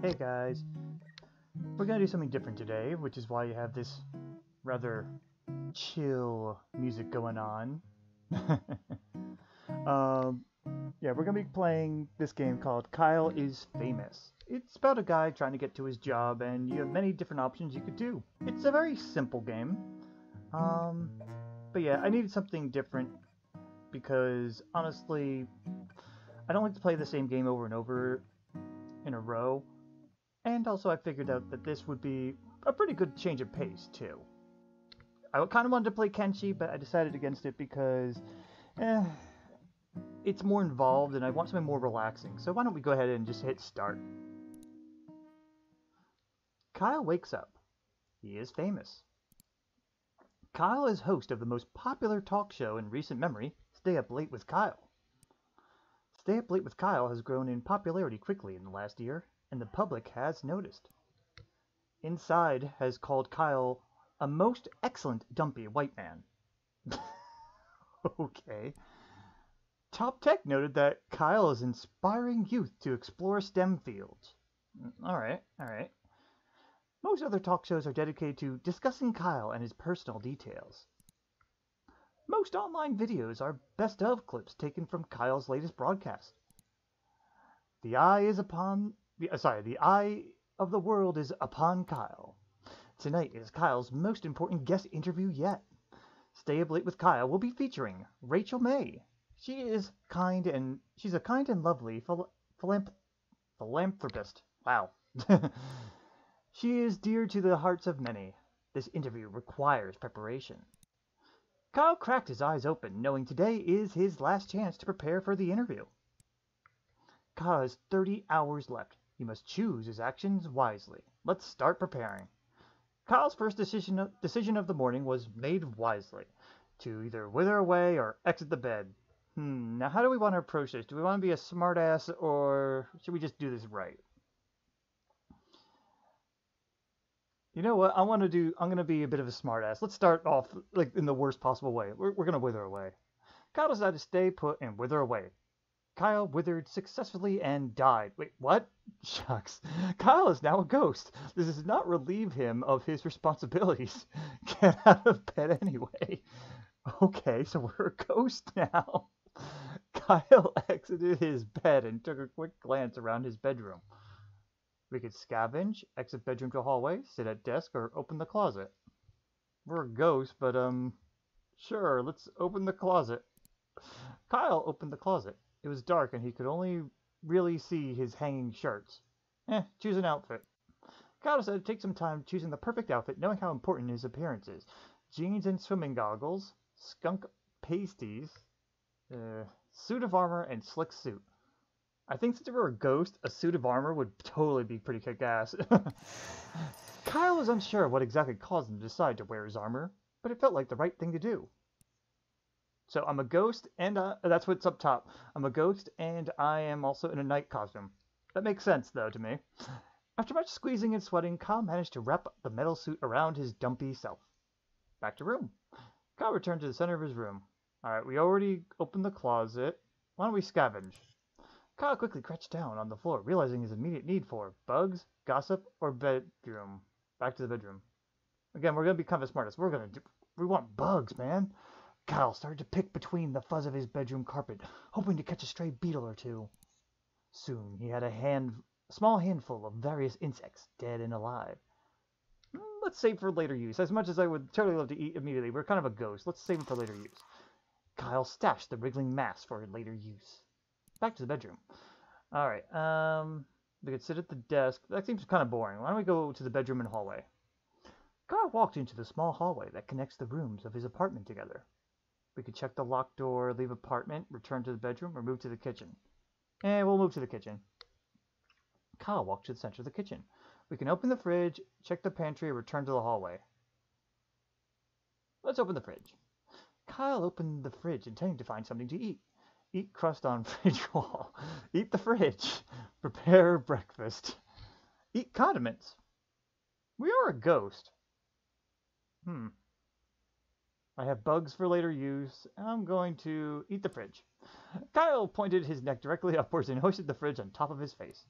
Hey guys, we're gonna do something different today, which is why you have this rather chill music going on. um, yeah, we're gonna be playing this game called Kyle is Famous. It's about a guy trying to get to his job, and you have many different options you could do. It's a very simple game. But yeah, I needed something different because honestly, I don't like to play the same game over and over in a row. And also I figured out that this would be a pretty good change of pace, too. I kind of wanted to play Kenshi, but I decided against it because, it's more involved and I want something more relaxing. So why don't we go ahead and just hit start. Kyle wakes up. He is famous. Kyle is host of the most popular talk show in recent memory, Stay Up Late with Kyle. Stay Up Late with Kyle has grown in popularity quickly in the last year, and the public has noticed. Inside has called Kyle a most excellent dumpy white man. Okay. Top Tech noted that Kyle is inspiring youth to explore STEM fields. Alright. Most other talk shows are dedicated to discussing Kyle and his personal details. Most online videos are best of clips taken from Kyle's latest broadcast. The eye of the world is upon Kyle. Tonight is Kyle's most important guest interview yet. Stay Up Late with Kyle will be featuring Rachel May. She's a kind and lovely philanthropist. Wow. She is dear to the hearts of many. This interview requires preparation. Kyle cracked his eyes open, knowing today is his last chance to prepare for the interview. Kyle has 30 hours left. He must choose his actions wisely. Let's start preparing. Kyle's first decision of the morning was made wisely, to either wither away or exit the bed. Now how do we want to approach this? Do we want to be a smartass, or should we just do this right? You know what? I'm going to be a bit of a smartass. Let's start off like in the worst possible way. We're going to wither away. Kyle decided to stay put and wither away. Kyle withered successfully and died. Wait, what? Shucks. Kyle is now a ghost. This does not relieve him of his responsibilities. Get out of bed anyway. Okay, so we're a ghost now. Kyle exited his bed and took a quick glance around his bedroom. We could scavenge, exit bedroom to hallway, sit at desk, or open the closet. We're a ghost, but sure, let's open the closet. Kyle opened the closet. It was dark and he could only really see his hanging shirts. Choose an outfit. Kyle decided to take some time choosing the perfect outfit, knowing how important his appearance is. Jeans and swimming goggles, skunk pasties, suit of armor, and slick suit. I think since we were a ghost, a suit of armor would totally be pretty kick-ass. Kyle was unsure what exactly caused him to decide to wear his armor, but it felt like the right thing to do. So I'm a ghost, and that's what's up top. I'm a ghost, and I am also in a knight costume. That makes sense, though, to me. After much squeezing and sweating, Kyle managed to wrap the metal suit around his dumpy self. Back to room. Kyle returned to the center of his room. Alright, we already opened the closet. Why don't we scavenge? Kyle quickly crouched down on the floor, realizing his immediate need for bugs, gossip, or bedroom. Back to the bedroom. Again, we're going to be kind of smartest. We want bugs, man. Kyle started to pick between the fuzz of his bedroom carpet, hoping to catch a stray beetle or two. Soon he had a small handful of various insects, dead and alive. Let's save for later use. As much as I would totally love to eat immediately, we're kind of a ghost. Let's save it for later use. Kyle stashed the wriggling mass for later use. Back to the bedroom. Alright, we could sit at the desk. That seems kind of boring. Why don't we go to the bedroom and hallway? Kyle walked into the small hallway that connects the rooms of his apartment together. We could check the locked door, leave apartment, return to the bedroom, or move to the kitchen. We'll move to the kitchen. Kyle walked to the center of the kitchen. We can open the fridge, check the pantry, or return to the hallway. Let's open the fridge. Kyle opened the fridge, intending to find something to eat. Eat crust on fridge wall. Eat the fridge. Prepare breakfast. Eat condiments. We are a ghost. I have bugs for later use. I'm going to eat the fridge. Kyle pointed his neck directly upwards and hoisted the fridge on top of his face.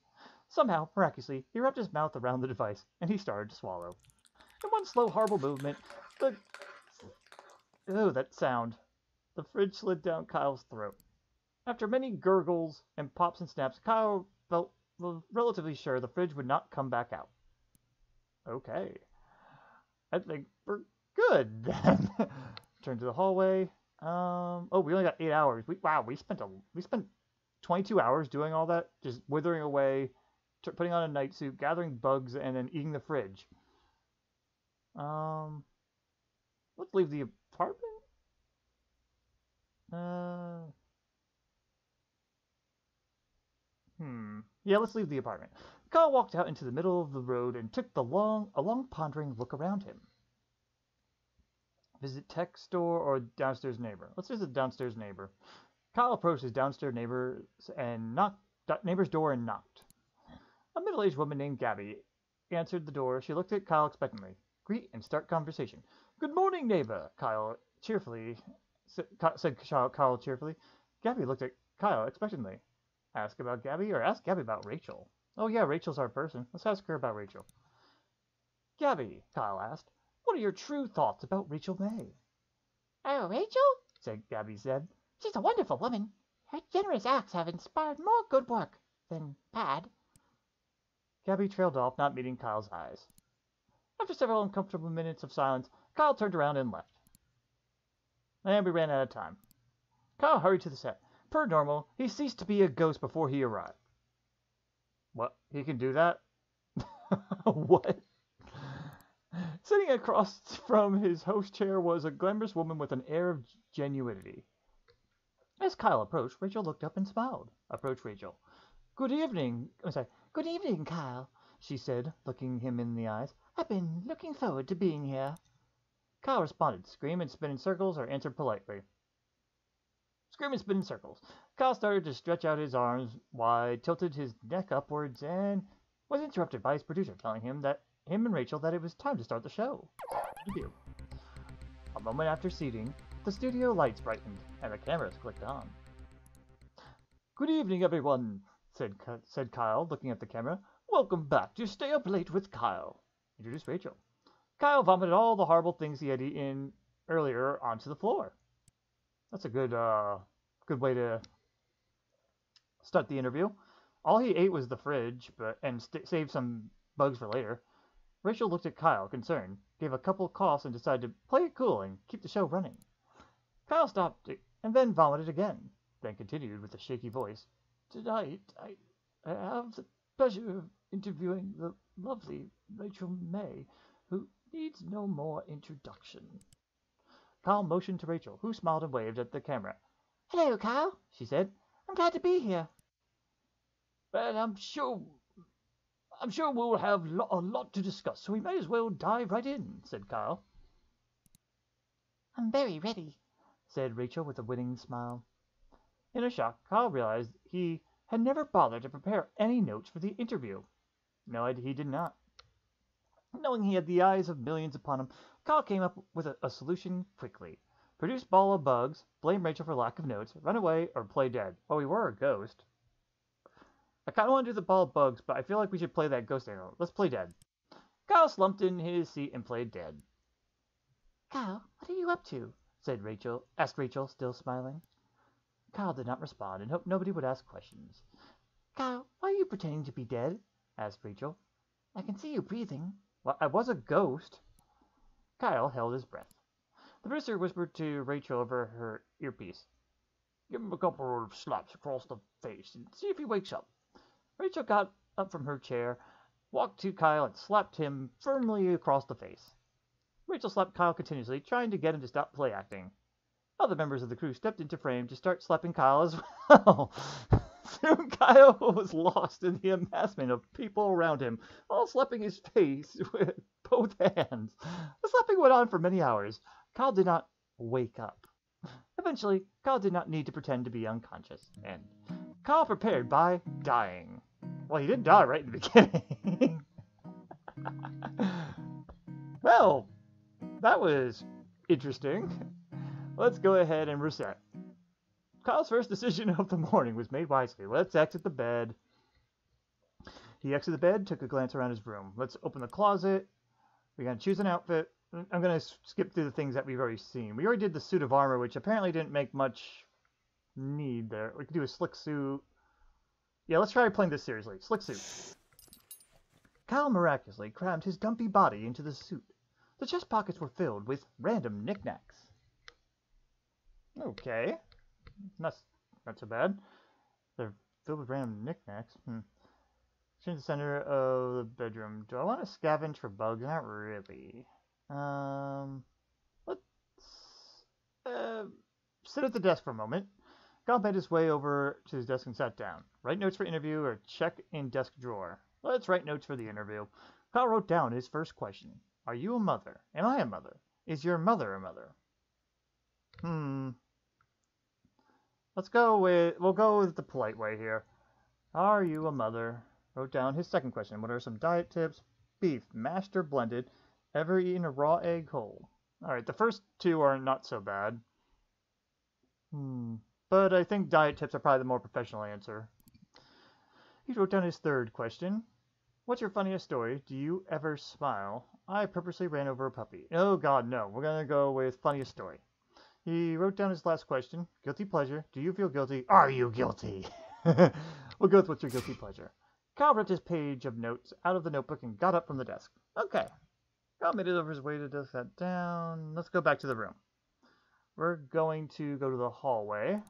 Somehow, miraculously, he wrapped his mouth around the device, and he started to swallow. In one slow, horrible movement, the... Oh, that sound. The fridge slid down Kyle's throat. After many gurgles and pops and snaps, Kyle felt relatively sure the fridge would not come back out. Okay. I think we're good then. Turn to the hallway. Oh, we only got 8 hours. We spent 22 hours doing all that, just withering away, putting on a night suit, gathering bugs, and then eating the fridge. Let's leave the apartment. Yeah, let's leave the apartment. Kyle walked out into the middle of the road and took a long pondering look around him. Visit tech store or downstairs neighbor? Let's visit downstairs neighbor. Kyle approached his downstairs neighbor's door and knocked. A middle-aged woman named Gabby answered the door. She looked at Kyle expectantly. Greet and start conversation. Good morning, neighbor, said Kyle cheerfully. Gabby looked at Kyle expectantly. Ask about Gabby or ask Gabby about Rachel? Oh yeah, Rachel's our person. Let's ask her about Rachel. Gabby, Kyle asked, what are your true thoughts about Rachel May? Oh, Rachel? Gabby said. She's a wonderful woman. Her generous acts have inspired more good work than bad. Gabby trailed off, not meeting Kyle's eyes. After several uncomfortable minutes of silence, Kyle turned around and left. And we ran out of time. Kyle hurried to the set. Per normal, he ceased to be a ghost before he arrived. What? He can do that? What? Sitting across from his host chair was a glamorous woman with an air of genuinity. As Kyle approached, Rachel looked up and smiled. Approached Rachel. Good evening, Kyle, she said, looking him in the eyes. I've been looking forward to being here. Kyle responded, scream and spin in circles, or answered politely. Scream and spin in circles. Kyle started to stretch out his arms wide, tilted his neck upwards, and was interrupted by his producer telling him and Rachel that it was time to start the show. A moment after seating, the studio lights brightened, and the cameras clicked on. Good evening, everyone, said Kyle, looking at the camera. Welcome back to Stay Up Late with Kyle. Introduced Rachel. Kyle vomited all the horrible things he had eaten earlier onto the floor. That's a good way to start the interview. All he ate was the fridge, and saved some bugs for later. Rachel looked at Kyle, concerned, gave a couple coughs, and decided to play it cool and keep the show running. Kyle stopped and then vomited again, then continued with a shaky voice. Tonight, I have the pleasure of interviewing the lovely Rachel May, who needs no more introduction. Kyle motioned to Rachel, who smiled and waved at the camera. Hello, Kyle, she said. I'm glad to be here. But I'm sure we'll have a lot to discuss, so we may as well dive right in, said Kyle. I'm very ready, said Rachel with a winning smile. In a shock, Kyle realized he had never bothered to prepare any notes for the interview. No, he did not. Knowing he had the eyes of millions upon him, Kyle came up with a solution quickly. Produce ball of bugs, blame Rachel for lack of notes, run away, or play dead. Well, we were a ghost. I kind of want to do the ball of bugs, but I feel like we should play that ghost angle. Let's play dead. Kyle slumped in his seat and played dead. Kyle, what are you up to? Asked Rachel, still smiling. Kyle did not respond and hoped nobody would ask questions. Kyle, why are you pretending to be dead? Asked Rachel. I can see you breathing. Well, I was a ghost. Kyle held his breath. The producer whispered to Rachel over her earpiece. Give him a couple of slaps across the face and see if he wakes up. Rachel got up from her chair, walked to Kyle, and slapped him firmly across the face. Rachel slapped Kyle continuously, trying to get him to stop play acting. Other members of the crew stepped into frame to start slapping Kyle as well. Soon Kyle was lost in the amassment of people around him, all slapping his face with both hands. The slapping went on for many hours. Kyle did not wake up. Eventually, Kyle did not need to pretend to be unconscious, and Kyle prepared by dying. Well, he did die right in the beginning. Well, that was interesting. Let's go ahead and reset. Kyle's first decision of the morning was made wisely. Let's exit the bed. He exited the bed, took a glance around his room. Let's open the closet. We gotta choose an outfit. I'm gonna skip through the things that we've already seen. We already did the suit of armor, which apparently didn't make much need there. We could do a slick suit. Yeah, let's try playing this seriously. Slick suit. Kyle miraculously crammed his dumpy body into the suit. The chest pockets were filled with random knickknacks. Okay. Not so bad. They're filled with random knickknacks. Change the center of the bedroom. Do I want to scavenge for bugs? Not really. Let's sit at the desk for a moment. Kyle made his way over to his desk and sat down. Write notes for interview or check in desk drawer. Let's write notes for the interview. Kyle wrote down his first question. Are you a mother? Am I a mother? Is your mother a mother? We'll go with the polite way here. Are you a mother? Wrote down his second question. What are some diet tips? Beef, mashed or blended? Ever eaten a raw egg whole? Alright, the first two are not so bad. But I think diet tips are probably the more professional answer. He wrote down his third question. What's your funniest story? Do you ever smile? I purposely ran over a puppy. Oh god, no. We're gonna go with funniest story. He wrote down his last question. Guilty pleasure. Do you feel guilty? Are you guilty? We'll go with what's your guilty pleasure. Kyle ripped his page of notes out of the notebook and got up from the desk. Okay. Kyle made it over his way to desk that down. Let's go back to the room. We're going to go to the hallway.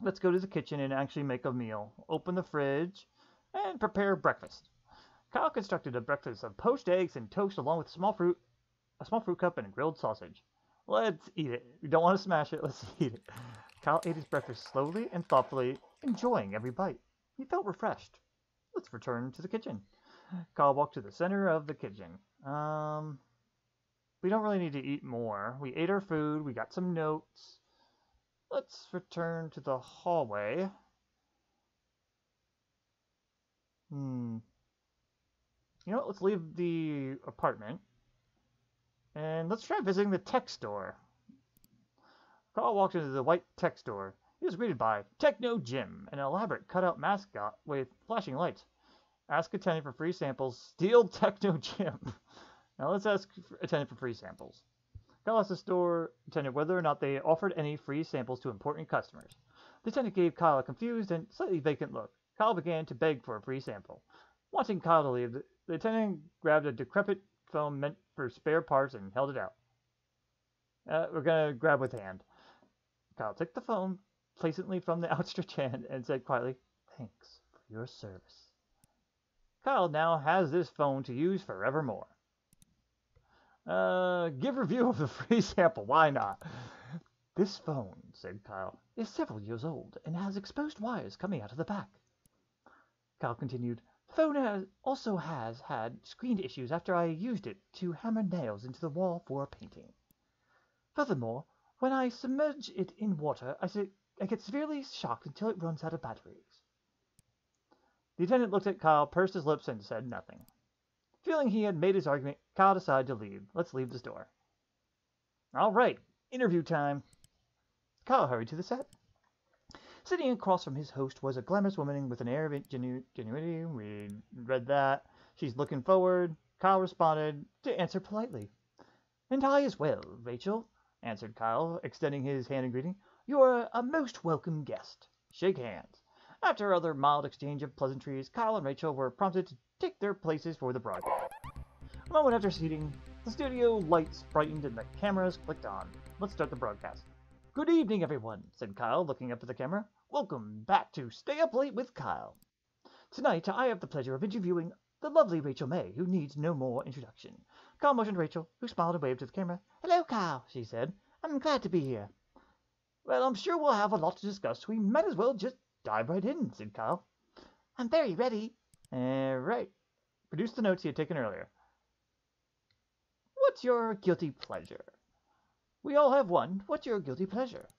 Let's go to the kitchen and actually make a meal. Open the fridge and prepare breakfast. Kyle constructed a breakfast of poached eggs and toast along with a small fruit cup and a grilled sausage. Let's eat it. We don't want to smash it. Let's eat it. Kyle ate his breakfast slowly and thoughtfully, enjoying every bite. He felt refreshed. Let's return to the kitchen. Kyle walked to the center of the kitchen. We don't really need to eat more. We ate our food. We got some notes. Let's return to the hallway. You know what? Let's leave the apartment. And let's try visiting the tech store. Carl walked into the white tech store. He was greeted by Techno Jim, an elaborate cutout mascot with flashing lights. Ask attendant for free samples. Steal Techno Jim. Now let's ask attendant for free samples. Kyle asked the store attendant whether or not they offered any free samples to important customers. The attendant gave Kyle a confused and slightly vacant look. Kyle began to beg for a free sample. Wanting Kyle to leave, the attendant grabbed a decrepit phone meant for spare parts and held it out. We're going to grab with hand. Kyle took the phone placently from the outstretched hand and said quietly, "Thanks for your service." Kyle now has this phone to use forevermore. Give review of the free sample. Why not? "This phone," said Kyle, "is several years old and has exposed wires coming out of the back." Kyle continued, "The phone also has had screen issues after I used it to hammer nails into the wall for a painting. Furthermore, when I submerge it in water, I get severely shocked until it runs out of batteries." The attendant looked at Kyle, pursed his lips, and said nothing. Feeling he had made his argument, Kyle decided to leave. Let's leave the store. All right, interview time. Kyle hurried to the set. Sitting across from his host was a glamorous woman with an air of genuinity. We read that. She's looking forward. Kyle responded to answer politely. "And I as well, Rachel," answered Kyle, extending his hand in greeting. "You're a most welcome guest." Shake hands. After another mild exchange of pleasantries, Kyle and Rachel were prompted to take their places for the broadcast. A moment after seating, the studio lights brightened and the cameras clicked on. Let's start the broadcast. "Good evening, everyone," said Kyle, looking up at the camera. "Welcome back to Stay Up Late with Kyle. Tonight, I have the pleasure of interviewing the lovely Rachel May, who needs no more introduction." Kyle motioned to Rachel, who smiled and waved to the camera. "Hello, Kyle," she said. "I'm glad to be here." "Well, I'm sure we'll have a lot to discuss. We might as well just dive right in," said Kyle. "I'm very ready." Right. Produce the notes he had taken earlier. What's your guilty pleasure? We all have one. What's your guilty pleasure?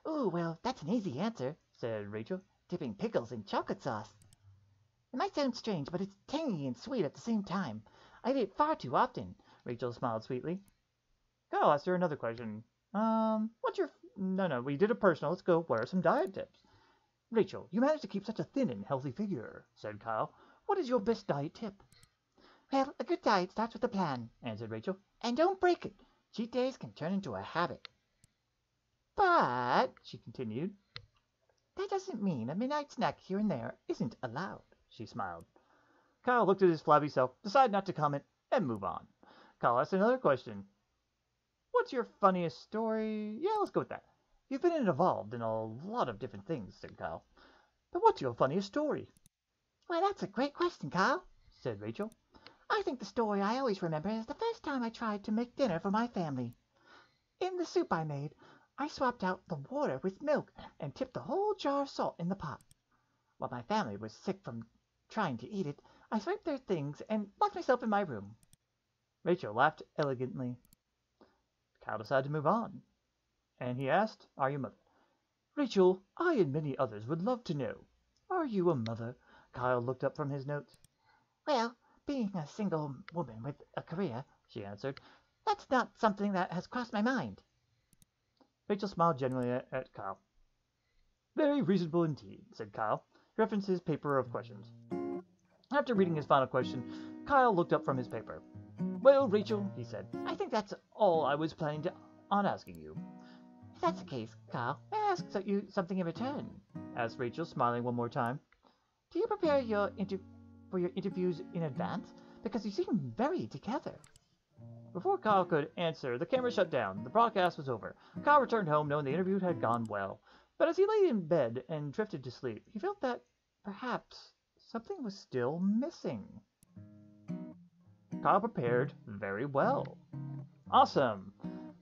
"Oh, well, that's an easy answer," said Rachel. "Dipping pickles in chocolate sauce. It might sound strange, but it's tangy and sweet at the same time. I eat it far too often." Rachel smiled sweetly. Kyle asked her another question. What's your... No, we did a personal. Let's go. What are some diet tips? Rachel, you manage to keep such a thin and healthy figure, said Kyle. What is your best diet tip? Well, a good diet starts with a plan, answered Rachel. And don't break it. Cheat days can turn into a habit. But, she continued, that doesn't mean a midnight snack here and there isn't allowed, she smiled. Kyle looked at his flabby self, decided not to comment, and move on. Kyle asked another question. What's your funniest story? Yeah, let's go with that. You've been involved in a lot of different things, said Kyle. But what's your funniest story? Well, that's a great question, Kyle, said Rachel. I think the story I always remember is the first time I tried to make dinner for my family. In the soup I made, I swapped out the water with milk and tipped the whole jar of salt in the pot. While my family was sick from trying to eat it, I swiped their things and locked myself in my room. Rachel laughed elegantly. Kyle decided to move on, and he asked, Are you a mother? Rachel, I and many others would love to know. Are you a mother? Kyle looked up from his notes. Well, being a single woman with a career, she answered, that's not something that has crossed my mind. Rachel smiled genuinely at Kyle. Very reasonable indeed, said Kyle. He referenced his paper of questions. After reading his final question, Kyle looked up from his paper. Well, Rachel, he said, I think that's all I was planning on asking you. If that's the case, Kyle, may I ask you something in return? Asked Rachel, smiling one more time. Do you prepare for your interviews in advance? Because you seem very together. Before Kyle could answer, the camera shut down. The broadcast was over. Kyle returned home knowing the interview had gone well. But as he lay in bed and drifted to sleep, he felt that perhaps something was still missing. Kyle prepared very well. Awesome.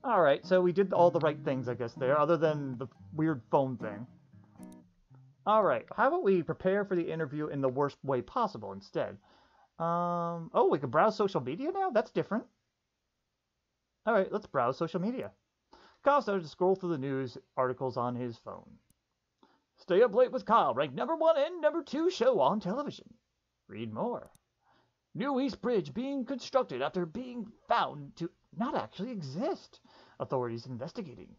Alright, so we did all the right things, I guess, there, other than the weird phone thing. Alright, how about we prepare for the interview in the worst way possible instead? Oh, we can browse social media now? That's different. Alright, let's browse social media. Kyle started to scroll through the news articles on his phone. Stay up late with Kyle, ranked #1 and #2 show on television. Read more. New East Bridge being constructed after being found to not actually exist. Authorities investigating.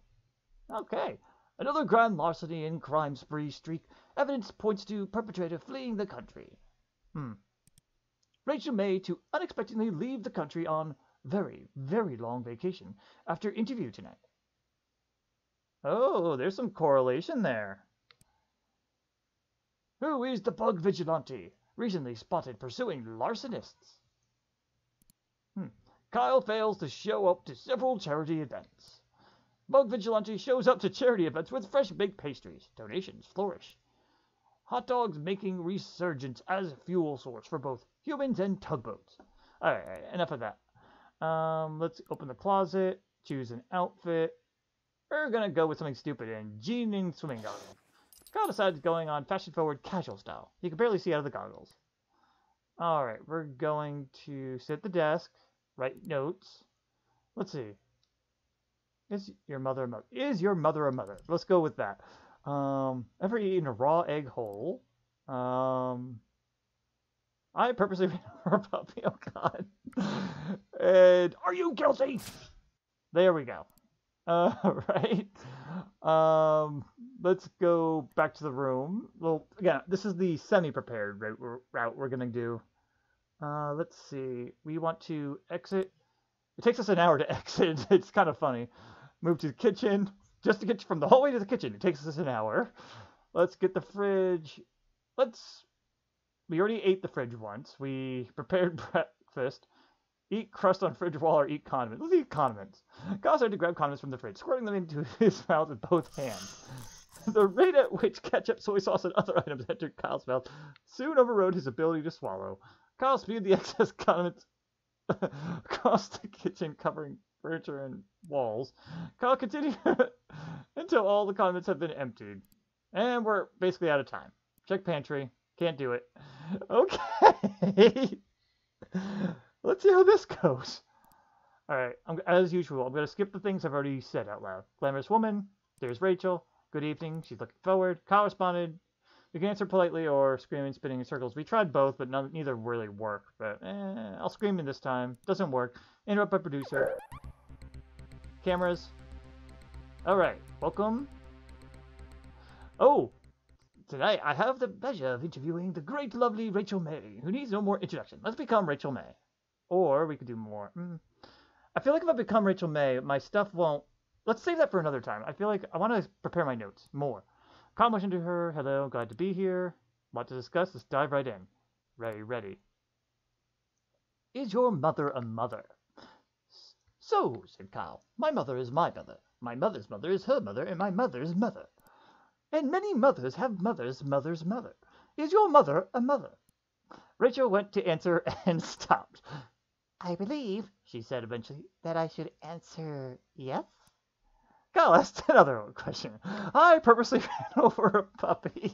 Okay. Another grand larceny and crime spree streak. Evidence points to perpetrator fleeing the country. Rachel May to unexpectedly leave the country on very, very long vacation after interview tonight. Oh, there's some correlation there. Who is the bug vigilante? Recently spotted pursuing larcenists. Kyle fails to show up to several charity events. Bug vigilante shows up to charity events with fresh baked pastries. Donations flourish. Hot dogs making resurgence as fuel source for both humans and tugboats. Alright, enough of that. Let's open the closet, choose an outfit. We're gonna go with something stupid and jean and swimming goggles. Kyle decided going on fashion-forward casual style. You can barely see out of the goggles. Alright, we're going to sit at the desk, write notes. Let's see. Is your mother a mother? Is your mother a mother? Let's go with that. Ever eaten a raw egg whole? I purposely ran over a puppy. Oh god. And are you guilty? There we go. Right. Let's go back to the room. Well, again, this is the semi-prepared route we're gonna do. Let's see. We want to exit. It takes us an hour to exit. It's kind of funny. Move to the kitchen. Just to get from the hallway to the kitchen, it takes us an hour. Let's get the fridge. We already ate the fridge once. We prepared breakfast. Eat crust on fridge wall or eat condiments. Let's eat condiments. Kyle started to grab condiments from the fridge, squirting them into his mouth with both hands. The rate at which ketchup, soy sauce, and other items entered Kyle's mouth soon overrode his ability to swallow. Kyle spewed the excess condiments across the kitchen, covering furniture and walls. Kyle continued until all the condiments have been emptied. And we're basically out of time. Check pantry. Can't do it. Okay. Let's see how this goes. Alright, as usual, I'm going to skip the things I've already said out loud. Glamorous woman. There's Rachel. Good evening. She's looking forward. Kyle responded. You can answer politely or scream and spinning in circles. We tried both, but neither really worked. But I'll scream in this time. Doesn't work. Interrupt by producer. Cameras. Alright, welcome. Oh, Tonight, I have the pleasure of interviewing the great, lovely Rachel May, who needs no more introduction. Let's become Rachel May. Or we could do more. I feel like if I become Rachel May, my stuff won't... Let's save that for another time. I feel like I want to prepare my notes more. Kyle motioned to her. Hello, glad to be here. Lot to discuss. Let's dive right in. Ready. Is your mother a mother? So, said Kyle, my mother is my mother. My mother's mother is her mother, and my mother's mother. And many mothers have mother's mother's mother. Is your mother a mother? Rachel went to answer and stopped. I believe, she said eventually, that I should answer yes. Kyle asked another question. I purposely ran over a puppy.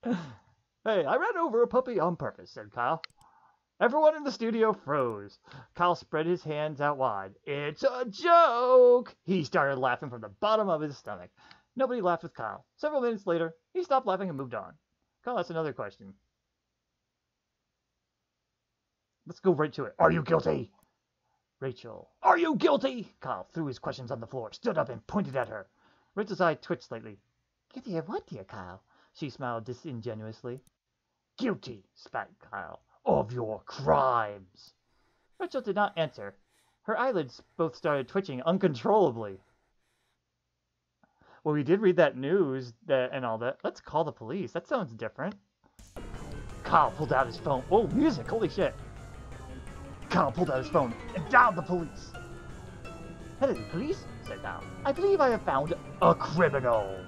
Hey, I ran over a puppy on purpose, said Kyle. Everyone in the studio froze. Kyle spread his hands out wide. It's a joke! He started laughing from the bottom of his stomach. Nobody laughed with Kyle. Several minutes later, he stopped laughing and moved on. Kyle asked another question. Let's go right to it. Are you guilty? Rachel. Are you guilty? Kyle threw his questions on the floor, stood up, and pointed at her. Rachel's eye twitched slightly. Guilty of what, dear Kyle? She smiled disingenuously. Guilty, spat Kyle, of your crimes. Rachel did not answer. Her eyelids both started twitching uncontrollably. Well, we did read that news and all that. Let's call the police. That sounds different. Kyle pulled out his phone. Oh, music. Holy shit. Kyle pulled out his phone and dialed the police. Hello, police, said Kyle. I believe I have found a criminal.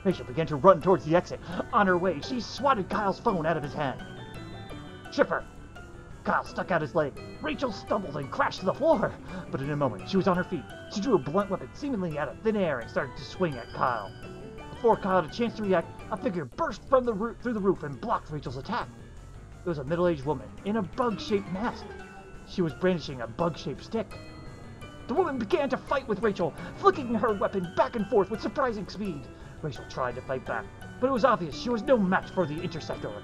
Rachel began to run towards the exit. On her way, she swatted Kyle's phone out of his hand. Tripper! Kyle stuck out his leg. Rachel stumbled and crashed to the floor. But in a moment, she was on her feet. She drew a blunt weapon seemingly out of thin air and started to swing at Kyle. Before Kyle had a chance to react, a figure burst from through the roof and blocked Rachel's attack. It was a middle-aged woman in a bug-shaped mask. She was brandishing a bug-shaped stick. The woman began to fight with Rachel, flicking her weapon back and forth with surprising speed. Rachel tried to fight back, but it was obvious she was no match for the interceptor.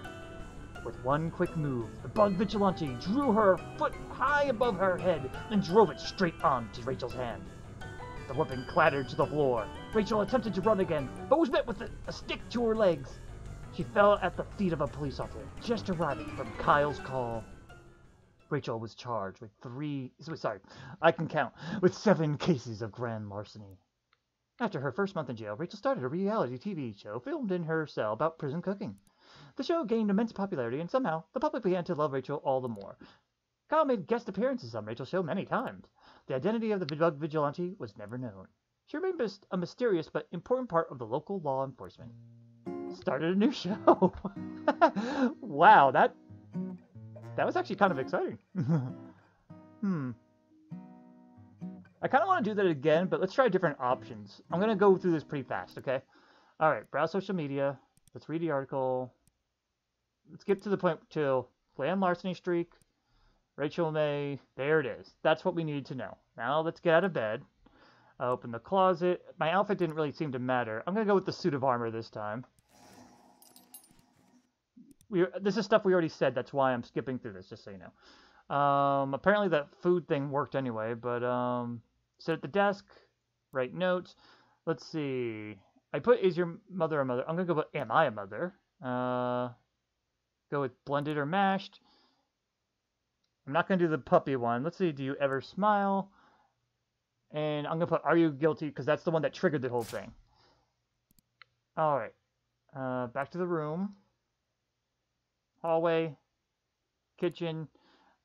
With one quick move, the bug vigilante drew her foot high above her head and drove it straight onto Rachel's hand. The weapon clattered to the floor. Rachel attempted to run again, but was met with a stick to her legs. She fell at the feet of a police officer, just arriving from Kyle's call. Rachel was charged with with 7 cases of grand larceny. After her first month in jail, Rachel started a reality TV show filmed in her cell about prison cooking. The show gained immense popularity, and somehow the public began to love Rachel all the more. Kyle made guest appearances on Rachel's show many times. The identity of the bug vigilante was never known. She remained a mysterious but important part of the local law enforcement. Started a new show. Wow, that was actually kind of exciting. I kind of want to do that again, but let's try different options. I'm going to go through this pretty fast, okay? All right, browse social media. Let's read the article. Let's get to the point to grand larceny streak. Rachel May. There it is. That's what we needed to know. Now let's get out of bed. Open the closet. My outfit didn't really seem to matter. I'm going to go with the suit of armor this time. This is stuff we already said. That's why I'm skipping through this, just so you know. Apparently that food thing worked anyway, but sit at the desk, write notes. Let's see. I put, is your mother a mother? I'm going to go with, am I a mother? Go with blended or mashed. I'm not going to do the puppy one. Let's see, do you ever smile? And I'm going to put, are you guilty? Because that's the one that triggered the whole thing. Alright. Back to the room. Hallway. Kitchen.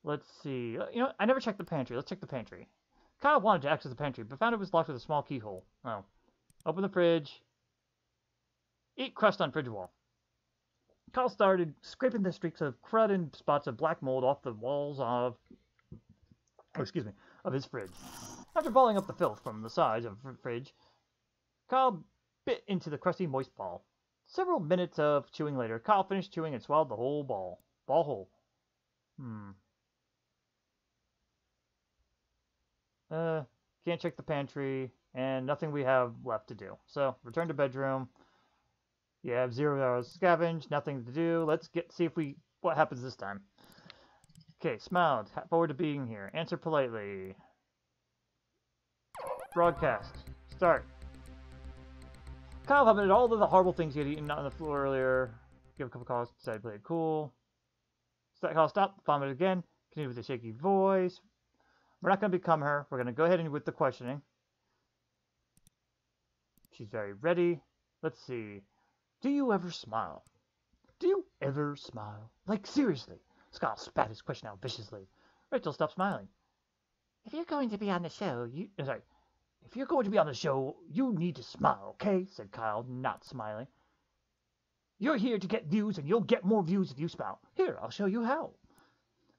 Let's see. You know, I never checked the pantry. Let's check the pantry. Kyle wanted to access the pantry, but found it was locked with a small keyhole. Oh. Open the fridge. Eat crust on fridge wall. Kyle started scraping the streaks of crud and spots of black mold off the walls of his fridge. After balling up the filth from the sides of the fridge, Kyle bit into the crusty, moist ball. Several minutes of chewing later, Kyle finished chewing and swallowed the whole ball whole. Can't check the pantry, and nothing we have left to do. So, return to bedroom. You have 0 hours scavenge, nothing to do. Let's see what happens this time. Okay, smiled. Forward to being here. Answer politely. Broadcast. Start. Kyle vomited all of the horrible things he had eaten on the floor earlier. give a couple calls, decide to play it cool. Call stop, vomit again, continue with a shaky voice. We're not going to become her. We're going to go ahead and with the questioning. She's very ready. Let's see. Do you ever smile? Do you ever smile? Like, seriously. Scott spat his question out viciously. Rachel stopped smiling. If you're going to be on the show, If you're going to be on the show, you need to smile, okay? Said Kyle, not smiling. You're here to get views, and you'll get more views if you smile. Here, I'll show you how.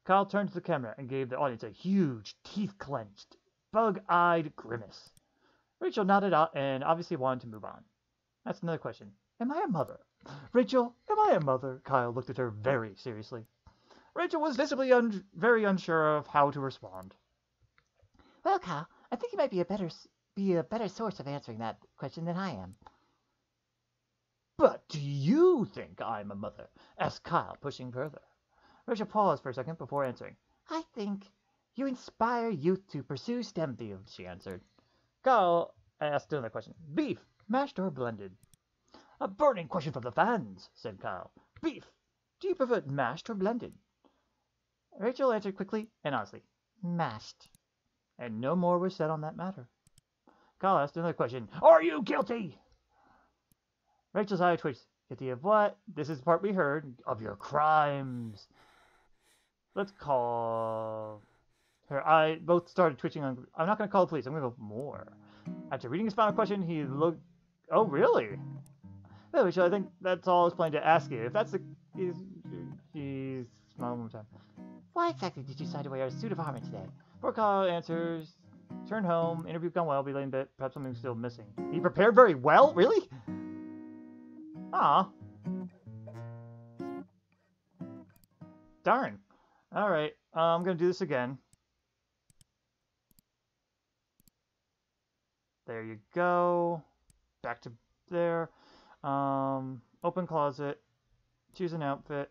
Kyle turned to the camera and gave the audience a huge, teeth-clenched, bug-eyed grimace. Rachel nodded out and obviously wanted to move on. That's another question. Am I a mother? Rachel, am I a mother? Kyle looked at her very seriously. Rachel was visibly very unsure of how to respond. Well, Kyle, I think you might be a better source of answering that question than I am. But do you think I'm a mother? Asked Kyle, pushing further. Rachel paused for a second before answering. I think you inspire youth to pursue STEM fields, she answered. Kyle asked another question. Beef, mashed or blended? A burning question from the fans, said Kyle. Beef, do you prefer mashed or blended? Rachel answered quickly and honestly. Mashed. And no more was said on that matter. Kyle asked another question. Are you guilty? Rachel's eye twitched. Guilty of what? This is the part we heard. Of your crimes. Let's call... Her eye both started twitching. I'm not going to call the police. I'm going to go more. After reading his final question, he looked... Oh, really? Well, Rachel, I think that's all I was planning to ask you. If that's the... He's... Smile one more time. Why exactly did you decide to wear a suit of armor today? Poor Kyle answers. Turn home. Interview gone well. Be late in bed. Perhaps something's still missing. He prepared very well? Really? Ah. Darn. Alright. I'm going to do this again. There you go. Back to there. Open closet. Choose an outfit.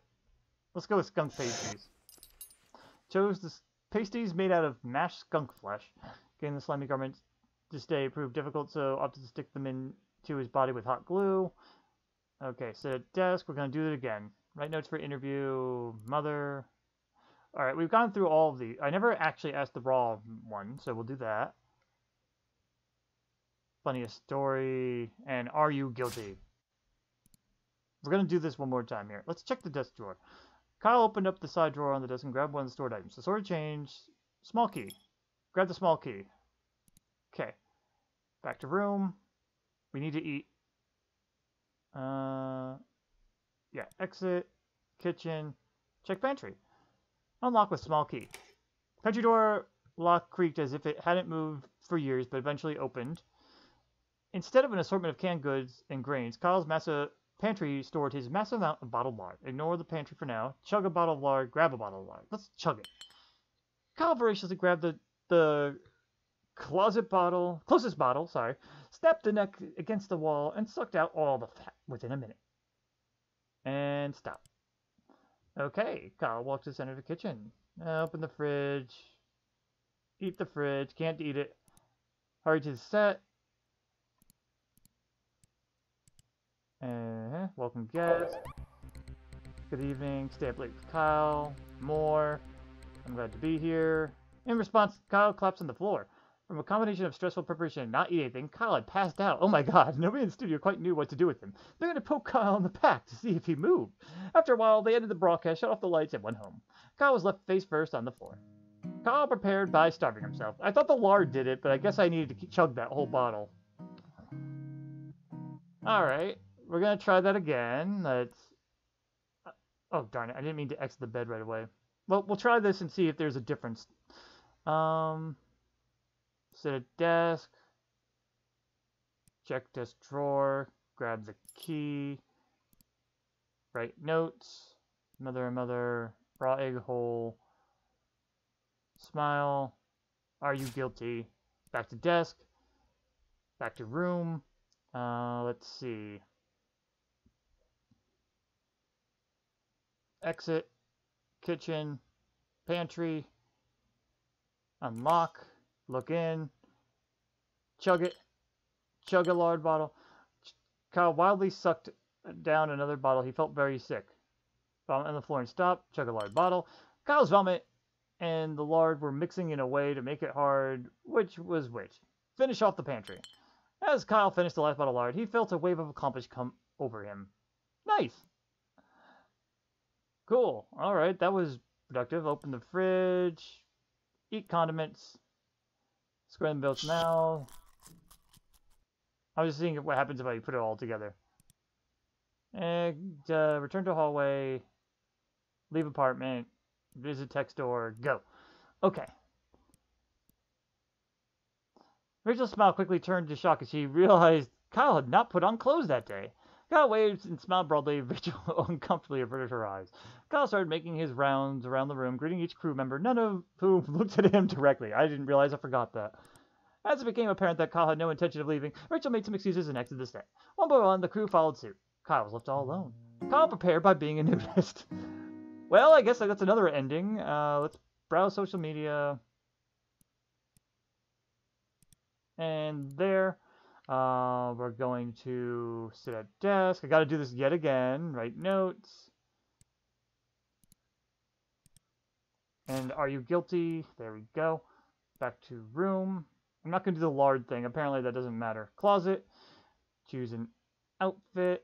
Let's go with skunk pasties. Chose the pasties made out of mashed skunk flesh. Getting the slimy garments to stay proved difficult, so opted to stick them into his body with hot glue. Okay, sit at desk. We're going to do it again. Write notes for interview. Mother. Alright, we've gone through all of these. I never actually asked the raw one, so we'll do that. Funny a story. And are you guilty? We're going to do this one more time here. Let's check the desk drawer. Kyle opened up the side drawer on the desk and grabbed one of the stored items. The sword change. Small key. Grab the small key. Okay. Back to room. We need to eat. Yeah. Exit. Kitchen. Check pantry. Unlock with small key. Pantry door lock creaked as if it hadn't moved for years, but eventually opened. Instead of an assortment of canned goods and grains, Kyle's massive pantry stored his massive amount of bottled lard. Ignore the pantry for now. Chug a bottle of lard. Grab a bottle of lard. Let's chug it. Kyle voraciously grabbed the closest bottle, snapped the neck against the wall, and sucked out all the fat within a minute. And stop. Okay, Kyle walked to the center of the kitchen. Open the fridge. Eat the fridge. Can't eat it. Hurry to the set. Welcome guest. Good evening. Stay up late with Kyle. More. I'm glad to be here. In response, Kyle collapsed on the floor. From a combination of stressful preparation and not eating anything, Kyle had passed out. Oh my god, nobody in the studio quite knew what to do with him. They had to poke Kyle in the back to see if he moved. After a while, they ended the broadcast, shut off the lights, and went home. Kyle was left face first on the floor. Kyle prepared by starving himself. I thought the lard did it, but I guess I needed to chug that whole bottle. Alright, we're gonna try that again. Let's... Oh, darn it, I didn't mean to exit the bed right away. Well, we'll try this and see if there's a difference. Sit at desk. Check desk drawer. Grab the key. Write notes. Mother. Raw egg hole. Smile. Are you guilty? Back to desk. Back to room. Let's see. Exit. Kitchen. Pantry. Unlock. Look in. Chug it. Chug a lard bottle. Kyle wildly sucked down another bottle. He felt very sick. Vomit on the floor and stop. Chug a lard bottle. Kyle's vomit and the lard were mixing in a way to make it hard. Which was which? Finish off the pantry. As Kyle finished the last bottle of lard, he felt a wave of accomplishment come over him. Nice. Cool. All right, that was productive. Open the fridge. Eat condiments. Square the bills now. I was just seeing what happens if I put it all together. And return to hallway. Leave apartment. Visit tech store. Go. Okay. Rachel's smile quickly turned to shock as she realized Kyle had not put on clothes that day. Kyle waved and smiled broadly. Rachel uncomfortably averted her eyes. Kyle started making his rounds around the room, greeting each crew member, none of whom looked at him directly. I didn't realize I forgot that. As it became apparent that Kyle had no intention of leaving, Rachel made some excuses and exited the set. One by one, the crew followed suit. Kyle was left all alone. Kyle prepared by being a nudist. Well, I guess that's another ending. Let's browse social media. And there, we're going to sit at desk. I got to do this yet again. Write notes. And are you guilty? There we go. Back to room. I'm not going to do the lard thing. Apparently that doesn't matter. Closet. Choose an outfit.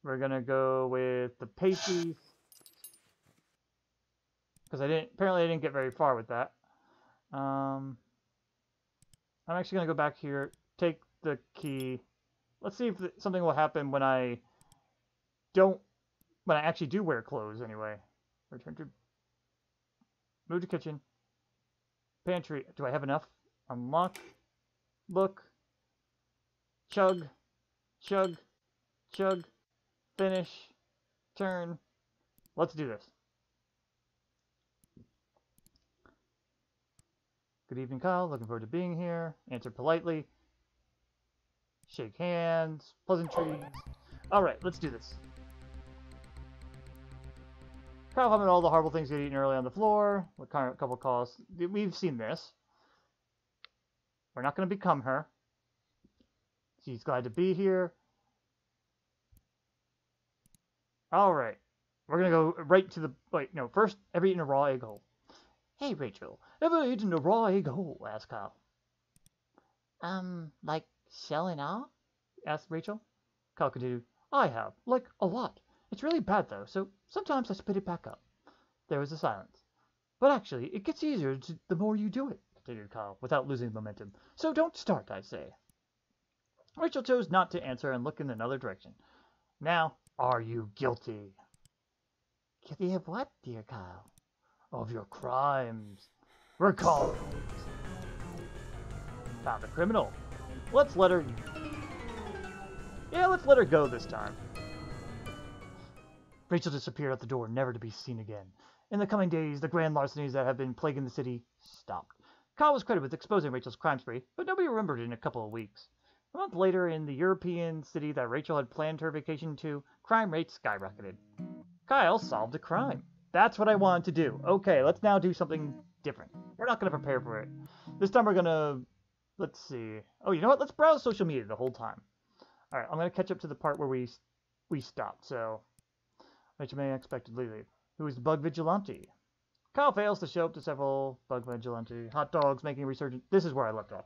We're going to go with the pasties. Because apparently I didn't get very far with that. I'm actually going to go back here, take the key. Let's see if something will happen when I actually do wear clothes anyway. Return to, move to kitchen. Pantry, do I have enough? Unlock, look, chug, chug, chug, finish, turn. Let's do this. Good evening, Kyle. Looking forward to being here. Answer politely. Shake hands. Pleasantries. Alright, let's do this. Kyle having all the horrible things get eaten early on the floor. What kind of couple calls? We've seen this. We're not going to become her. She's glad to be here. Alright. We're going to go right to the... Wait, no. First, ever eaten a raw egg whole? Hey, Rachel. Ever eaten a raw egg whole? Asked Kyle. Like shell and all? Asked Rachel. Kyle continued. I have. Like, a lot. It's really bad, though, so sometimes I spit it back up. There was a silence. But actually, it gets easier the more you do it, continued Kyle, without losing momentum. So don't start, I say. Rachel chose not to answer and look in another direction. Now, are you guilty? Guilty of what, dear Kyle? Of your crimes. Recall. Found a criminal. Let's let her... Yeah, let's let her go this time. Rachel disappeared out the door, never to be seen again. In the coming days, the grand larcenies that have been plaguing the city stopped. Kyle was credited with exposing Rachel's crime spree, but nobody remembered it in a couple of weeks. A month later, in the European city that Rachel had planned her vacation to, crime rates skyrocketed. Kyle solved a crime. That's what I wanted to do. Okay, let's now do something different. We're not going to prepare for it. This time we're going to... Let's see. Oh, you know what? Let's browse social media the whole time. Alright, I'm going to catch up to the part where we stopped, so... Rachel may unexpectedly leave. Who is the bug vigilante? Kyle fails to show up to several bug vigilante. Hot dogs making a resurgence. This is where I left off.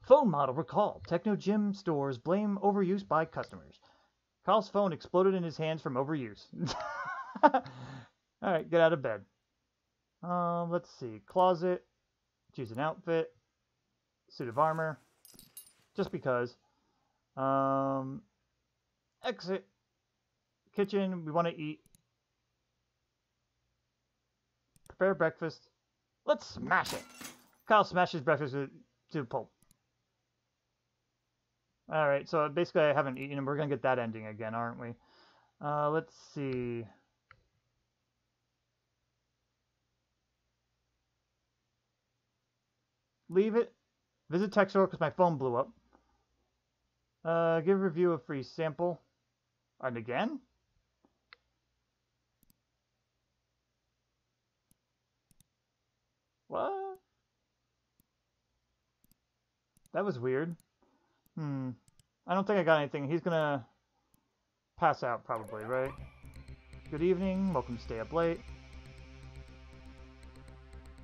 Phone model recalled. Techno gym stores blame overuse by customers. Kyle's phone exploded in his hands from overuse. Alright, get out of bed. Let's see. Closet. Choose an outfit. Suit of armor. Just because. Exit. Kitchen. We want to eat. Prepare breakfast. Let's smash it. Kyle smashes breakfast to pulp. Alright, so basically I haven't eaten and we're going to get that ending again, aren't we? Let's see. Leave it. Visit tech store because my phone blew up. Give a review of free sample. And again? What? That was weird. I don't think I got anything. He's gonna... pass out probably, right? Good evening. Welcome to Stay Up Late.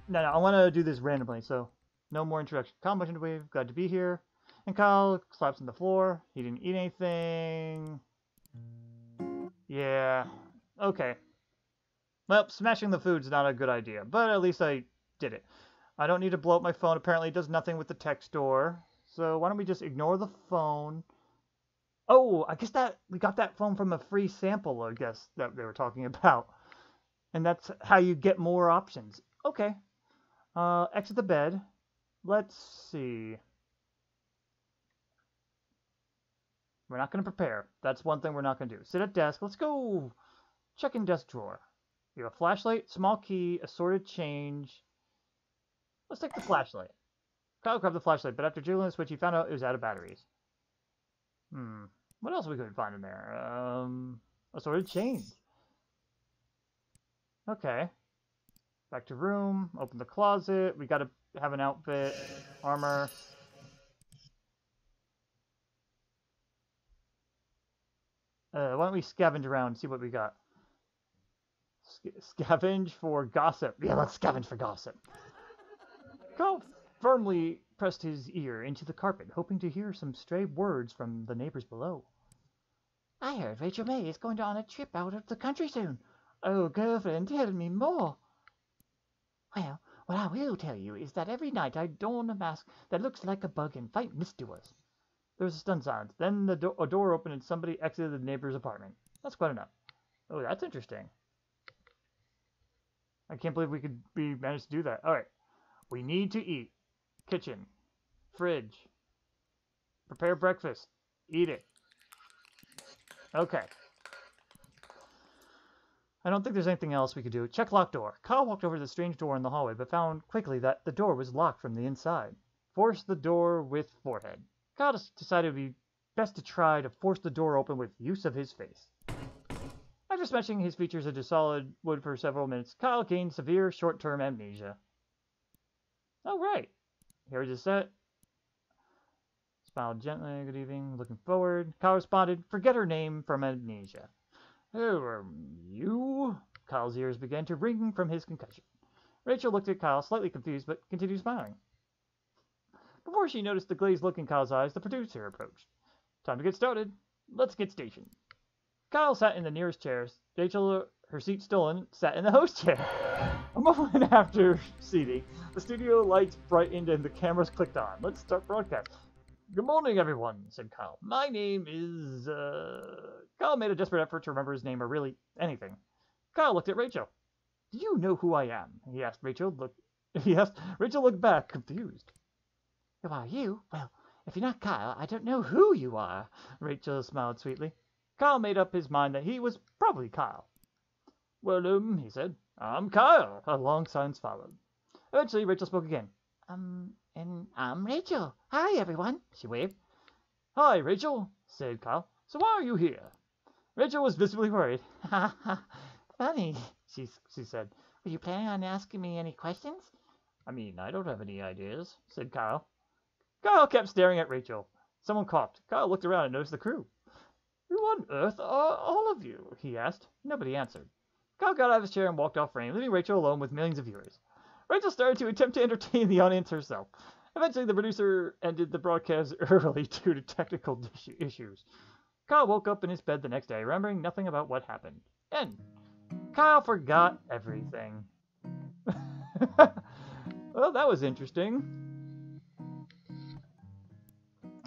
No, I want to do this randomly, so no more introduction. Kyle mentioned wave. Glad to be here. And Kyle slaps on the floor. He didn't eat anything. Yeah. Okay. Well, smashing the food's not a good idea, but at least I did it. I don't need to blow up my phone. Apparently it does nothing with the tech store. So why don't we just ignore the phone? Oh, I guess that we got that phone from a free sample, I guess, that they were talking about. And that's how you get more options. Okay. Exit the bed. Let's see. We're not going to prepare. That's one thing we're not going to do. Sit at desk. Let's go check in desk drawer. You have a flashlight, small key, assorted change. Let's take the flashlight. Kyle grabbed the flashlight, but after jiggling the switch, he found out it was out of batteries. What else we could find in there? Assorted change. Okay. Back to room. Open the closet. We gotta have an outfit. Armor. Why don't we scavenge around and see what we got? Scavenge for gossip. Yeah, let's scavenge for gossip. Kyle firmly pressed his ear into the carpet, hoping to hear some stray words from the neighbors below. I heard Rachel May is going on a trip out of the country soon. Oh, girlfriend, tell me more. Well, what I will tell you is that every night I don a mask that looks like a bug and fight misdoers. There was a stun silence. Then a door opened and somebody exited the neighbor's apartment. That's quite enough. Oh, that's interesting. I can't believe we managed to do that. All right. We need to eat. Kitchen. Fridge. Prepare breakfast. Eat it. Okay. I don't think there's anything else we could do. Check locked door. Kyle walked over to the strange door in the hallway, but found quickly that the door was locked from the inside. Force the door with forehead. Kyle decided it would be best to try to force the door open with use of his face. After smashing his features into solid wood for several minutes, Kyle gained severe short-term amnesia. Oh, right. Here's his set. Smiled gently. Good evening. Looking forward. Kyle responded, forget her name from amnesia. Who you? Kyle's ears began to ring from his concussion. Rachel looked at Kyle, slightly confused, but continued smiling. Before she noticed the glazed look in Kyle's eyes, the producer approached. Time to get started. Let's get stationed. Kyle sat in the nearest chairs. Rachel, her seat stolen, sat in the host chair. A moment after seating, the studio lights brightened and the cameras clicked on. Let's start broadcast. Good morning, everyone, said Kyle. My name is, Kyle made a desperate effort to remember his name or really anything. Kyle looked at Rachel. Do you know who I am? He asked Rachel. Rachel looked back, confused. Who are you? Well, if you're not Kyle, I don't know who you are. Rachel smiled sweetly. Kyle made up his mind that he was probably Kyle. Well, he said, I'm Kyle. A long silence followed. Eventually, Rachel spoke again. And I'm Rachel. Hi, everyone, she waved. Hi, Rachel, said Kyle. So why are you here? Rachel was visibly worried. Ha ha, funny, she said. Were you planning on asking me any questions? I mean, I don't have any ideas, said Kyle. Kyle kept staring at Rachel. Someone coughed. Kyle looked around and noticed the crew. Who on earth are all of you? He asked. Nobody answered. Kyle got out of his chair and walked off frame, leaving Rachel alone with millions of viewers. Rachel started to attempt to entertain the audience herself. Eventually, the producer ended the broadcast early due to technical issues. Kyle woke up in his bed the next day, remembering nothing about what happened. And Kyle forgot everything. Well, that was interesting.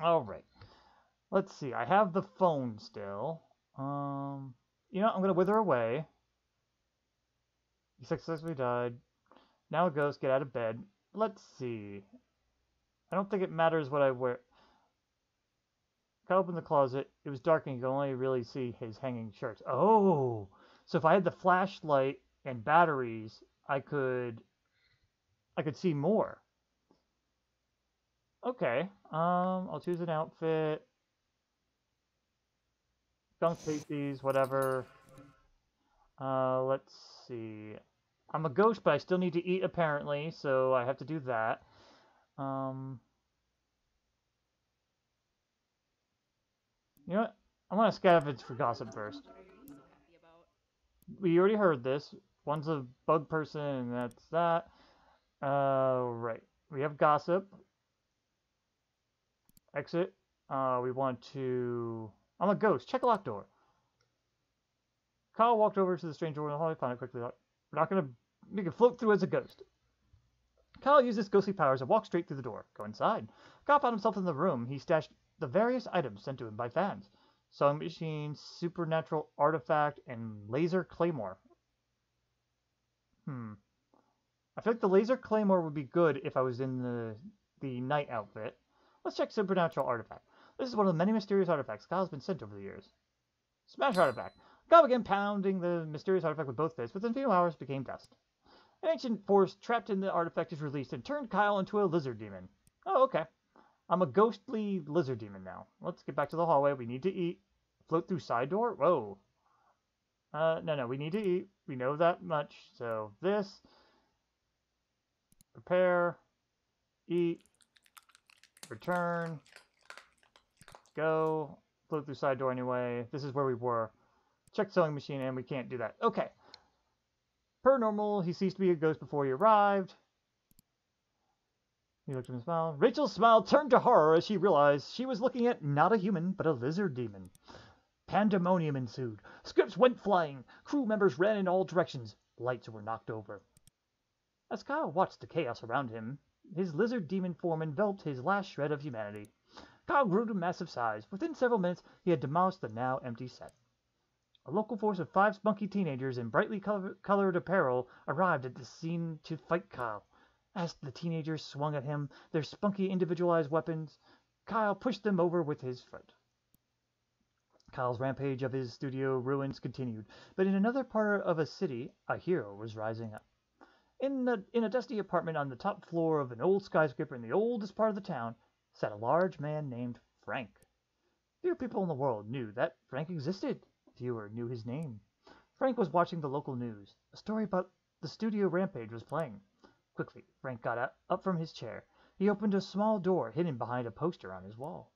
All right. Let's see. I have the phone still. I'm going to wither away. He successfully died. Now a ghost, get out of bed. Let's see. I don't think it matters what I wear. Kyle opened the closet. It was dark and you could only really see his hanging shirts. Oh! So if I had the flashlight and batteries, I could see more. Okay. I'll choose an outfit. Skunk pasties, whatever. Let's see. I'm a ghost, but I still need to eat, apparently, so I have to do that. You know what? I want to scavenge for gossip first. We already heard this. One's a bug person, and that's that. Right. We have gossip. Exit. We want to... I'm a ghost. Check a locked door. Kyle walked over to the strange door in the hallway, found it quickly. We're not going to make it float through as a ghost. Kyle used his ghostly powers and walked straight through the door. Go inside. Kyle found himself in the room. He stashed the various items sent to him by fans. Sewing machine, supernatural artifact, and laser claymore. I feel like the laser claymore would be good if I was in the knight outfit. Let's check supernatural artifact. This is one of the many mysterious artifacts Kyle's been sent over the years. Smash artifact. Kyle began pounding the mysterious artifact with both fists. Within a few hours, it became dust. An ancient force trapped in the artifact is released and turned Kyle into a lizard demon. Oh, okay. I'm a ghostly lizard demon now. Let's get back to the hallway. We need to eat. Float through side door? Whoa. No, we need to eat. We know that much. So this. Prepare. Eat. Return. Go. Float through side door anyway. This is where we were. Check sewing machine, and we can't do that. Okay. Per normal, he ceased to be a ghost before he arrived. He looked at him and smiled. Rachel's smile turned to horror as she realized she was looking at not a human, but a lizard demon. Pandemonium ensued. Scripts went flying. Crew members ran in all directions. Lights were knocked over. As Kyle watched the chaos around him, his lizard demon form enveloped his last shred of humanity. Kyle grew to massive size. Within several minutes, he had demolished the now empty set. A local force of 5 spunky teenagers in brightly colored apparel arrived at the scene to fight Kyle. As the teenagers swung at him, their spunky individualized weapons, Kyle pushed them over with his foot. Kyle's rampage of his studio ruins continued, but in another part of a city, a hero was rising up. In a dusty apartment on the top floor of an old skyscraper in the oldest part of the town, sat a large man named Frank. Few people in the world knew that Frank existed. Fewer knew his name. Frank was watching the local news. A story about the studio rampage was playing. Quickly, Frank got up from his chair. He opened a small door hidden behind a poster on his wall.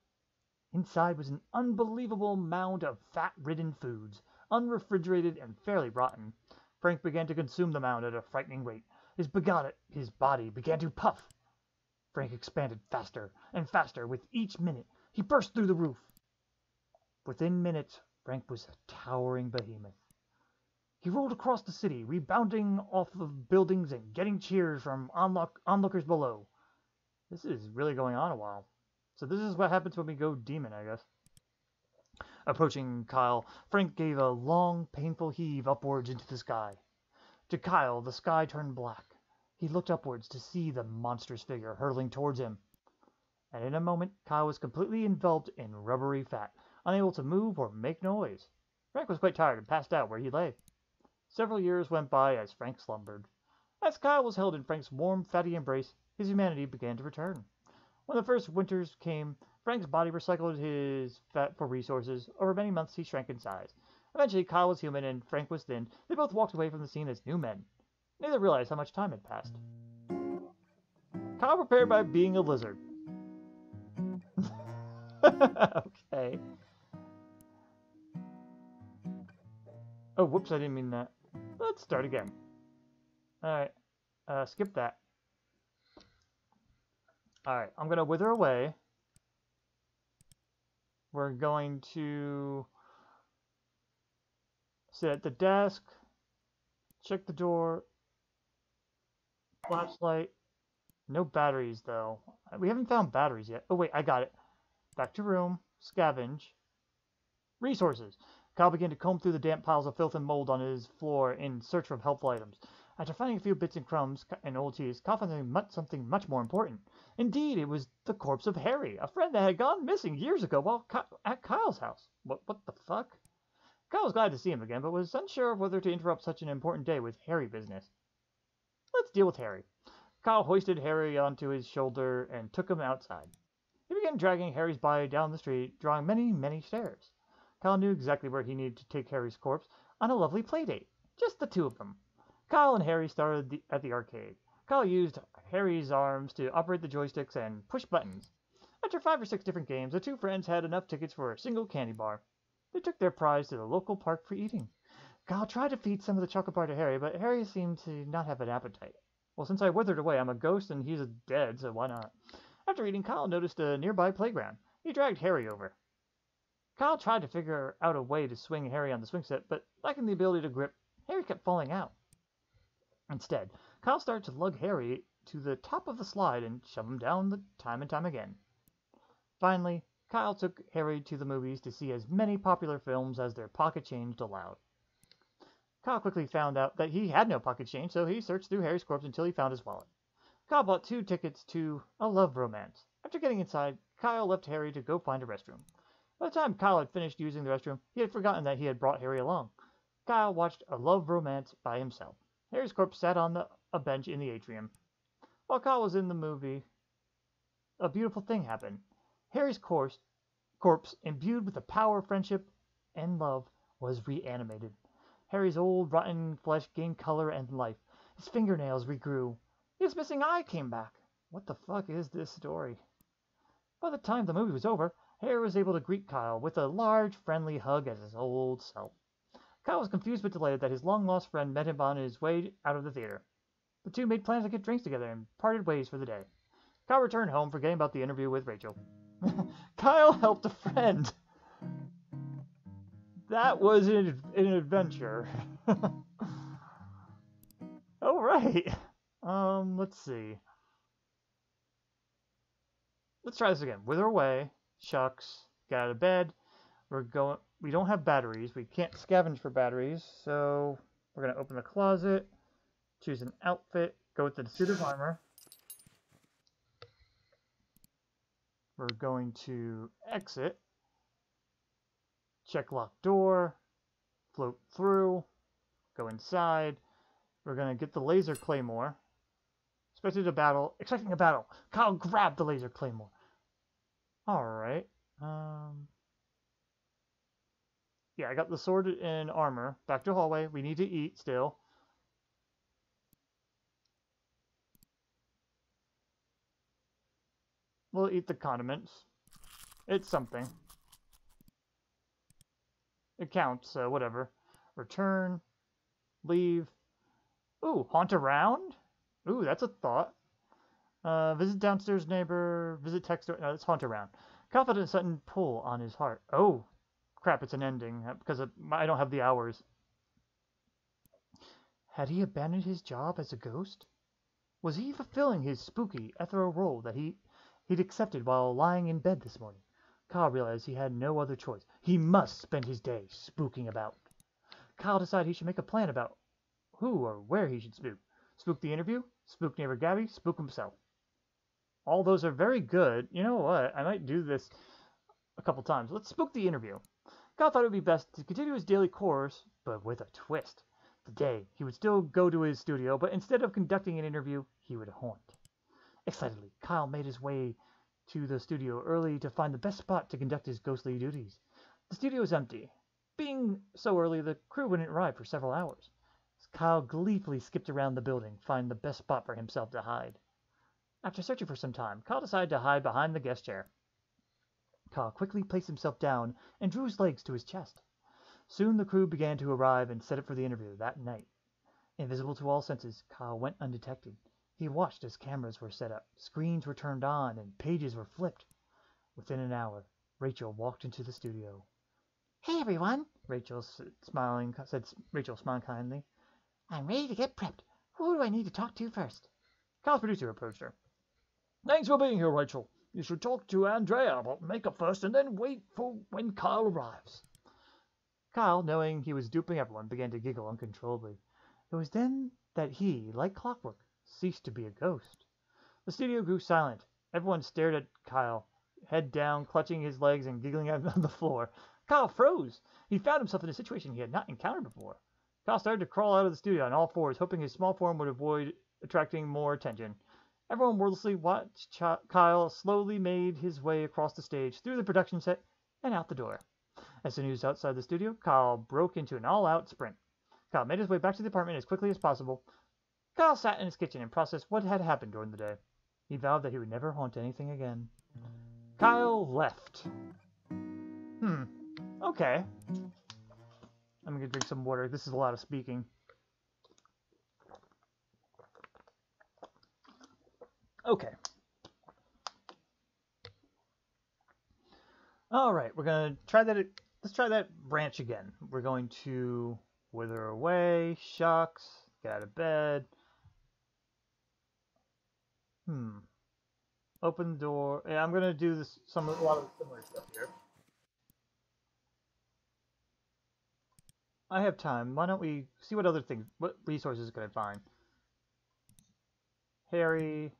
Inside was an unbelievable mound of fat-ridden foods, unrefrigerated and fairly rotten. Frank began to consume the mound at a frightening rate. His body began to puff. Frank expanded faster and faster with each minute. He burst through the roof. Within minutes, Frank was a towering behemoth. He rolled across the city, rebounding off of buildings and getting cheers from onlookers below. This is really going on a while. So this is what happens when we go demon, I guess. Approaching Kyle, Frank gave a long, painful heave upwards into the sky. To Kyle, the sky turned black. He looked upwards to see the monstrous figure hurtling towards him. And in a moment, Kyle was completely enveloped in rubbery fat, unable to move or make noise. Frank was quite tired and passed out where he lay. Several years went by as Frank slumbered. As Kyle was held in Frank's warm, fatty embrace, his humanity began to return. When the first winters came, Frank's body recycled his fat for resources. Over many months, he shrank in size. Eventually, Kyle was human and Frank was thin. They both walked away from the scene as new men. Neither realized how much time had passed. Kyle prepared by being a lizard. Okay. Oh, whoops, I didn't mean that. Let's start again. Alright. Skip that. Alright, I'm going to wither away. We're going to sit at the desk. Check the door. Flashlight. No batteries, though. We haven't found batteries yet. Oh, wait, I got it. Back to room. Scavenge. Resources. Kyle began to comb through the damp piles of filth and mold on his floor in search for helpful items. After finding a few bits and crumbs and old cheese, Kyle found something much more important. Indeed, it was the corpse of Harry, a friend that had gone missing years ago while at Kyle's house. What the fuck? Kyle was glad to see him again, but was unsure of whether to interrupt such an important day with Harry business. Let's deal with Harry. Kyle hoisted Harry onto his shoulder and took him outside. He began dragging Harry's body down the street, drawing many, many stairs. Kyle knew exactly where he needed to take Harry's corpse on a lovely playdate. Just the two of them. Kyle and Harry started at the arcade. Kyle used Harry's arms to operate the joysticks and push buttons. After 5 or 6 different games, the two friends had enough tickets for a single candy bar. They took their prize to the local park for eating. Kyle tried to feed some of the chocolate bar to Harry, but Harry seemed to not have an appetite. Well, since I withered away, I'm a ghost and he's dead, so why not? After eating, Kyle noticed a nearby playground. He dragged Harry over. Kyle tried to figure out a way to swing Harry on the swing set, but lacking the ability to grip, Harry kept falling out. Instead, Kyle started to lug Harry to the top of the slide and shove him down time and time again. Finally, Kyle took Harry to the movies to see as many popular films as their pocket change allowed. Kyle quickly found out that he had no pocket change, so he searched through Harry's corpse until he found his wallet. Kyle bought 2 tickets to a love romance. After getting inside, Kyle left Harry to go find a restroom. By the time Kyle had finished using the restroom, he had forgotten that he had brought Harry along. Kyle watched a love romance by himself. Harry's corpse sat on a bench in the atrium. While Kyle was in the movie, a beautiful thing happened. Harry's corpse, imbued with the power of friendship and love, was reanimated. Harry's old, rotten flesh gained color and life. His fingernails regrew. His missing eye came back. What the fuck is this story? By the time the movie was over, Harry was able to greet Kyle with a large, friendly hug as his old self. Kyle was confused but delighted that his long-lost friend met him on his way out of the theater. The two made plans to get drinks together and parted ways for the day. Kyle returned home, forgetting about the interview with Rachel. Kyle helped a friend. That was an adventure. All right. Let's see. Let's try this again. Wither away. Shucks. Get out of bed. We don't have batteries. We can't scavenge for batteries. So we're going to open the closet. Choose an outfit. Go with the suit of armor. We're going to exit. Check locked door. Float through. Go inside. We're going to get the laser claymore. Expecting a battle. Kyle grabbed the laser claymore. Alright. Yeah, I got the sword and armor. Back to hallway. We need to eat still. We'll eat the condiments. It's something. It counts, so whatever. Return. Leave. Ooh, haunt around? Ooh, that's a thought. Visit downstairs neighbor. Visit text. No, let's haunt around. Confident sudden pull on his heart. Oh, crap, it's an ending because I don't have the hours. Had he abandoned his job as a ghost? Was he fulfilling his spooky, ethereal role that he'd accepted while lying in bed this morning? Kyle realized he had no other choice. He must spend his day spooking about. Kyle decided he should make a plan about who or where he should spook. Spook the interview, spook neighbor Gabby, spook himself. All those are very good. You know what? I might do this a couple times. Let's spook the interview. Kyle thought it would be best to continue his daily course, but with a twist. Today, he would still go to his studio, but instead of conducting an interview, he would haunt. Excitedly, Kyle made his way to the studio early to find the best spot to conduct his ghostly duties. The studio was empty. Being so early, the crew wouldn't arrive for several hours. Kyle gleefully skipped around the building, finding the best spot for himself to hide. After searching for some time, Kyle decided to hide behind the guest chair. Kyle quickly placed himself down and drew his legs to his chest. Soon the crew began to arrive and set up for the interview that night. Invisible to all senses, Kyle went undetected. He watched as cameras were set up, screens were turned on, and pages were flipped. Within an hour, Rachel walked into the studio. Hey, everyone, said, smiling kindly. I'm ready to get prepped. Who do I need to talk to first? Kyle's producer approached her. Thanks for being here, Rachel. You should talk to Andrea about makeup first and then wait for when Kyle arrives. Kyle, knowing he was duping everyone, began to giggle uncontrollably. It was then that he, like clockwork, ceased to be a ghost. The studio grew silent. Everyone stared at Kyle, head down, clutching his legs and giggling on the floor. Kyle froze. He found himself in a situation he had not encountered before. Kyle started to crawl out of the studio on all fours, hoping his small form would avoid attracting more attention. Everyone wordlessly watched Kyle slowly made his way across the stage, through the production set, and out the door. As soon as he was outside the studio, Kyle broke into an all-out sprint. Kyle made his way back to the apartment as quickly as possible. Kyle sat in his kitchen and processed what had happened during the day. He vowed that he would never haunt anything again. Kyle left. Okay. gonna drink some water. This is a lot of speaking. Okay. Alright, we're gonna try that. Let's try that branch again. We're going to wither away, shucks, get out of bed. Open the door. Yeah, I'm gonna do this a lot of similar stuff here. I have time. Why don't we see what resources can I find? Harry,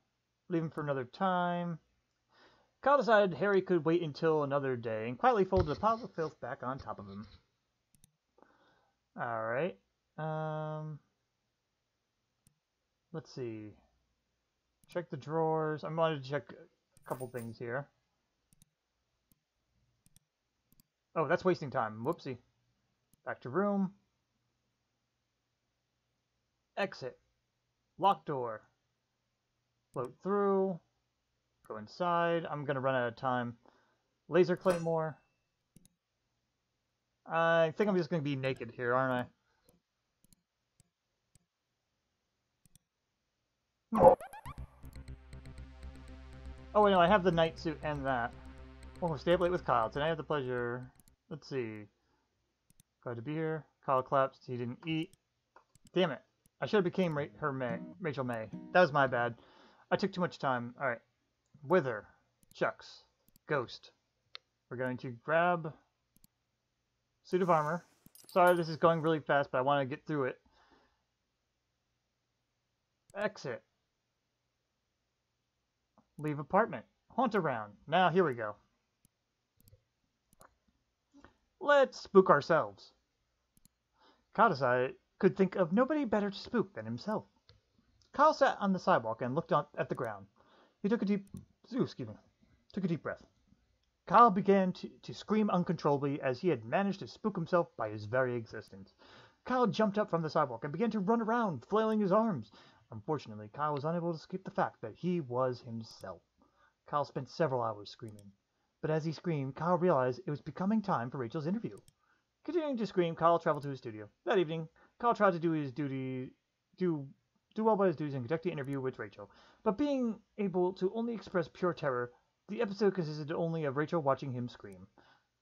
leave him for another time. Kyle decided Harry could wait until another day and quietly folded a pile of filth back on top of him. Alright. Let's see. Check the drawers. I wanted to check a couple things here. Oh, that's wasting time. Whoopsie. Back to room. Exit. Lock door. Float through. Go inside. I'm gonna run out of time. Laser claymore. I think I'm just gonna be naked here, aren't I? Oh wait, no, I have the night suit and that. Oh, stay up late with Kyle. Tonight I have the pleasure. Let's see. Glad to be here. Kyle collapsed. He didn't eat. Damn it. I should have became Rachel May. That was my bad. I took too much time. Alright. Wither. Chucks. Ghost. We're going to grab suit of armor. Sorry this is going really fast, but I want to get through it. Exit. Leave apartment. Haunt around. Now here we go. Let's spook ourselves. Kyle decided could think of nobody better to spook than himself. Kyle sat on the sidewalk and looked at the ground. He took a deep breath. Kyle began to scream uncontrollably as he had managed to spook himself by his very existence. Kyle jumped up from the sidewalk and began to run around, flailing his arms. Unfortunately, Kyle was unable to escape the fact that he was himself. Kyle spent several hours screaming. But as he screamed, Kyle realized it was becoming time for Rachel's interview. Continuing to scream, Kyle traveled to his studio. That evening, Kyle tried to do well by his duties and conduct the interview with Rachel. But being able to only express pure terror, the episode consisted only of Rachel watching him scream.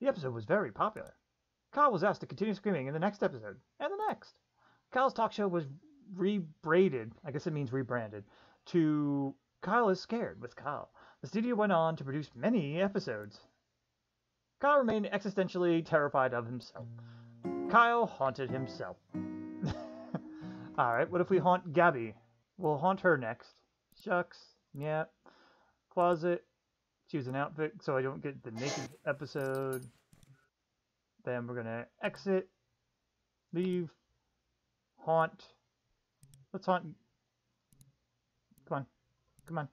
The episode was very popular. Kyle was asked to continue screaming in the next episode, and the next. Kyle's talk show was rebranded, I guess it means rebranded, to Kyle is Scared with Kyle. The studio went on to produce many episodes. Kyle remained existentially terrified of himself. Kyle haunted himself. Alright, what if we haunt Gabby? We'll haunt her next. Shucks. Yeah. Closet. Choose an outfit so I don't get the naked episode. Then we're gonna exit. Leave. Haunt. Let's haunt. Come on. Come on.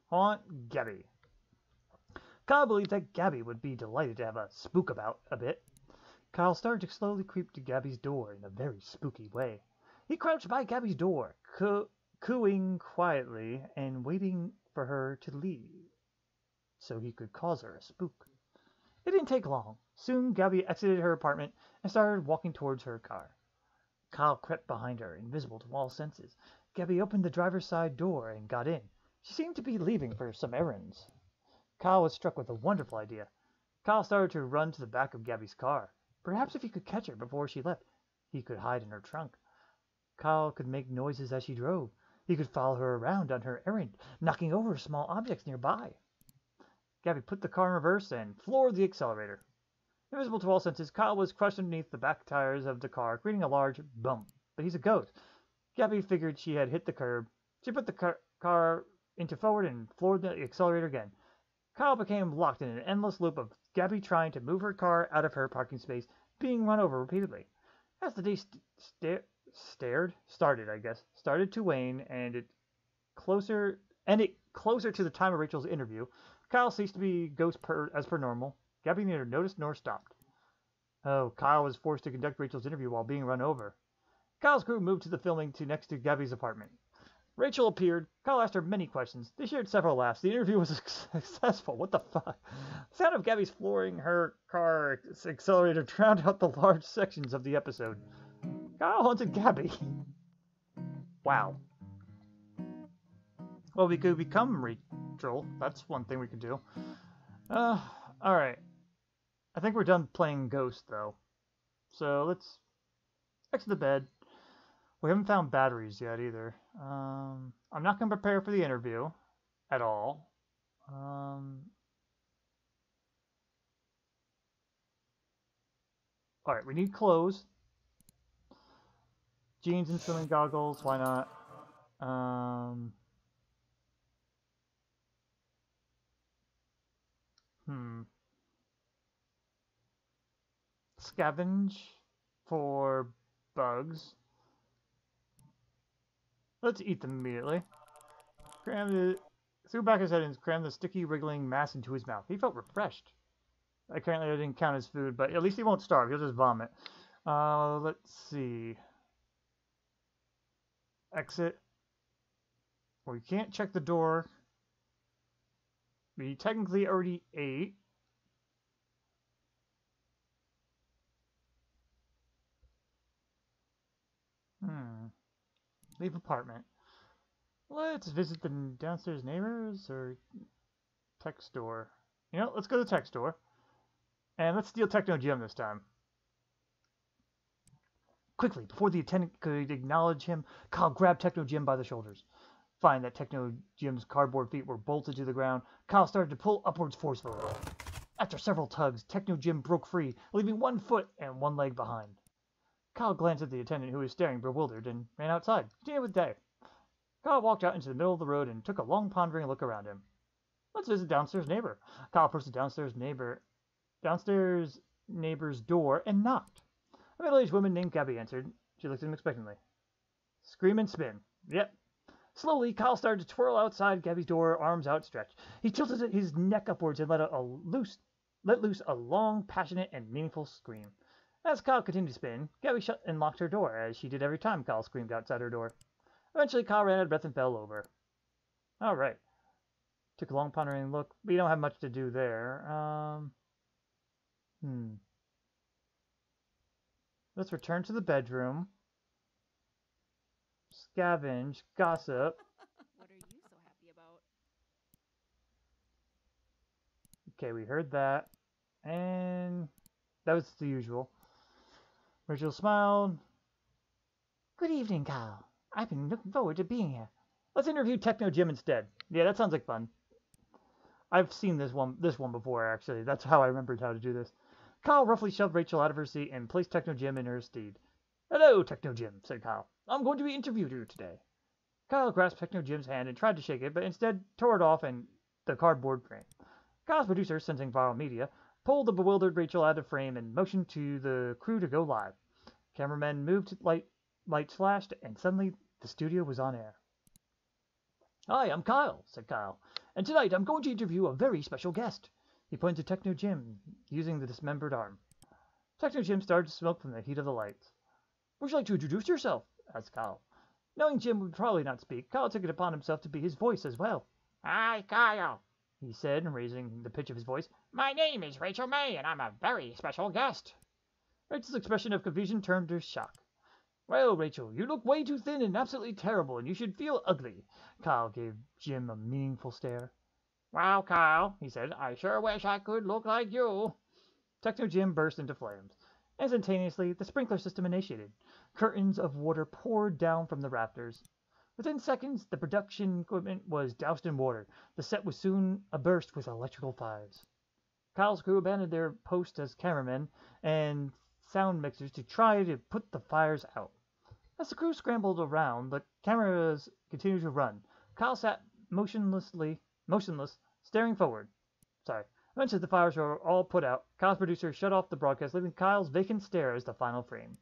Haunt Gabby. Kyle believed that Gabby would be delighted to have a spook about a bit. Kyle started to slowly creep to Gabby's door in a very spooky way. He crouched by Gabby's door, cooing quietly and waiting for her to leave so he could cause her a spook. It didn't take long. Soon Gabby exited her apartment and started walking towards her car. Kyle crept behind her, invisible to all senses. Gabby opened the driver's side door and got in. She seemed to be leaving for some errands. Kyle was struck with a wonderful idea. Kyle started to run to the back of Gabby's car. Perhaps if he could catch her before she left, he could hide in her trunk. Kyle could make noises as she drove. He could follow her around on her errand, knocking over small objects nearby. Gabby put the car in reverse and floored the accelerator. Invisible to all senses, Kyle was crushed underneath the back tires of the car, creating a large bump. But he's a ghost. Gabby figured she had hit the curb. She put the car into forward and floored the accelerator again. Kyle became locked in an endless loop of Gabby trying to move her car out of her parking space, being run over repeatedly. As the day started to wane, and it closer to the time of Rachel's interview, Kyle ceased to be ghost as per normal. Gabby neither noticed nor stopped. Oh, Kyle was forced to conduct Rachel's interview while being run over. Kyle's crew moved to the filming next to Gabby's apartment. Rachel appeared. Kyle asked her many questions. They shared several laughs. The interview was successful. What the fuck? The sound of Gabby's flooring her car accelerator drowned out the large sections of the episode. Kyle haunted Gabby. Wow. Well, we could become Rachel. That's one thing we could do. Alright. I think we're done playing Ghost, though. So let's exit the bed. We haven't found batteries yet, either. I'm not going to prepare for the interview at all. Alright, we need clothes. Jeans and swimming goggles, why not? Scavenge for bugs. Let's eat them immediately. Threw back his head and crammed the sticky, wriggling mass into his mouth. He felt refreshed. Apparently, I didn't count his food, but at least he won't starve. He'll just vomit. Let's see. Exit. Well, you can't check the door. We technically already ate. Leave apartment. Let's visit the downstairs neighbors or tech store. You know, let's go to the tech store. And let's steal Techno Jim this time. Quickly, before the attendant could acknowledge him, Kyle grabbed Techno Jim by the shoulders. Finding that Techno Jim's cardboard feet were bolted to the ground, Kyle started to pull upwards forcefully. After several tugs, Techno Jim broke free, leaving one foot and one leg behind. Kyle glanced at the attendant, who was staring bewildered, and ran outside, continuing with day. Kyle walked out into the middle of the road and took a long pondering look around him. Let's visit downstairs neighbor. Kyle approached the downstairs neighbor's door and knocked. A middle-aged woman named Gabby answered. She looked at him expectantly. Scream and spin. Yep. Slowly, Kyle started to twirl outside Gabby's door, arms outstretched. He tilted his neck upwards and let loose a long, passionate, and meaningful scream. As Kyle continued to spin, Gabby shut and locked her door, as she did every time Kyle screamed outside her door. Eventually, Kyle ran out of breath and fell over. Alright. Took a long pondering look. We don't have much to do there. Let's return to the bedroom. Scavenge. Gossip. What are you so happy about? Okay, we heard that. And that was the usual. Rachel smiled. Good evening, Kyle. I've been looking forward to being here. Let's interview Techno Jim instead. Yeah, that sounds like fun. I've seen this one before, actually. That's how I remembered how to do this. Kyle roughly shoved Rachel out of her seat and placed Techno Jim in her stead. Hello, Techno Jim, said Kyle. I'm going to be interviewing you today. Kyle grasped Techno Jim's hand and tried to shake it, but instead tore it off and the cardboard frame. Kyle's producer, sensing viral media, pulled the bewildered Rachel out of frame and motioned to the crew to go live. Cameramen moved, lights flashed, and suddenly the studio was on air. Hi, I'm Kyle, said Kyle, and tonight I'm going to interview a very special guest. He pointed to Techno Jim, using the dismembered arm. Techno Jim started to smoke from the heat of the lights. Would you like to introduce yourself? Asked Kyle. Knowing Jim would probably not speak, Kyle took it upon himself to be his voice as well. Hi, Kyle, he said, raising the pitch of his voice. My name is Rachel May, and I'm a very special guest. Rachel's expression of confusion turned to shock. Well, Rachel, you look way too thin and absolutely terrible, and you should feel ugly. Kyle gave Jim a meaningful stare. Well, Kyle, he said, I sure wish I could look like you. Techno Jim burst into flames. Instantaneously, the sprinkler system initiated. Curtains of water poured down from the rafters. Within seconds, the production equipment was doused in water. The set was soon aburst with electrical fires. Kyle's crew abandoned their post as cameramen and sound mixers to try to put the fires out. As the crew scrambled around, the cameras continued to run. Kyle sat motionless, staring forward. Eventually, the fires were all put out. Kyle's producer shut off the broadcast, leaving Kyle's vacant stare as the final frame.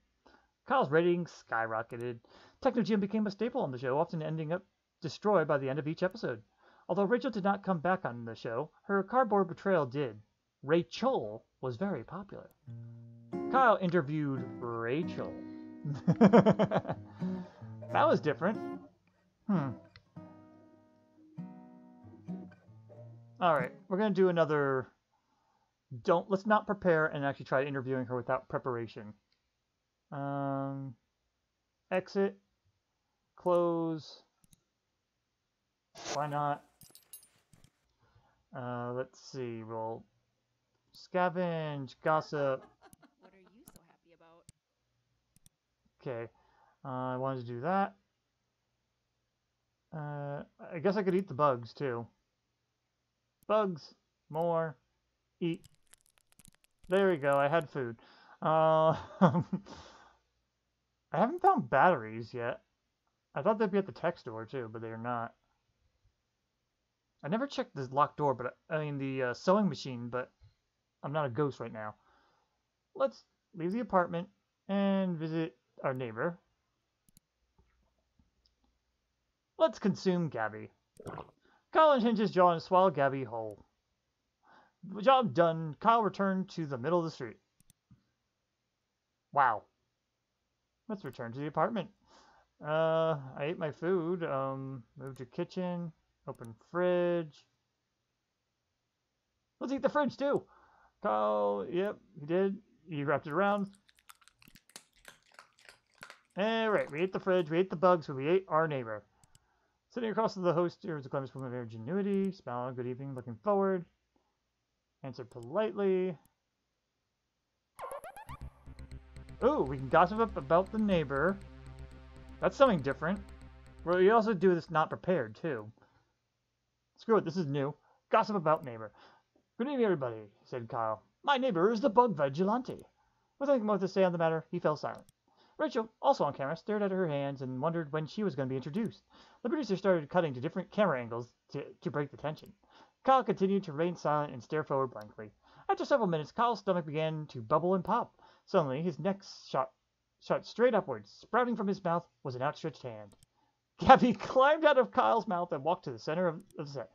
Kyle's ratings skyrocketed. Techno Jim became a staple on the show, often ending up destroyed by the end of each episode. Although Rachel did not come back on the show, her cardboard betrayal did. Rachel was very popular. Kyle interviewed Rachel. That was different. Hmm. Alright, we're gonna do another... Let's not prepare and actually try interviewing her without preparation. Exit. Close. Why not? Let's see, we'll scavenge, gossip. What are you so happy about? Okay, I wanted to do that. I guess I could eat the bugs too. Bugs, more, eat. There we go, I had food. I haven't found batteries yet. I thought they'd be at the tech store too, but they're not. I never checked this locked door, but I mean the sewing machine, but I'm not a ghost right now. Let's leave the apartment and visit our neighbor. Let's consume Gabby. Kyle unhinged his jaw and swallowed Gabby whole. Job done. Kyle returned to the middle of the street. Wow. Let's return to the apartment. I ate my food. Moved to kitchen. Open fridge. Let's eat the fridge too. Kyle, yep, he did. He wrapped it around. Alright, we ate the fridge, we ate the bugs, but we ate our neighbor. Sitting across from the host, here was a glimpse of ingenuity. Smile, good evening, looking forward. Answer politely. Ooh, we can gossip about the neighbor. That's something different. Well, you also do this not prepared, too. Screw it, this is new. Gossip about neighbor. Good evening, everybody, said Kyle. My neighbor is the bug vigilante. With nothing more to say on the matter, he fell silent. Rachel, also on camera, stared at her hands and wondered when she was going to be introduced. The producer started cutting to different camera angles to break the tension. Kyle continued to remain silent and stare forward blankly. After several minutes, Kyle's stomach began to bubble and pop. Suddenly, his neck shot straight upwards. Sprouting from his mouth was an outstretched hand. Gabby climbed out of Kyle's mouth and walked to the center of the set.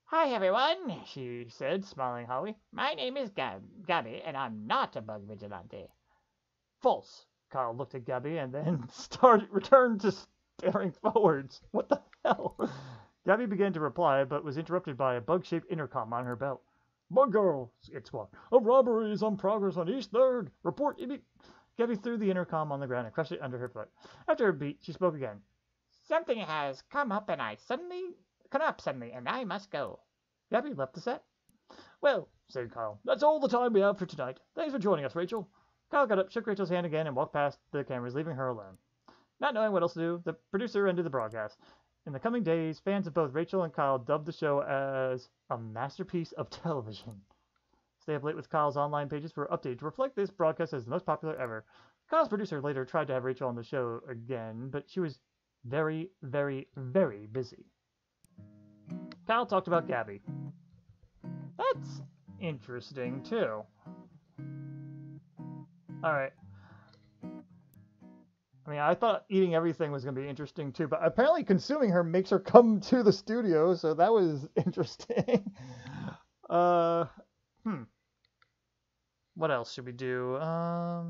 Hi, everyone, she said, smiling haughtily. My name is Gabby, and I'm not a bug vigilante. False. Kyle looked at Gabby and then returned to staring forwards. What the hell? Gabby began to reply, but was interrupted by a bug-shaped intercom on her belt. Bug girl, it squawked. A robbery is on progress on East 3rd. Report immediately. Gabby threw the intercom on the ground and crushed it under her foot. After a beat, she spoke again. Something has come up suddenly, and I must go. Gabby left the set. Well, said Kyle, that's all the time we have for tonight. Thanks for joining us, Rachel. Kyle got up, shook Rachel's hand again, and walked past the cameras, leaving her alone. Not knowing what else to do, the producer ended the broadcast. In the coming days, fans of both Rachel and Kyle dubbed the show as a masterpiece of television. Stay up late with Kyle's online pages for updates to reflect this broadcast as the most popular ever. Kyle's producer later tried to have Rachel on the show again, but she was very, very, very busy. Kyle talked about Gabby. That's interesting, too. Alright. I mean, I thought eating everything was going to be interesting, too, but apparently consuming her makes her come to the studio, so that was interesting. What else should we do? I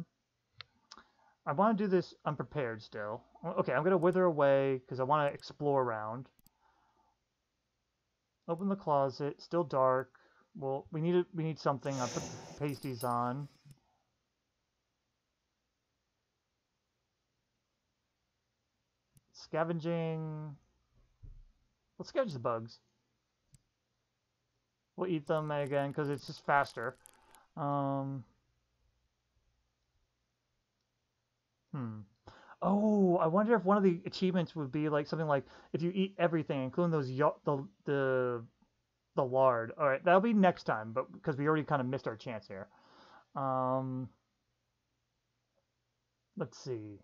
want to do this unprepared still. Okay, I'm going to wither away, because I want to explore around. Open the closet. Still dark. Well, we need something. I put the pasties on. Scavenging. Let's scavenge the bugs. We'll eat them again because it's just faster. Oh, I wonder if one of the achievements would be like something like if you eat everything, including those the lard. All right, that'll be next time, but because we already kind of missed our chance here. Let's see.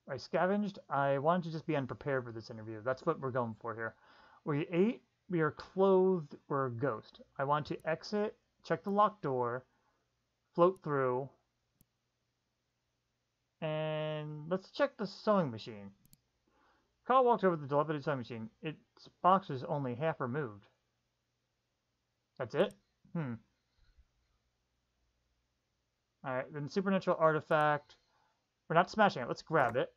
I scavenged. I wanted to just be unprepared for this interview. That's what we're going for here. We ate. We are clothed. We're a ghost. I want to exit, check the locked door, float through, and let's check the sewing machine. Kyle walked over to the dilapidated sewing machine. Its box is only half removed. That's it? Alright, then supernatural artifact. We're not smashing it. Let's grab it.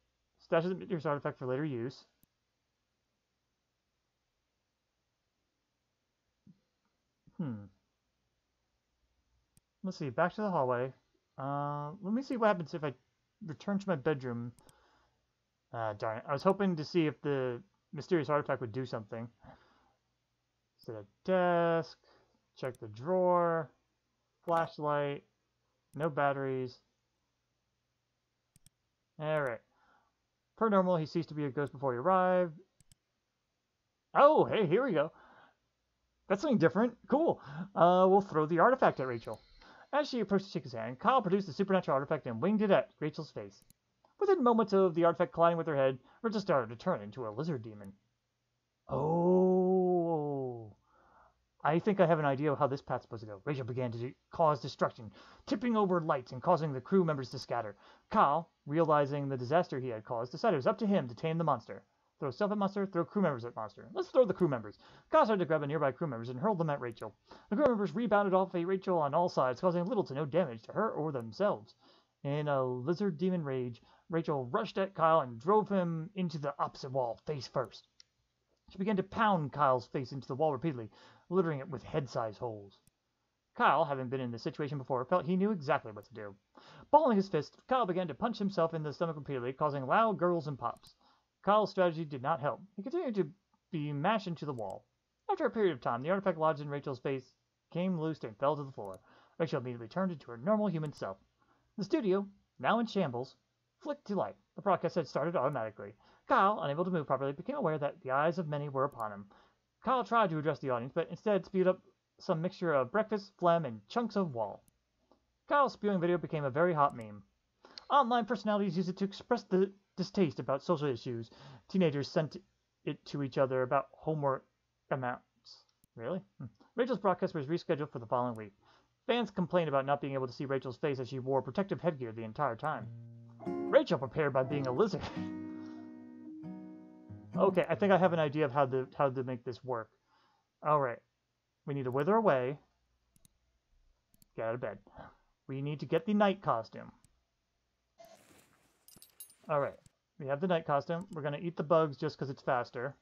Stashes the mysterious artifact for later use. Let's see, back to the hallway. Let me see what happens if I return to my bedroom. Darn it. I was hoping to see if the mysterious artifact would do something. Set a desk. Check the drawer. Flashlight. No batteries. Alright. Per normal, he ceased to be a ghost before he arrived. Oh, hey, here we go. That's something different. Cool. We'll throw the artifact at Rachel. As she approached to shake his hand, Kyle produced the supernatural artifact and winged it at Rachel's face. Within moments of the artifact colliding with her head, Rachel started to turn into a lizard demon. Oh. I think I have an idea of how this path's supposed to go. Rachel began to cause destruction, tipping over lights and causing the crew members to scatter. Kyle, realizing the disaster he had caused, decided it was up to him to tame the monster. Throw self at monster, throw crew members at monster. Let's throw the crew members. Kyle started to grab a nearby crew members and hurled them at Rachel. The crew members rebounded off of Rachel on all sides, causing little to no damage to her or themselves. In a lizard demon rage, Rachel rushed at Kyle and drove him into the opposite wall, face first. She began to pound Kyle's face into the wall repeatedly, littering it with head-sized holes. Kyle, having been in this situation before, felt he knew exactly what to do. Balling his fist, Kyle began to punch himself in the stomach repeatedly, causing loud gurgles and pops. Kyle's strategy did not help. He continued to be mashed into the wall. After a period of time, the artifact lodged in Rachel's face came loose and fell to the floor. Rachel immediately turned into her normal human self. The studio, now in shambles, flicked to life. The broadcast had started automatically. Kyle, unable to move properly, became aware that the eyes of many were upon him. Kyle tried to address the audience, but instead spewed up some mixture of breakfast, phlegm, and chunks of wall. Kyle's spewing video became a very hot meme. Online personalities used it to express the distaste about social issues. Teenagers sent it to each other about homework amounts. Really? Rachel's broadcast was rescheduled for the following week. Fans complained about not being able to see Rachel's face as she wore protective headgear the entire time. Rachel prepared by being a lizard. Okay, I think I have an idea of how to make this work. Alright. We need to wither away. Get out of bed. We need to get the night costume. Alright. We have the night costume. We're going to eat the bugs just because it's faster.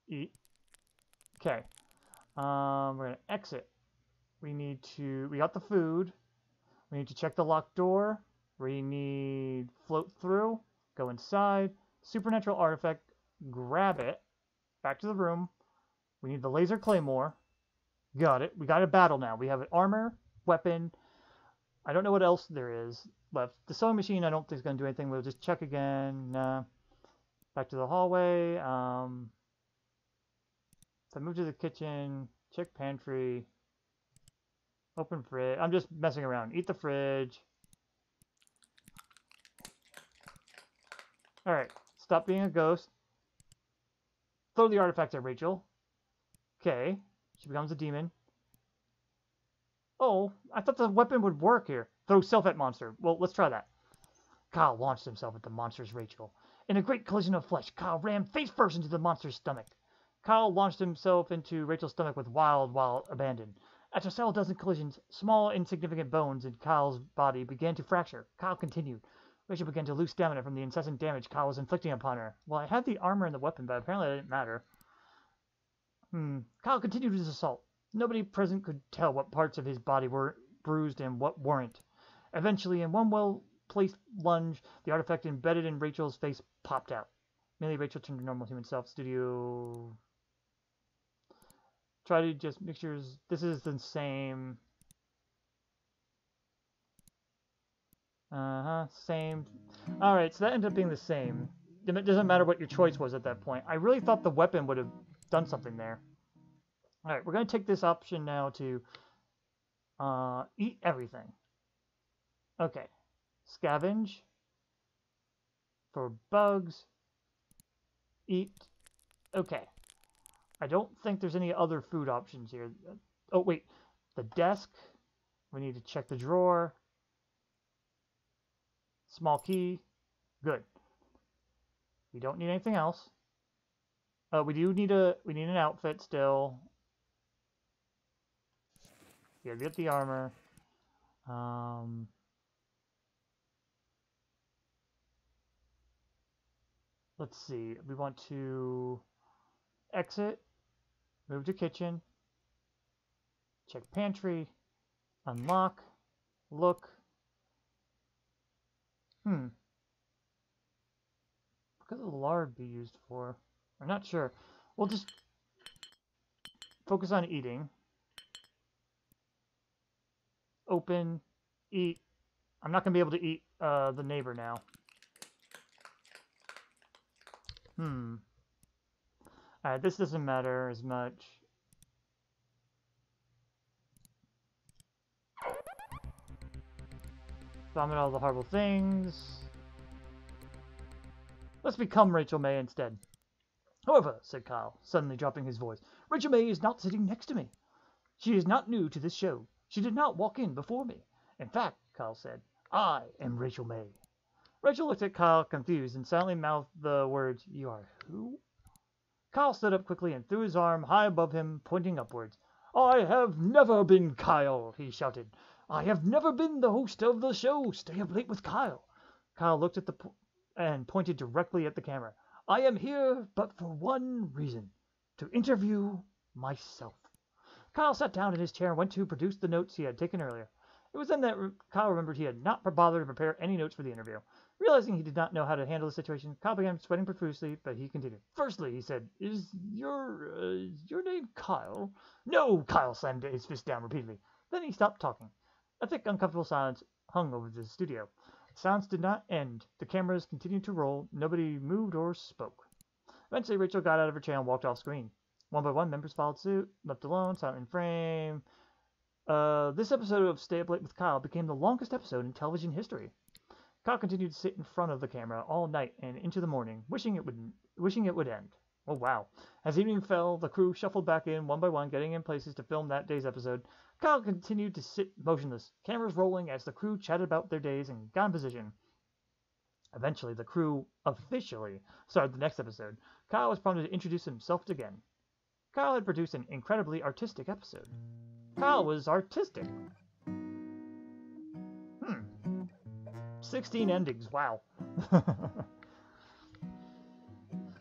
Eat. Okay. We're going to exit. We got the food. We need to check the locked door. We need float through. Go inside. Supernatural artifact. Grab it. Back to the room. We need the laser claymore. Got it. We got a battle now. We have an armor, weapon. I don't know what else there is left. The sewing machine I don't think is going to do anything. We'll just check again. Back to the hallway. If I move to the kitchen, check pantry. Open fridge. I'm just messing around. Eat the fridge. Alright. Stop being a ghost. Throw the artifact at Rachel. Okay. She becomes a demon. Oh, I thought the weapon would work here. Throw self at monster. Well, let's try that. Kyle launched himself at the monster's Rachel. In a great collision of flesh, Kyle ran face first into the monster's stomach. Kyle launched himself into Rachel's stomach with wild abandon. After several dozen collisions, small, insignificant bones in Kyle's body began to fracture. Kyle continued. Rachel began to lose stamina from the incessant damage Kyle was inflicting upon her. Well, I had the armor and the weapon, but apparently it didn't matter. Kyle continued his assault. Nobody present could tell what parts of his body were bruised and what weren't. Eventually, in one well-placed lunge, the artifact embedded in Rachel's face popped out. Immediately, Rachel turned to normal human self. Studio... Try to just mixtures. This is the same. Same. Alright, so that ended up being the same. It doesn't matter what your choice was at that point. I really thought the weapon would have done something there. Alright, we're going to take this option now to eat everything. Okay. Scavenge. For bugs. Eat. Okay. I don't think there's any other food options here. Oh, wait. The desk. We need to check the drawer. Small key. Good. We don't need anything else. We need an outfit still. Yeah, get the armor. let's see. We want to exit, move to kitchen, check pantry, unlock, look. What could the lard be used for? I'm not sure. We'll just focus on eating. Open, eat. I'm not going to be able to eat the neighbor now. Alright, this doesn't matter as much. Vomit all the horrible things. Let's become Rachel May instead. However, said Kyle, suddenly dropping his voice, Rachel May is not sitting next to me. She is not new to this show. She did not walk in before me. In fact, Kyle said, I am Rachel May. Rachel looked at Kyle confused and silently mouthed the words, You are who? Kyle stood up quickly and threw his arm high above him, pointing upwards. I have never been Kyle, he shouted. I have never been the host of the show. Stay Up Late with Kyle. Kyle looked at and pointed directly at the camera. I am here but for one reason, to interview myself. Kyle sat down in his chair and went to produce the notes he had taken earlier. It was then that Kyle remembered he had not bothered to prepare any notes for the interview. Realizing he did not know how to handle the situation, Kyle began sweating profusely, but he continued. Firstly, he said, Is your name Kyle? No, Kyle slammed his fist down repeatedly. Then he stopped talking. A thick, uncomfortable silence hung over the studio. The sounds did not end. The cameras continued to roll. Nobody moved or spoke. Eventually, Rachel got out of her chair and walked off screen. One by one, members followed suit, left alone, silent in frame. This episode of Stay Up Late with Kyle became the longest episode in television history. Kyle continued to sit in front of the camera all night and into the morning, wishing it would end. Oh wow. As evening fell, the crew shuffled back in one by one, getting in places to film that day's episode. Kyle continued to sit motionless, cameras rolling as the crew chatted about their days and got in position. Eventually, the crew officially started the next episode. Kyle was prompted to introduce himself again. Kyle had produced an incredibly artistic episode. Kyle was artistic. 16 endings, wow.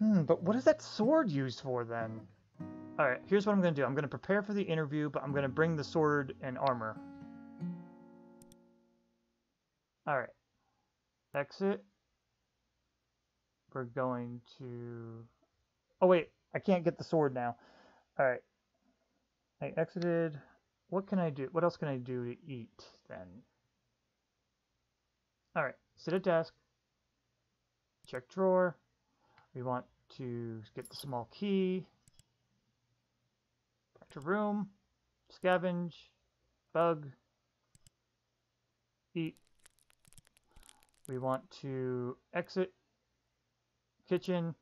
But what is that sword used for then? Alright, here's what I'm going to do. I'm going to prepare for the interview, but I'm going to bring the sword and armor. Alright. Exit. We're going to... Oh wait, I can't get the sword now. Alright. I exited. What can I do? What else can I do to eat then? Alright, sit at desk. Check drawer. We want to get the small key. Back to room. Scavenge. Bug. Eat. We want to exit. Kitchen.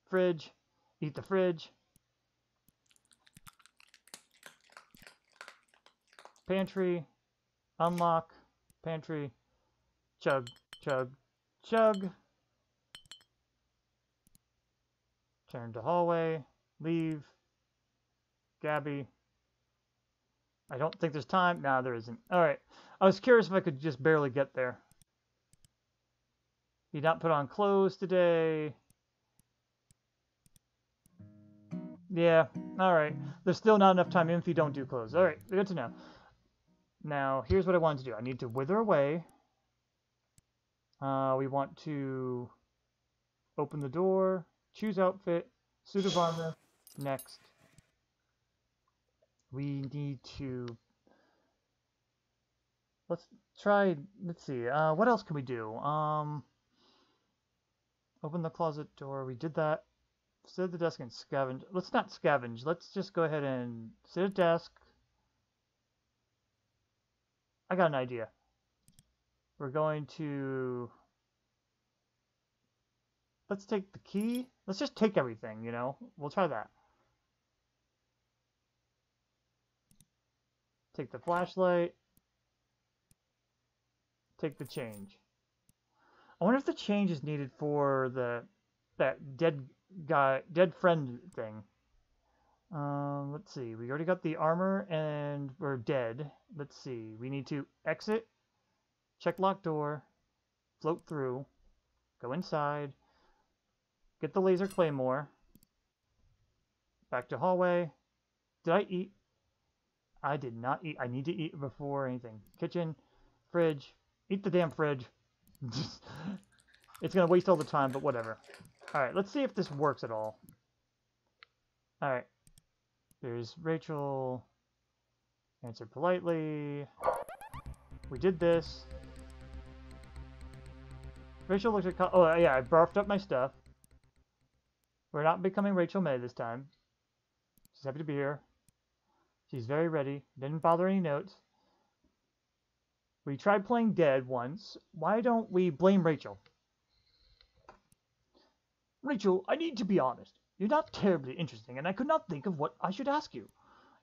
Fridge. Eat the fridge. Pantry. Unlock. Pantry. Chug. Chug. Chug. Turn to hallway. Leave. Gabby. I don't think there's time. Nah, there isn't. Alright. I was curious if I could just barely get there. He not put on clothes today. Yeah. Alright. There's still not enough time if you don't do clothes. Alright. Good to know. Now, here's what I wanted to do. I need to wither away. We want to open the door. Choose outfit. Suit of armor. Next. We need to... Let's see. What else can we do? Open the closet door. We did that. Sit at the desk and scavenge. Let's not scavenge. Let's just go ahead and sit at desk. I got an idea. We're going to... Let's take the key. Let's just take everything, you know? We'll try that. Take the flashlight. Take the change. I wonder if the change is needed for that dead friend thing. Let's see. We already got the armor and we're dead. Let's see. We need to exit, check locked door, float through, go inside, Get the laser claymore. Back to hallway. Did I eat? I did not eat. I need to eat before anything. Kitchen, fridge. Eat the damn fridge. It's going to waste all the time, but whatever. Alright, let's see if this works at all. Alright. There's Rachel. Answer politely. We did this. Rachel looked at... Oh, yeah, I barfed up my stuff. We're not becoming Rachel May this time. She's happy to be here. She's very ready. Didn't bother any notes. We tried playing dead once. Why don't we blame Rachel? Rachel, I need to be honest. You're not terribly interesting, and I could not think of what I should ask you.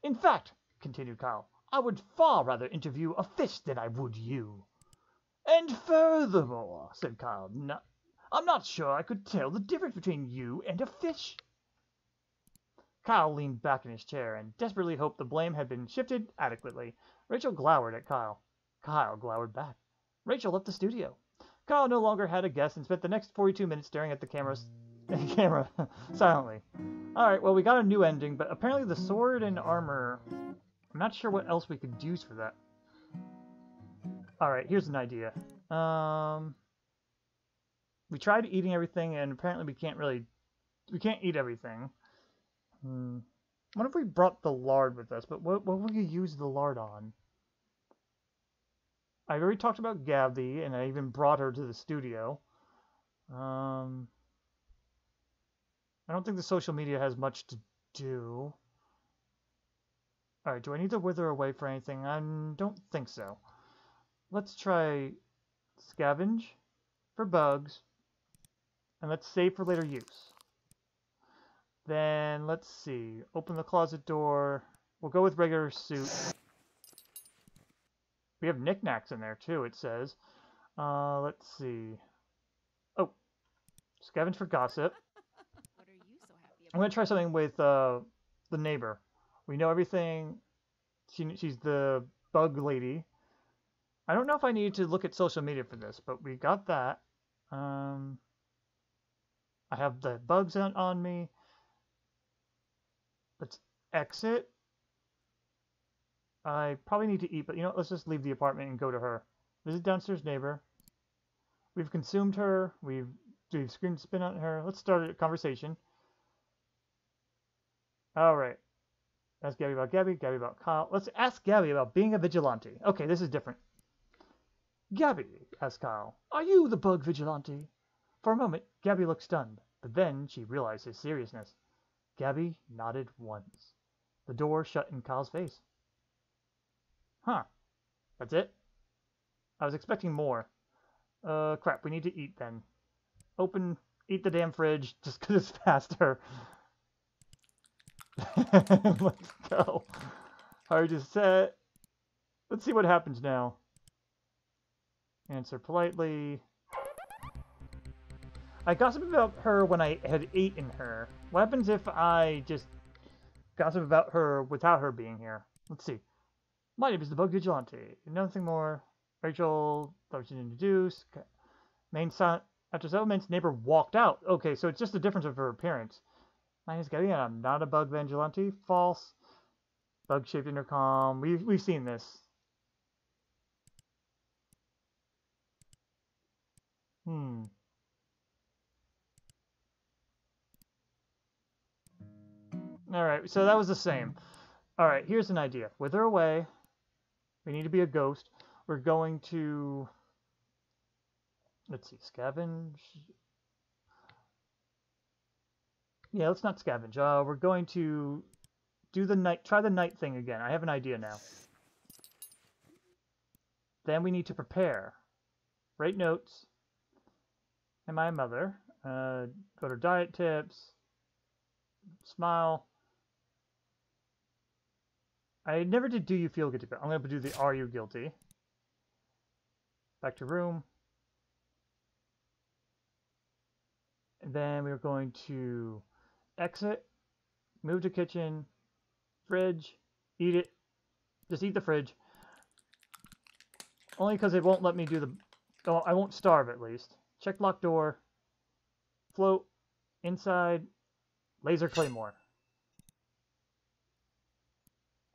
In fact, continued Kyle, I would far rather interview a fish than I would you. And furthermore, said Kyle, I'm not sure I could tell the difference between you and a fish. Kyle leaned back in his chair and desperately hoped the blame had been shifted adequately. Rachel glowered at Kyle. Kyle glowered back. Rachel left the studio. Kyle no longer had a guest and spent the next 42 minutes staring at the camera silently. Alright, well, we got a new ending, but apparently the sword and armor... I'm not sure what else we could use for that. Alright, here's an idea. We tried eating everything, and apparently we can't eat everything. What if we brought the lard with us? But what would we use the lard on? I already talked about Gabby, and I even brought her to the studio. I don't think the social media has much to do. Alright, do I need to wither away for anything? I don't think so. Let's try scavenge for bugs. And let's save for later use. Then, let's see. Open the closet door. We'll go with regular suit. We have knickknacks in there, too, it says. Let's see. Oh. Scavenge for gossip. What are you so happy I'm going to try something with the neighbor. We know everything. She's the bug lady. I don't know if I need to look at social media for this, but we got that. I have the bugs on me. Let's exit. I probably need to eat, but you know what? Let's just leave the apartment and go to her. Visit downstairs neighbor. We've consumed her. We've screamed spin on her. Let's start a conversation. Alright. Ask Gabby about Gabby. Gabby about Kyle. Let's ask Gabby about being a vigilante. Okay, this is different. Gabby, asked Kyle, are you the bug vigilante? For a moment, Gabby looked stunned, but then she realized his seriousness. Gabby nodded once. The door shut in Kyle's face. Huh. That's it? I was expecting more. Crap, we need to eat then. Eat the damn fridge, just 'cause it's faster. Let's go. Hard to set. Let's see what happens now. Answer politely. I gossiped about her when I had eaten her. What happens if I just gossip about her without her being here? Let's see. My name is the Bug Vigilante. Nothing more. Rachel, thought she didn't introduce. Main silent. After several minutes, neighbor walked out. Okay, so it's just the difference of her appearance. My name is Gabby, and I'm not a bug vigilante. False. Bug-shaped intercom. We've seen this. Alright, so that was the same. Alright, here's an idea. Wither away. We need to be a ghost. We're going to... Let's see, scavenge. Yeah, let's not scavenge. We're going to do the night. Try the night thing again. I have an idea now. Then we need to prepare. Write notes. And my mother. Go to diet tips. Smile. I never did do you feel guilty, but I'm going to do the are you guilty. Back to room. And then we're going to exit, move to kitchen, fridge, eat it. Just eat the fridge. Only because it won't let me do the... Oh, I won't starve at least. Check lock door. Float. Inside, laser claymore.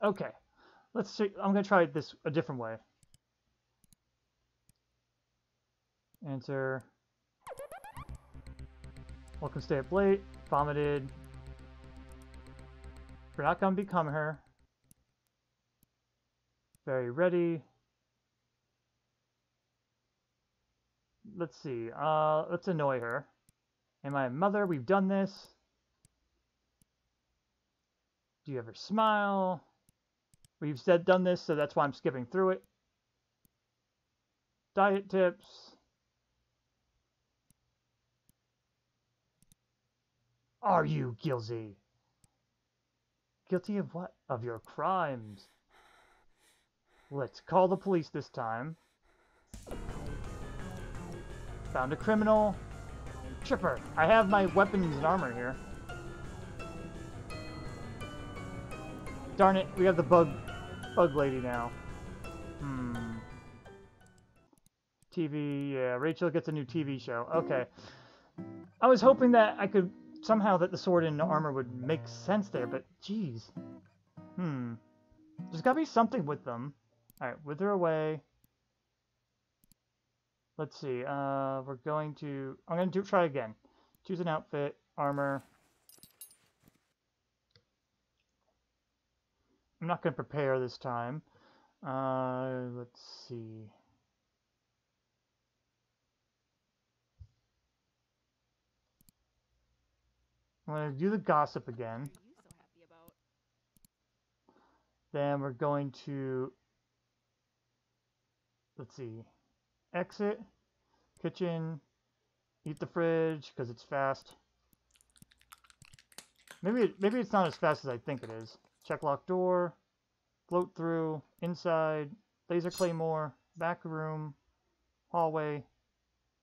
Okay, let's see. I'm gonna try this a different way. Answer. Welcome, stay up late. Vomited. We're not gonna become her. Very ready. Let's see. Let's annoy her. Am I a mother? We've done this. Do you ever smile? We've done this, so that's why I'm skipping through it. Diet tips. Are you guilty? Guilty of what? Of your crimes. Let's call the police this time. Found a criminal. Chipper, I have my weapons and armor here. Darn it, we have the bug lady now. TV, yeah, Rachel gets a new TV show. Okay. I was hoping that I could somehow that the sword and armor would make sense there, but geez. There's gotta be something with them. Alright, wither away. Let's see, I'm gonna try again. Choose an outfit, armor. I'm not gonna prepare this time. Let's see. I'm gonna do the gossip again. What are you so happy about? Then we're going to, let's see, exit, kitchen, eat the fridge because it's fast. Maybe it's not as fast as I think it is. Check lock door, float through, inside, laser claymore, back room, hallway.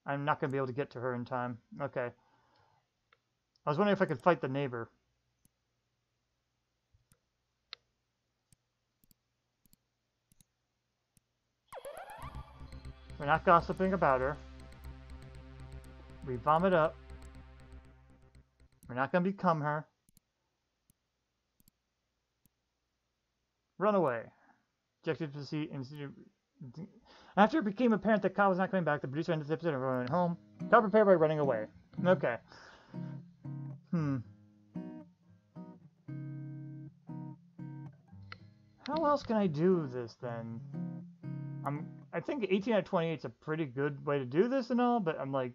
I'm not going to be able to get to her in time. Okay. I was wondering if I could fight the neighbor. We're not gossiping about her. We vomit up. We're not going to become her. Run away. Objective to see. After it became apparent that Kyle was not coming back, the producer ended the episode and everyone went home. Kyle prepared by running away. Okay. How else can I do this then? I think 18 out of 28 is a pretty good way to do this and all, but I'm like,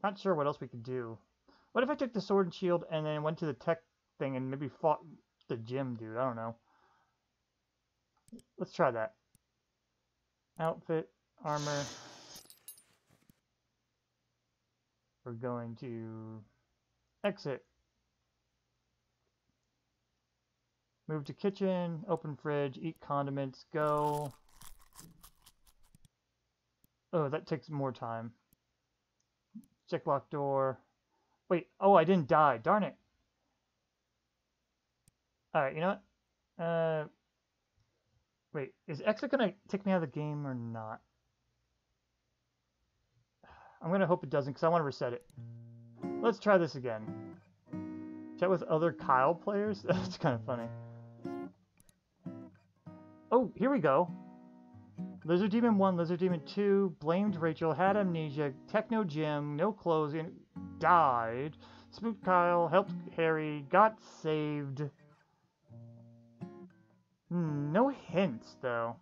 not sure what else we could do. What if I took the sword and shield and then went to the tech thing and maybe fought the gym dude? I don't know. Let's try that. Outfit, armor. We're going to exit. Move to kitchen, open fridge, eat condiments, go. Oh, that takes more time. Check lock door. Wait, oh, I didn't die. Darn it. Alright, you know what? Wait, is exit gonna take me out of the game or not? I'm gonna hope it doesn't, because I want to reset it. Let's try this again. Chat with other Kyle players? That's kind of funny. Oh, here we go. Lizard Demon 1, Lizard Demon 2, blamed Rachel, had amnesia, Techno Gym, no clothes, died, spooked Kyle, helped Harry, got saved. No hints, though.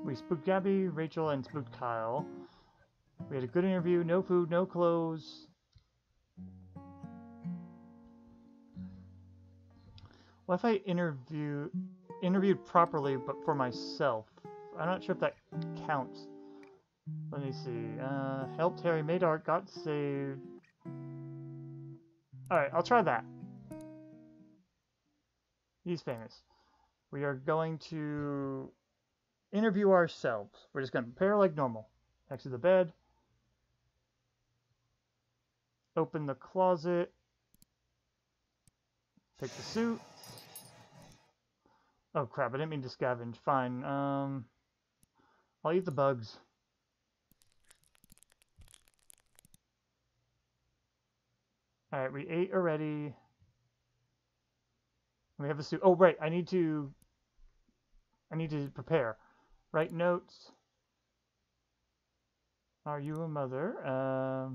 We spooked Gabby, Rachel, and spooked Kyle. We had a good interview, no food, no clothes. What if I interviewed properly, but for myself? I'm not sure if that counts. Let me see. Helped Harry, made art, got saved. Alright, I'll try that. He's famous. We are going to interview ourselves. We're just going to prepare like normal. Next to the bed. Open the closet. Pick the suit. Oh crap, I didn't mean to scavenge. Fine. I'll eat the bugs. Alright, we ate already. We have a suit. Oh, right. I need to prepare. Write notes. Are you a mother?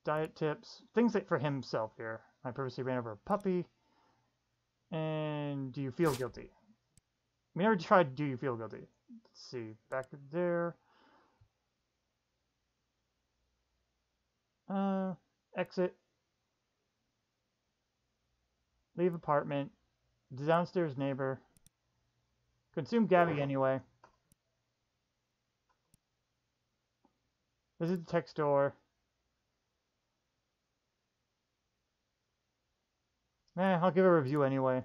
Diet tips. Things that for himself here. I purposely ran over a puppy. And do you feel guilty? We never tried do you feel guilty. Let's see. Back there. Exit. Leave apartment. Downstairs neighbor. Consume Gabby anyway. Visit the tech store. I'll give a review anyway.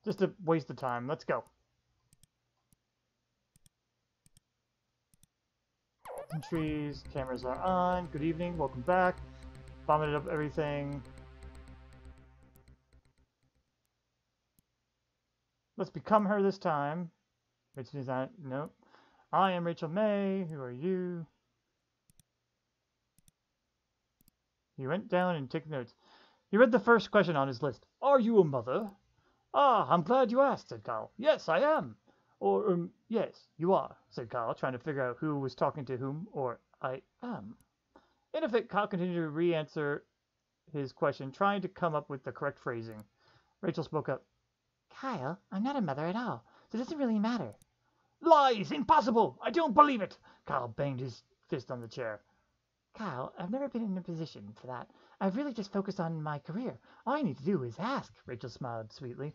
Just a waste of time. Let's go. Entries, cameras are on. Good evening, welcome back. Vomited up everything. Let's become her this time. Which is that? Nope. I am Rachel May. Who are you? He went down and took notes. He read the first question on his list. Are you a mother? Ah, I'm glad you asked, said Kyle. Yes, I am. Or, yes, you are, said Kyle, trying to figure out who was talking to whom, or I am. In effect, Kyle continued to re-answer his question, trying to come up with the correct phrasing. Rachel spoke up. Kyle, I'm not a mother at all, so it doesn't really matter. Lies! Impossible! I don't believe it! Kyle banged his fist on the chair. Kyle, I've never been in a position for that. I've really just focused on my career. All I need to do is ask. Rachel smiled sweetly.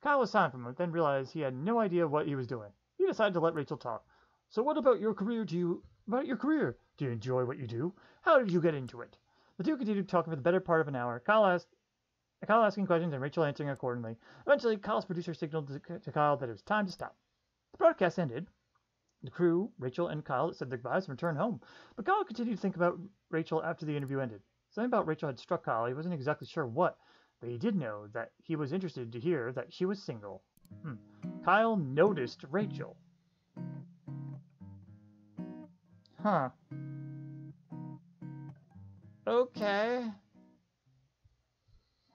Kyle was silent for a moment, then realized he had no idea what he was doing. He decided to let Rachel talk. So what about your career? Do you enjoy what you do? How did you get into it? The two continued talking for the better part of an hour. Kyle asking questions and Rachel answering accordingly. Eventually, Kyle's producer signaled to Kyle that it was time to stop. The broadcast ended. The crew, Rachel and Kyle, said their goodbyes and returned home. But Kyle continued to think about Rachel after the interview ended. Something about Rachel had struck Kyle. He wasn't exactly sure what, but he did know that he was interested to hear that she was single. Kyle noticed Rachel. Huh. Okay.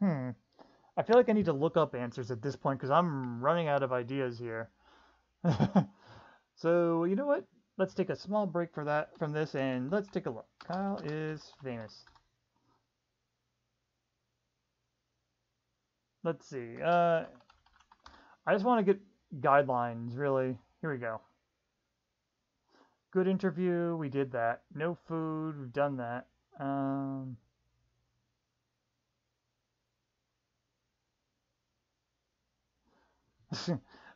I feel like I need to look up answers at this point because I'm running out of ideas here. So, you know what? Let's take a small break from this and let's take a look. Kyle is famous. Let's see. I just want to get guidelines, really. Here we go. Good interview. We did that. No food. We've done that.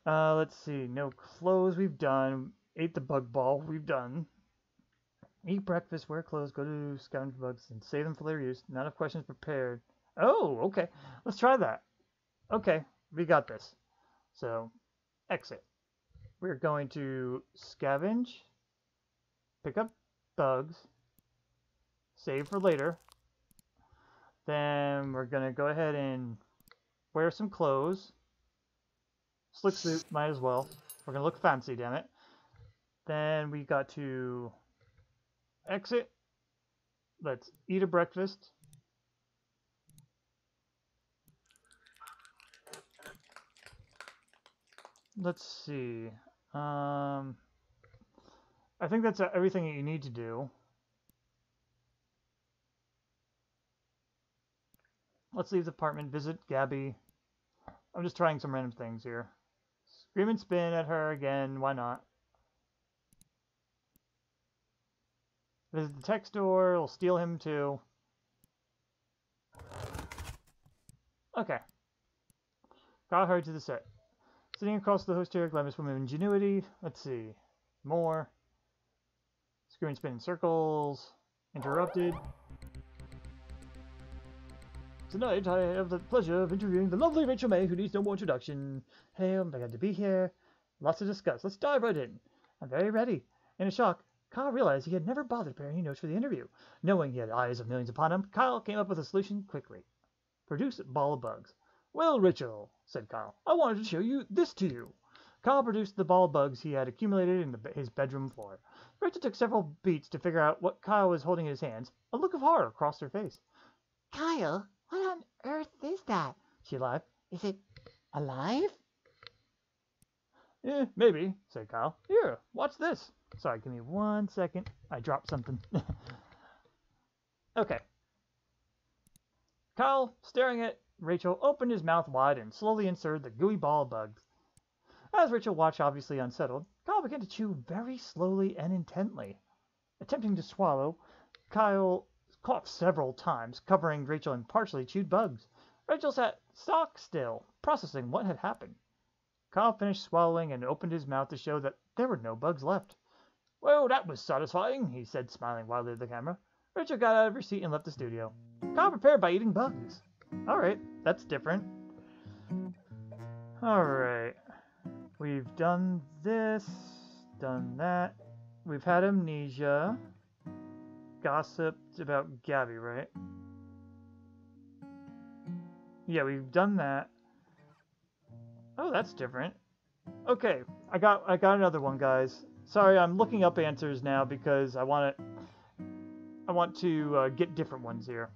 Let's see. No clothes. We've done. Ate the bug ball. We've done. Eat breakfast. Wear clothes. Go to scavenge bugs and save them for later use. Not enough questions prepared. Oh, okay. Let's try that. Okay, we got this. So, exit. We're going to scavenge, pick up bugs, save for later. Then we're going to go ahead and wear some clothes. Slick suit, might as well. We're going to look fancy, damn it. Then we got to exit. Let's eat a breakfast. Let's see. I think that's everything that you need to do. Let's leave the apartment, visit Gabby. I'm just trying some random things here. Scream and spin at her again, why not? Visit the tech store, we'll steal him too. Okay. Got her to the set. Sitting across the host chair, glamorous woman of ingenuity. Let's see. More. Screw and spin in circles. Interrupted. Tonight, I have the pleasure of interviewing the lovely Rachel May, who needs no more introduction. Hey, I'm glad to be here. Lots to discuss. Let's dive right in. I'm very ready. In a shock, Kyle realized he had never bothered preparing any notes for the interview. Knowing he had eyes of millions upon him, Kyle came up with a solution quickly. Produce a ball of bugs. Well, Rachel, said Kyle, I wanted to show you this to you. Kyle produced the ball bugs he had accumulated in his bedroom floor. Rachel took several beats to figure out what Kyle was holding in his hands. A look of horror crossed her face. Kyle, what on earth is that? She laughed. Is it alive? Maybe, said Kyle. Here, watch this. Sorry, give me 1 second. I dropped something. Okay. Kyle, staring at Rachel, opened his mouth wide and slowly inserted the gooey ball of bugs. As Rachel watched, obviously unsettled, Kyle began to chew very slowly and intently. Attempting to swallow, Kyle coughed several times, covering Rachel in partially chewed bugs. Rachel sat stock still, processing what had happened. Kyle finished swallowing and opened his mouth to show that there were no bugs left. Well, that was satisfying, he said, smiling wildly at the camera. Rachel got out of her seat and left the studio. Kyle prepared by eating bugs. Alright, that's different. Alright. We've done this, done that. We've had amnesia. Gossiped about Gabby, right? Yeah, we've done that. Oh, that's different. Okay, I got another one, guys. Sorry, I'm looking up answers now because I want to get different ones here.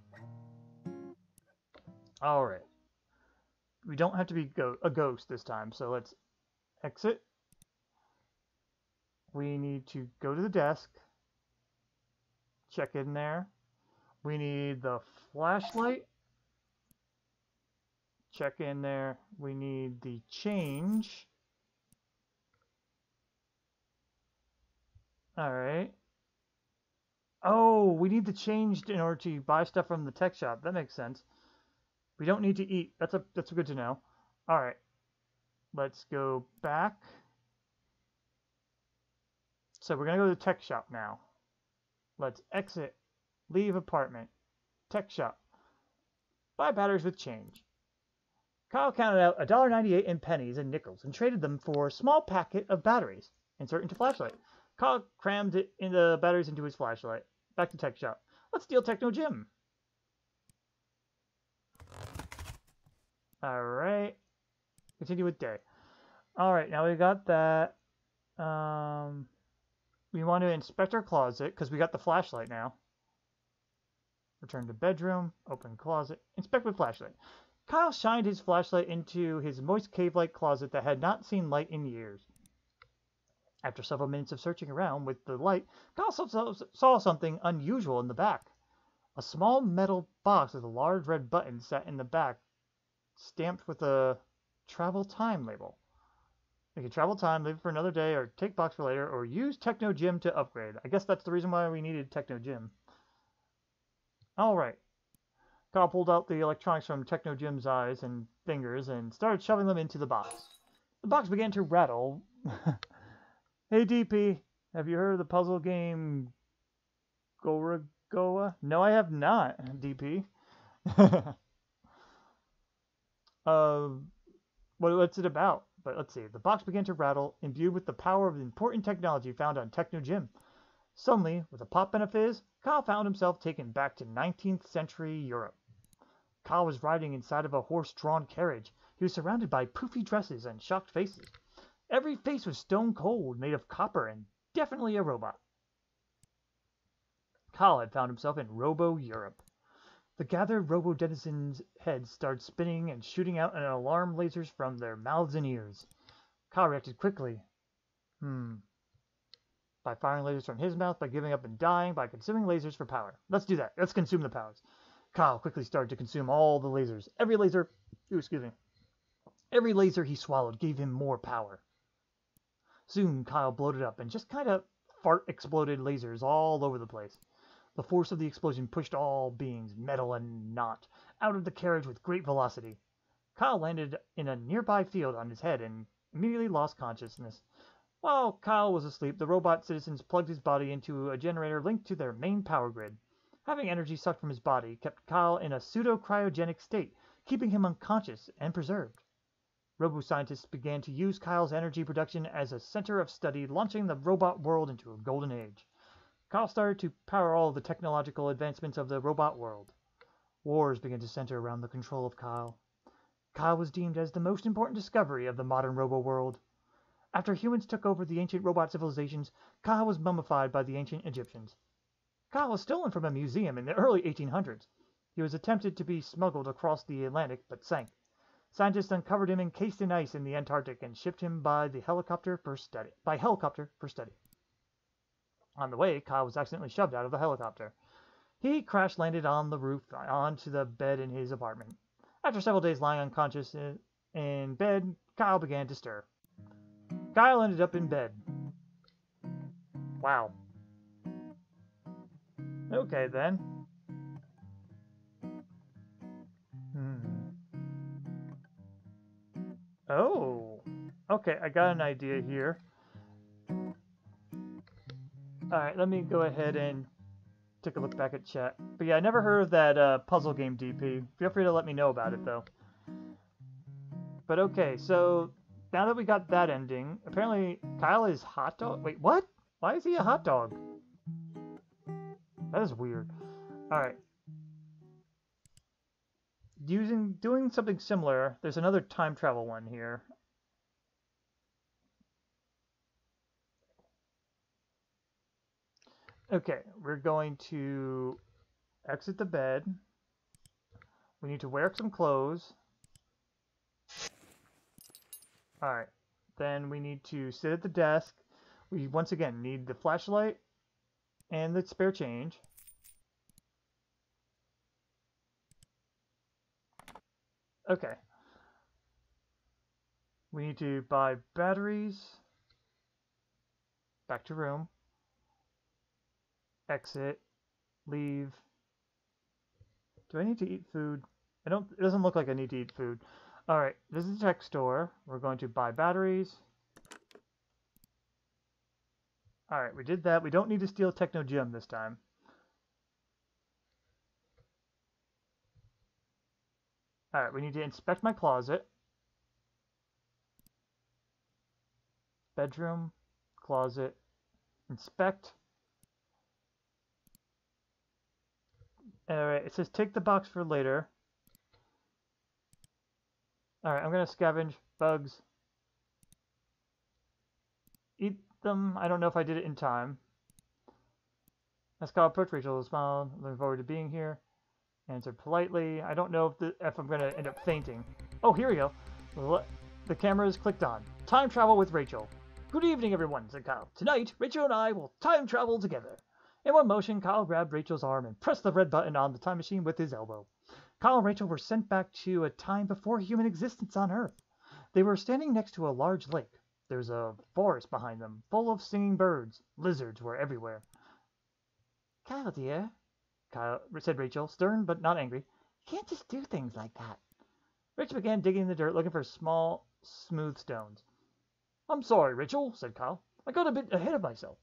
All right. We don't have to be a ghost this time, so let's exit. We need to go to the desk. Check in there. We need the flashlight. Check in there. We need the change. Alright. Oh, we need the change in order to buy stuff from the tech shop. That makes sense. We don't need to eat. That's good to know. Alright. Let's go back. So we're going to go to the tech shop now. Let's exit. Leave apartment. Tech shop. Buy batteries with change. Kyle counted out $1.98 in pennies and nickels and traded them for a small packet of batteries. Insert into flashlight. Kyle crammed it in the batteries into his flashlight. Back to tech shop. Let's steal Techno Gym. Alright. Continue with day. Alright, now we got that. We want to inspect our closet because we got the flashlight now. Return to bedroom. Open closet. Inspect with flashlight. Kyle shined his flashlight into his moist cave-like closet that had not seen light in years. After several minutes of searching around with the light, Kyle saw something unusual in the back. A small metal box with a large red button sat in the back, stamped with a travel time label. You can travel time, leave it for another day, or take box for later, or use Techno Gym to upgrade. I guess that's the reason why we needed Techno Gym. Alright. Kyle pulled out the electronics from Techno Gym's eyes and fingers and started shoving them into the box. The box began to rattle. Hey DP, have you heard of the puzzle game Gorogoa? No, I have not, DP. What's it about? But let's see. The box began to rattle, imbued with the power of important technology found on Techno Gym. Suddenly, with a pop and a fizz, Kyle found himself taken back to 19th century Europe. Kyle was riding inside of a horse-drawn carriage. He was surrounded by poofy dresses and shocked faces. Every face was stone cold, made of copper, and definitely a robot. Kyle had found himself in Robo-Europe. The gathered robo-denizens' heads started spinning and shooting out an alarm lasers from their mouths and ears. Kyle reacted quickly. By firing lasers from his mouth, by giving up and dying, by consuming lasers for power. Let's do that. Let's consume the powers. Kyle quickly started to consume all the lasers. Every laser he swallowed gave him more power. Soon, Kyle bloated up and just kind of fart-exploded lasers all over the place. The force of the explosion pushed all beings, metal and not, out of the carriage with great velocity. Kyle landed in a nearby field on his head and immediately lost consciousness. While Kyle was asleep, the robot citizens plugged his body into a generator linked to their main power grid. Having energy sucked from his body kept Kyle in a pseudo-cryogenic state, keeping him unconscious and preserved. Robo-scientists began to use Kyle's energy production as a center of study, launching the robot world into a golden age. Kyle started to power all the technological advancements of the robot world. Wars began to center around the control of Kyle. Kyle was deemed as the most important discovery of the modern robo world. After humans took over the ancient robot civilizations, Kyle was mummified by the ancient Egyptians. Kyle was stolen from a museum in the early 1800s. He was attempted to be smuggled across the Atlantic, but sank. Scientists uncovered him encased in ice in the Antarctic and shipped him by helicopter for study. On the way, Kyle was accidentally shoved out of the helicopter. He crash-landed on the roof onto the bed in his apartment. After several days lying unconscious in bed, Kyle began to stir. Kyle ended up in bed. Wow. Okay, then. Oh. Okay, I got an idea here. Alright, let me go ahead and take a look back at chat. But yeah, I never heard of that puzzle game, DP. Feel free to let me know about it, though. But okay, so now that we got that ending, apparently Kyle is hot dog. Wait, what? Why is he a hot dog? That is weird. Alright. Doing something similar, there's another time travel one here. Okay, we're going to exit the bed. We need to wear some clothes. Alright, then we need to sit at the desk. We once again need the flashlight and the spare change. Okay. We need to buy batteries. Back to room. Exit. Leave. Do I need to eat food? It doesn't look like I need to eat food. Alright, this is the tech store. We're going to buy batteries. Alright, we did that. We don't need to steal Techno Gem this time. Alright, we need to inspect my closet. Bedroom, closet, inspect. Alright, it says take the box for later. Alright, I'm going to scavenge bugs. Eat them. I don't know if I did it in time. As Kyle approached, Rachel smiled. Looking forward to being here. Answered politely. I don't know if I'm going to end up fainting. Oh, here we go. The camera is clicked on. Time travel with Rachel. Good evening, everyone, said Kyle. Tonight, Rachel and I will time travel together. In one motion, Kyle grabbed Rachel's arm and pressed the red button on the time machine with his elbow. Kyle and Rachel were sent back to a time before human existence on Earth. They were standing next to a large lake. There's a forest behind them, full of singing birds. Lizards were everywhere. Kyle, dear, said Rachel, stern but not angry. You can't just do things like that. Rachel began digging in the dirt, looking for small, smooth stones. I'm sorry, Rachel, said Kyle. I got a bit ahead of myself.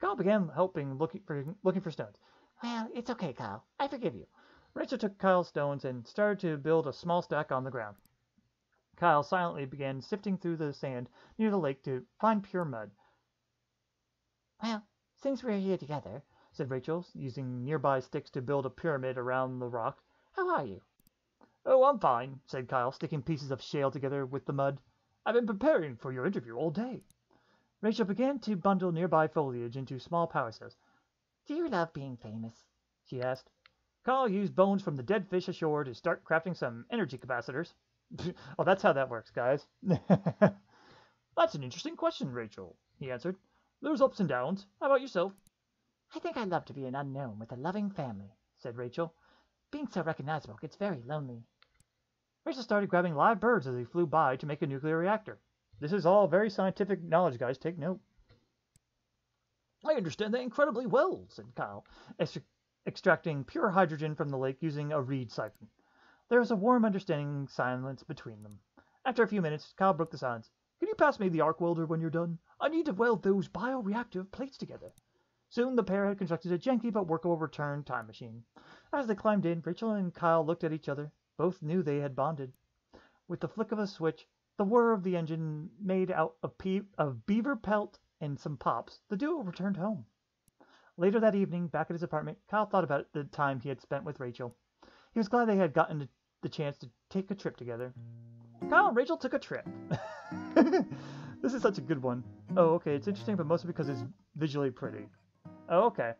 Kyle began looking for stones. Well, it's okay, Kyle. I forgive you. Rachel took Kyle's stones and started to build a small stack on the ground. Kyle silently began sifting through the sand near the lake to find pure mud. Well, since we're here together, said Rachel, using nearby sticks to build a pyramid around the rock. How are you? Oh, I'm fine, said Kyle, sticking pieces of shale together with the mud. I've been preparing for your interview all day. Rachel began to bundle nearby foliage into small power cells. Do you love being famous? She asked. Kyle used bones from the dead fish ashore to start crafting some energy capacitors. Oh, that's how that works, guys. That's an interesting question, Rachel, he answered. There's ups and downs. How about yourself? I think I'd love to be an unknown with a loving family, said Rachel. Being so recognizable gets very lonely. Rachel started grabbing live birds as they flew by to make a nuclear reactor. This is all very scientific knowledge, guys. Take note. I understand that incredibly well, said Kyle, extracting pure hydrogen from the lake using a reed siphon. There was a warm, understanding silence between them. After a few minutes, Kyle broke the silence. Can you pass me the arc welder when you're done? I need to weld those bioreactive plates together. Soon the pair had constructed a janky but workable return time machine. As they climbed in, Rachel and Kyle looked at each other. Both knew they had bonded. With the flick of a switch, the whir of the engine made out of beaver pelt and some pops, the duo returned home. Later that evening, back at his apartment, Kyle thought about the time he had spent with Rachel. He was glad they had gotten the chance to take a trip together. Kyle and Rachel took a trip. This is such a good one. Oh, okay, it's interesting, but mostly because it's visually pretty. Oh, okay.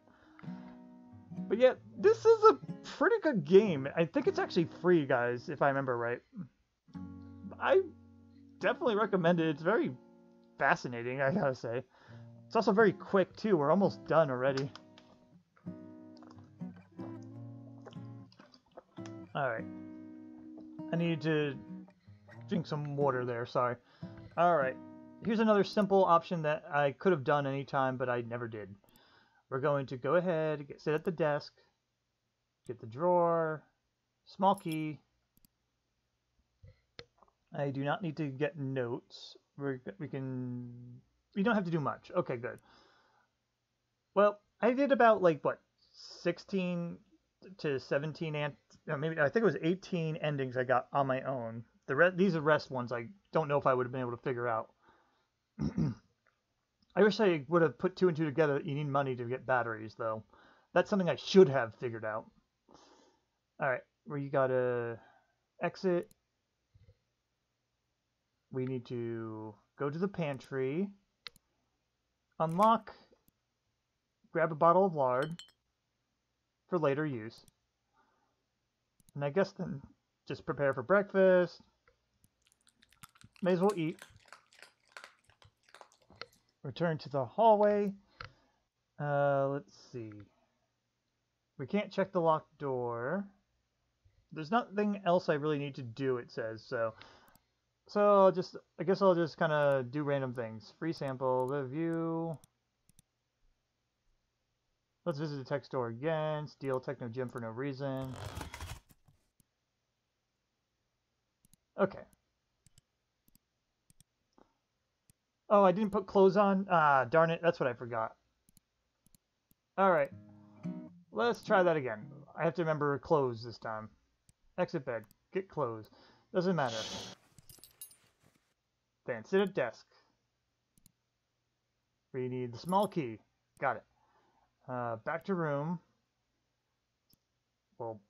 But yeah, this is a pretty good game. I think it's actually free, guys, if I remember right. I definitely recommend it. It's very fascinating, I gotta say. It's also very quick, too. We're almost done already. Alright. I need to drink some water there, sorry. Alright. Here's another simple option that I could have done anytime, but I never did. We're going to go ahead, sit at the desk, get the drawer, small key. I do not need to get notes. We don't have to do much. Okay, good. Well, I did about, like, what, 16 to 17, maybe, I think it was 18 endings I got on my own. These are rest ones I don't know if I would have been able to figure out. I wish I would have put 2 and 2 together. You need money to get batteries, though. That's something I should have figured out. Alright, where you gotta exit. We need to go to the pantry. Unlock. Grab a bottle of lard for later use. And I guess then just prepare for breakfast. May as well eat. Return to the hallway. Let's see. We can't check the locked door. There's nothing else I really need to do, it says, so I guess I'll just kind of do random things. Free sample, review. Let's visit the tech store again. Steal Techno Gym for no reason. Okay. Oh, I didn't put clothes on? Ah, darn it. That's what I forgot. Alright. Let's try that again. I have to remember clothes this time. Exit bed. Get clothes. Doesn't matter. Then sit at desk. We need the small key. Got it. Back to room. We'll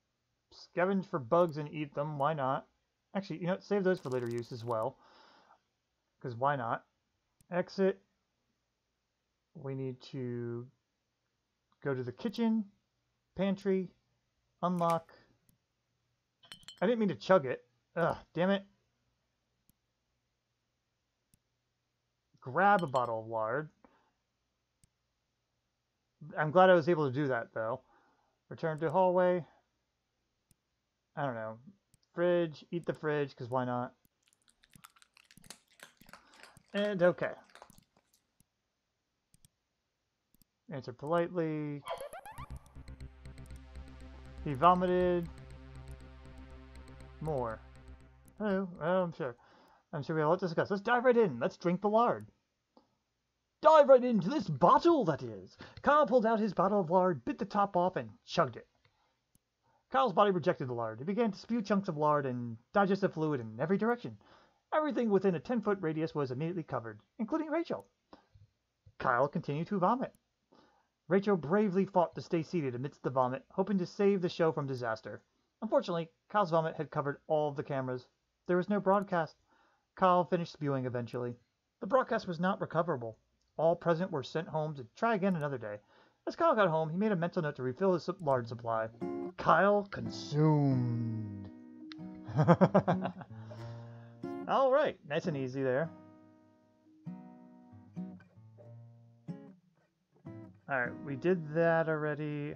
scavenge for bugs and eat them. Why not? Actually, you know, save those for later use as well. Because why not? Exit. We need to go to the kitchen, pantry, unlock. I didn't mean to chug it. Ugh, damn it. Grab a bottle of lard. I'm glad I was able to do that, though. Return to hallway. I don't know. Fridge. Eat the fridge, because why not? And okay. Answer politely. He vomited. More. Oh, I'm sure. I'm sure we have a lot to discuss. Let's dive right in. Let's drink the lard. Dive right into this bottle, that is. Kyle pulled out his bottle of lard, bit the top off, and chugged it. Kyle's body rejected the lard. It began to spew chunks of lard and digestive fluid in every direction. Everything within a 10-foot radius was immediately covered, including Rachel. Kyle continued to vomit. Rachel bravely fought to stay seated amidst the vomit, hoping to save the show from disaster. Unfortunately, Kyle's vomit had covered all of the cameras. There was no broadcast. Kyle finished spewing eventually. The broadcast was not recoverable. All present were sent home to try again another day. As Kyle got home, he made a mental note to refill his lard supply. Kyle consumed. All right, nice and easy there. All right, we did that already.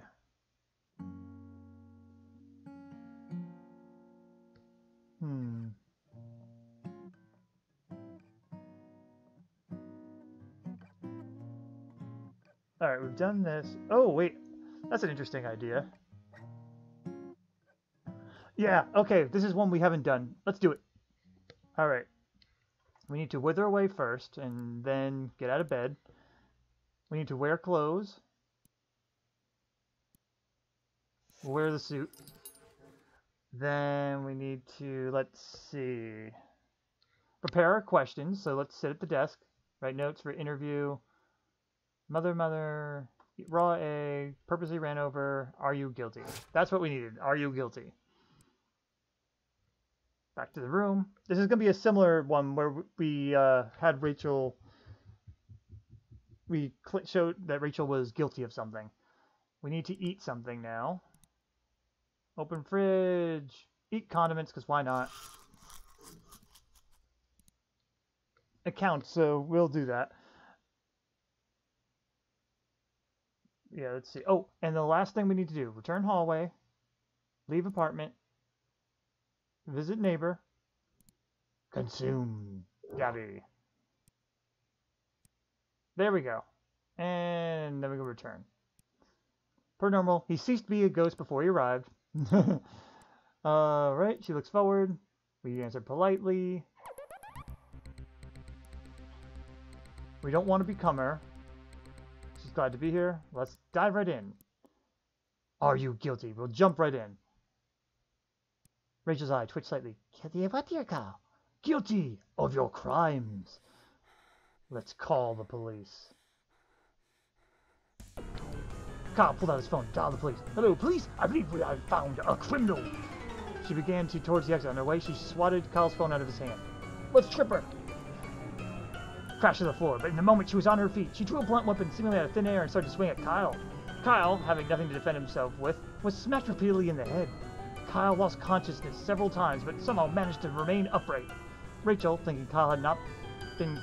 All right, we've done this. Oh, wait. That's an interesting idea. Yeah, okay, this is one we haven't done. Let's do it. All right. We need to wither away first and then get out of bed. We need to wear clothes. Wear the suit. Then we need to, let's see, prepare our questions. So let's sit at the desk, write notes for interview. Mother, raw egg, purposely ran over, are you guilty? That's what we needed. Are you guilty? Back to the room. This is going to be a similar one where we had Rachel... We showed that Rachel was guilty of something. We need to eat something now. Open fridge. Eat condiments, because why not? It counts, so we'll do that. Yeah, let's see. Oh, and the last thing we need to do. Return hallway. Leave apartment. Visit neighbor. Consume Gabby. There we go. And then we go return. Per normal, he ceased to be a ghost before he arrived. Right, she looks forward. We answer politely. We don't want to become her. She's glad to be here. Let's dive right in. Are you guilty? We'll jump right in. Rachel's eye twitched slightly. Guilty of what, dear Kyle? Guilty of your crimes. Let's call the police. Kyle pulled out his phone, dialed the police. Hello, police. I believe we have found a criminal. She began towards the exit. On her way, she swatted Kyle's phone out of his hand. Let's trip her. Crashed to the floor, but in the moment she was on her feet, she drew a blunt weapon seemingly out of thin air and started to swing at Kyle. Kyle, having nothing to defend himself with, was smacked repeatedly in the head. Kyle lost consciousness several times, but somehow managed to remain upright. Rachel, thinking Kyle had not been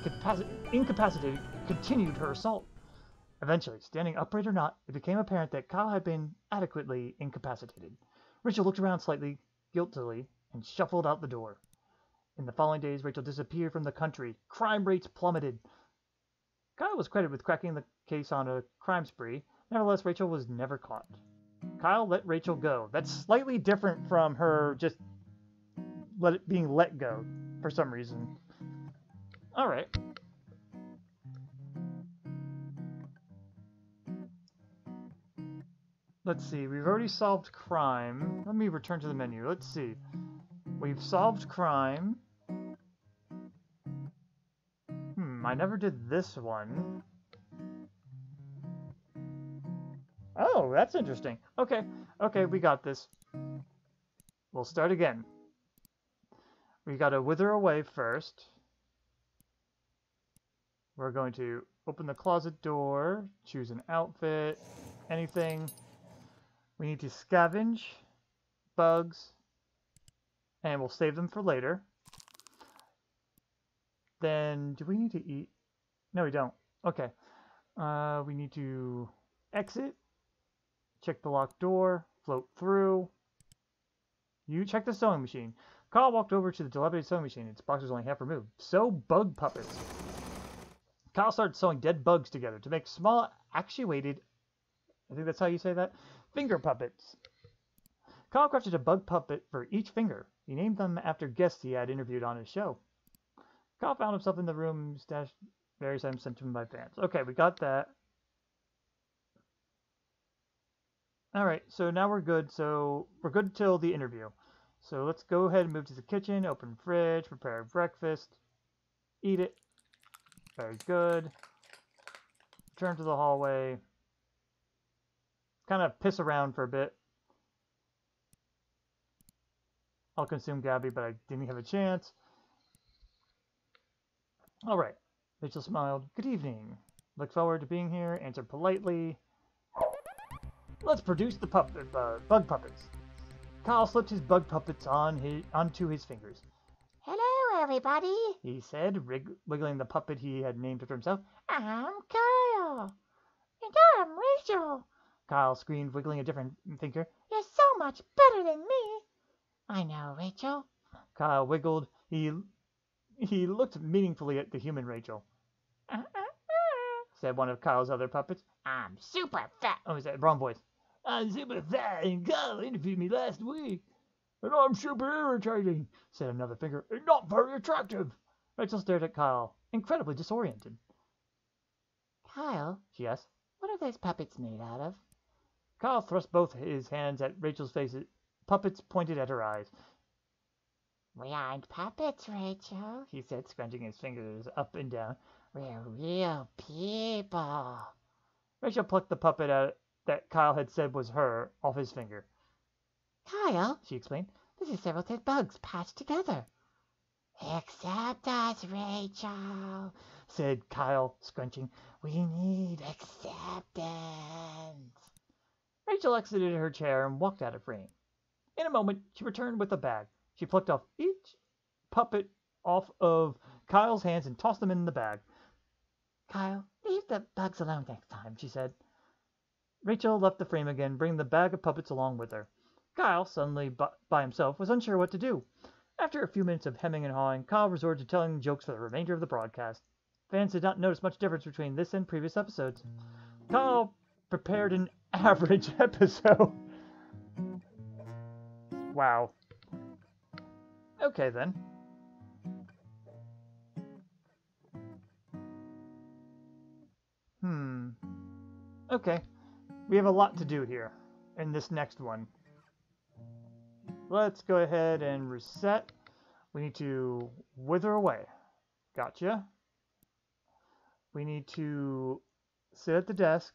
incapacitated, continued her assault. Eventually, standing upright or not, it became apparent that Kyle had been adequately incapacitated. Rachel looked around slightly, guiltily, and shuffled out the door. In the following days, Rachel disappeared from the country. Crime rates plummeted. Kyle was credited with cracking the case on a crime spree. Nevertheless, Rachel was never caught. Kyle let Rachel go. That's slightly different from her just being let go for some reason. Alright. Let's see, we've already solved crime. Let me return to the menu. Let's see. We've solved crime. I never did this one. Oh, that's interesting. Okay, we got this. We'll start again. We gotta wither away first. We're going to open the closet door, choose an outfit, anything. We need to scavenge bugs, and we'll save them for later. Then, do we need to eat? No, we don't. Okay. We need to exit, check the locked door, float through. You check the sewing machine. Kyle walked over to the dilapidated sewing machine. Its box was only half removed. Sew bug puppets. Kyle started sewing dead bugs together to make small actuated, I think that's how you say that, finger puppets. Kyle crafted a bug puppet for each finger. He named them after guests he had interviewed on his show. Kyle found himself in the room, stashed various items sent to him by fans. Okay, we got that. Alright, so now we're good. So we're good till the interview. So let's go ahead and move to the kitchen, open fridge, prepare breakfast, eat it. Very good. Return to the hallway. Kind of piss around for a bit. I'll consume Gabby, but I didn't have a chance. Alright. Rachel smiled. Good evening. Look forward to being here. Answered politely. Let's produce the bug puppets. Kyle slipped his bug puppets onto his fingers. Hello, everybody, He said, wiggling the puppet he had named after himself. I'm Kyle. And I'm Rachel. Kyle screamed, wiggling a different finger. You're so much better than me. I know, Rachel. Kyle wiggled. He looked meaningfully at the human Rachel. Said one of Kyle's other puppets. I'm super fat. Oh, is that wrong voice? I'm super fat and Kyle interviewed me last week. And I'm super irritating, said another finger. And not very attractive. Rachel stared at Kyle, incredibly disoriented. Kyle, She asked. what are those puppets made out of? Kyle thrust both his hands at Rachel's face. Puppets pointed at her eyes. We aren't puppets, Rachel, He said, scrunching his fingers up and down. We're real people. Rachel plucked the puppet out that Kyle had said was her off his finger. Kyle, She explained. This is several dead bugs patched together. Accept us, Rachel, said Kyle, scrunching. We need acceptance. Rachel exited her chair and walked out of frame. In a moment, she returned with a bag. She plucked off each puppet off of Kyle's hands and tossed them in the bag. Kyle, leave the bugs alone next time, she said. Rachel left the frame again, bringing the bag of puppets along with her. Kyle, suddenly by himself, was unsure what to do. After a few minutes of hemming and hawing, Kyle resorted to telling jokes for the remainder of the broadcast. Fans did not notice much difference between this and previous episodes. Kyle prepared an average episode. Wow. Okay, then. Okay. We have a lot to do here in this next one. Let's go ahead and reset. We need to wither away. Gotcha. We need to sit at the desk.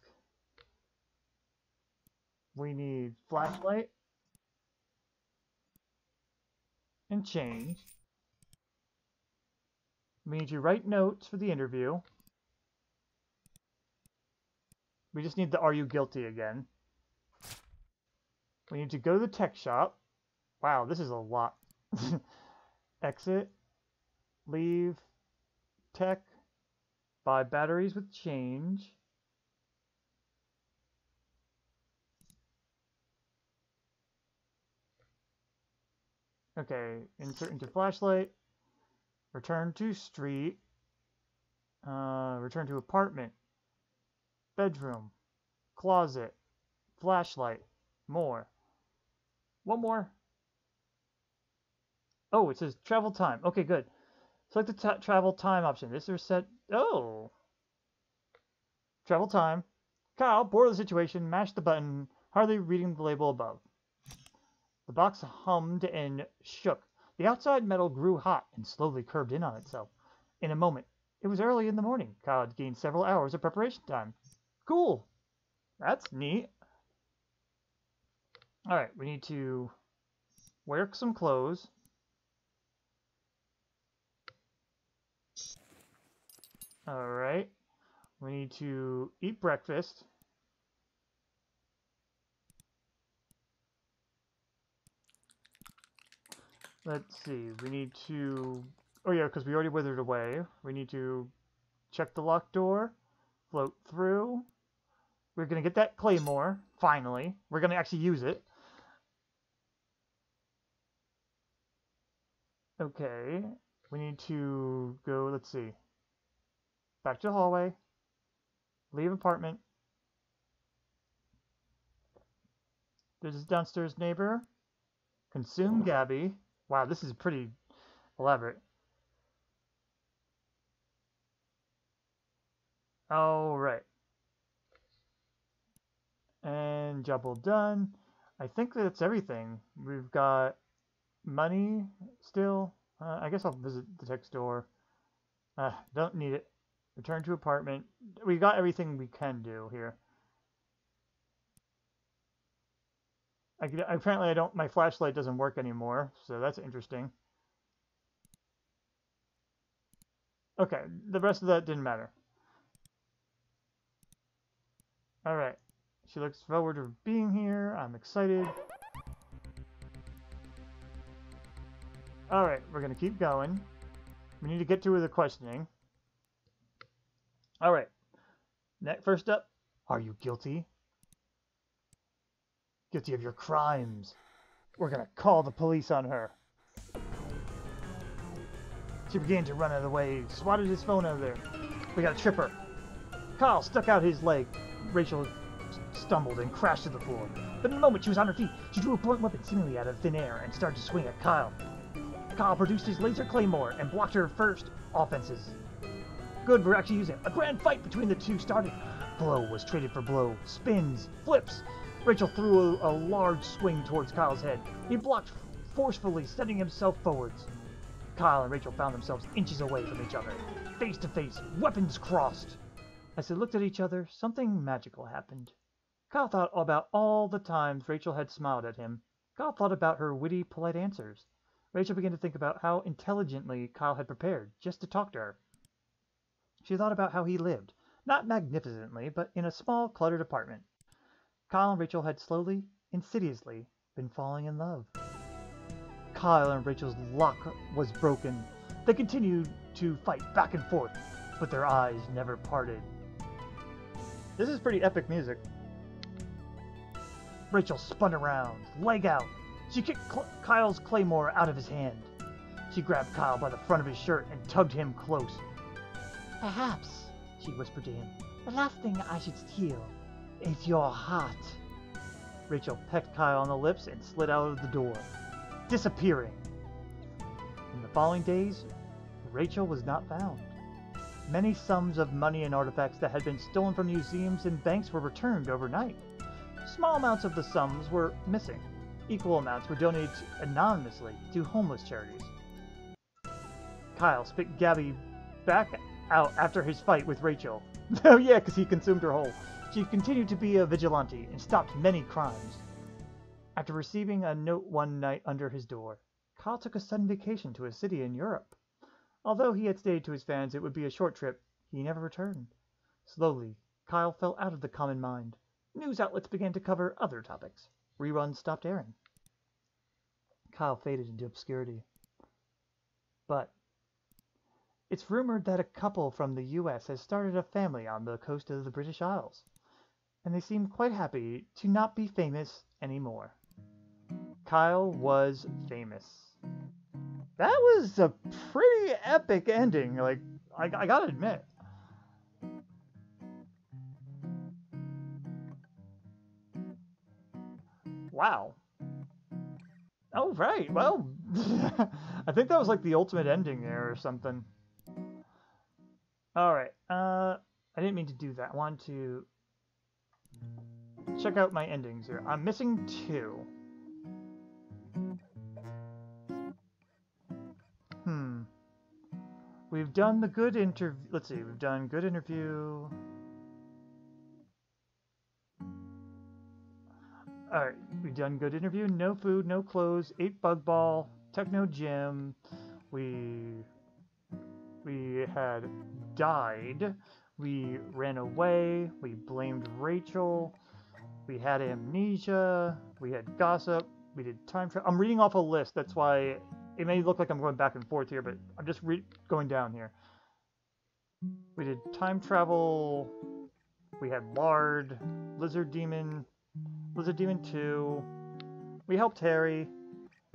We need flashlight and change. We need to write notes for the interview. We just need the "Are you guilty" again. We need to go to the tech shop. Wow, this is a lot. Exit. Leave. Tech. Buy batteries with change. Okay, insert into flashlight. Return to street. Return to apartment. Bedroom. Closet. Flashlight. More. One more. Oh, it says travel time. Okay, good. Select the travel time option. This is set. Oh. Travel time. Kyle, bored of the situation, mashed the button, hardly reading the label above. The box hummed and shook. The outside metal grew hot and slowly curved in on itself. In a moment, it was early in the morning. Kyle had gained several hours of preparation time. Cool. That's neat. Alright, we need to wear some clothes. Alright. We need to eat breakfast. Let's see. We need to... Oh yeah, because we already withered away. We need to check the locked door. Float through. We're going to get that claymore. Finally. We're going to actually use it. Okay. We need to go... Let's see. Back to the hallway. Leave apartment. There's his downstairs neighbor. Consume Gabby. Wow, this is pretty elaborate. Alright. And job well done. I think that's everything. We've got money still. I guess I'll visit the tech store. Don't need it. Return to apartment. We got everything we can do here. Apparently my flashlight doesn't work anymore, so that's interesting. Okay, the rest of that didn't matter. Alright, she looks forward to being here. I'm excited. Alright, we're gonna keep going. We need to get to the questioning. Alright, first up, are you guilty? Guilty of your crimes. We're gonna call the police on her. She began to run out of the way, swatted his phone out of there. We gotta trip her. Kyle stuck out his leg. Rachel stumbled and crashed to the floor. But in a moment she was on her feet. She drew a blunt weapon seemingly out of thin air and started to swing at Kyle. Kyle produced his laser claymore and blocked her first offenses. Good, we're actually using it. A grand fight between the two started. Blow was traded for blow. Spins, flips. Rachel threw a large swing towards Kyle's head. He blocked forcefully, sending himself forwards. Kyle and Rachel found themselves inches away from each other. Face to face, weapons crossed. As they looked at each other, something magical happened. Kyle thought about all the times Rachel had smiled at him. Kyle thought about her witty, polite answers. Rachel began to think about how intelligently Kyle had prepared just to talk to her. She thought about how he lived, not magnificently, but in a small, cluttered apartment. Kyle and Rachel had slowly, insidiously, been falling in love. Kyle and Rachel's lock was broken. They continued to fight back and forth, but their eyes never parted. This is pretty epic music. Rachel spun around, leg out. She kicked Kyle's claymore out of his hand. She grabbed Kyle by the front of his shirt and tugged him close. Perhaps, She whispered to him. the last thing I should steal is your heart. Rachel pecked Kyle on the lips and slid out of the door, disappearing. In the following days, Rachel was not found. Many sums of money and artifacts that had been stolen from museums and banks were returned overnight. Small amounts of the sums were missing. Equal amounts were donated anonymously to homeless charities. Kyle spit Gabby back out after his fight with Rachel. Oh yeah, because he consumed her whole. She continued to be a vigilante and stopped many crimes. After receiving a note one night under his door, Kyle took a sudden vacation to a city in Europe. Although he had stated to his fans it would be a short trip, he never returned. Slowly, Kyle fell out of the common mind. News outlets began to cover other topics. Reruns stopped airing. Kyle faded into obscurity. But it's rumored that a couple from the US has started a family on the coast of the British Isles, and they seem quite happy to not be famous anymore. Kyle was famous. That was a pretty epic ending, like, I gotta admit. Wow. Oh, right. Well, I think that was like the ultimate ending there or something. All right. I didn't mean to do that. I wanted to check out my endings here. I'm missing 2. We've done the good interview. Let's see. We've done good interview. Alright, we've done good interview, no food, no clothes, 8 bug ball, techno gym, we had died, we ran away, we blamed Rachel, we had amnesia, we had gossip, we did time travel. I'm reading off a list, that's why it may look like I'm going back and forth here, but I'm just going down here. We did time travel, we had Lard, Lizard Demon 2, we helped Harry,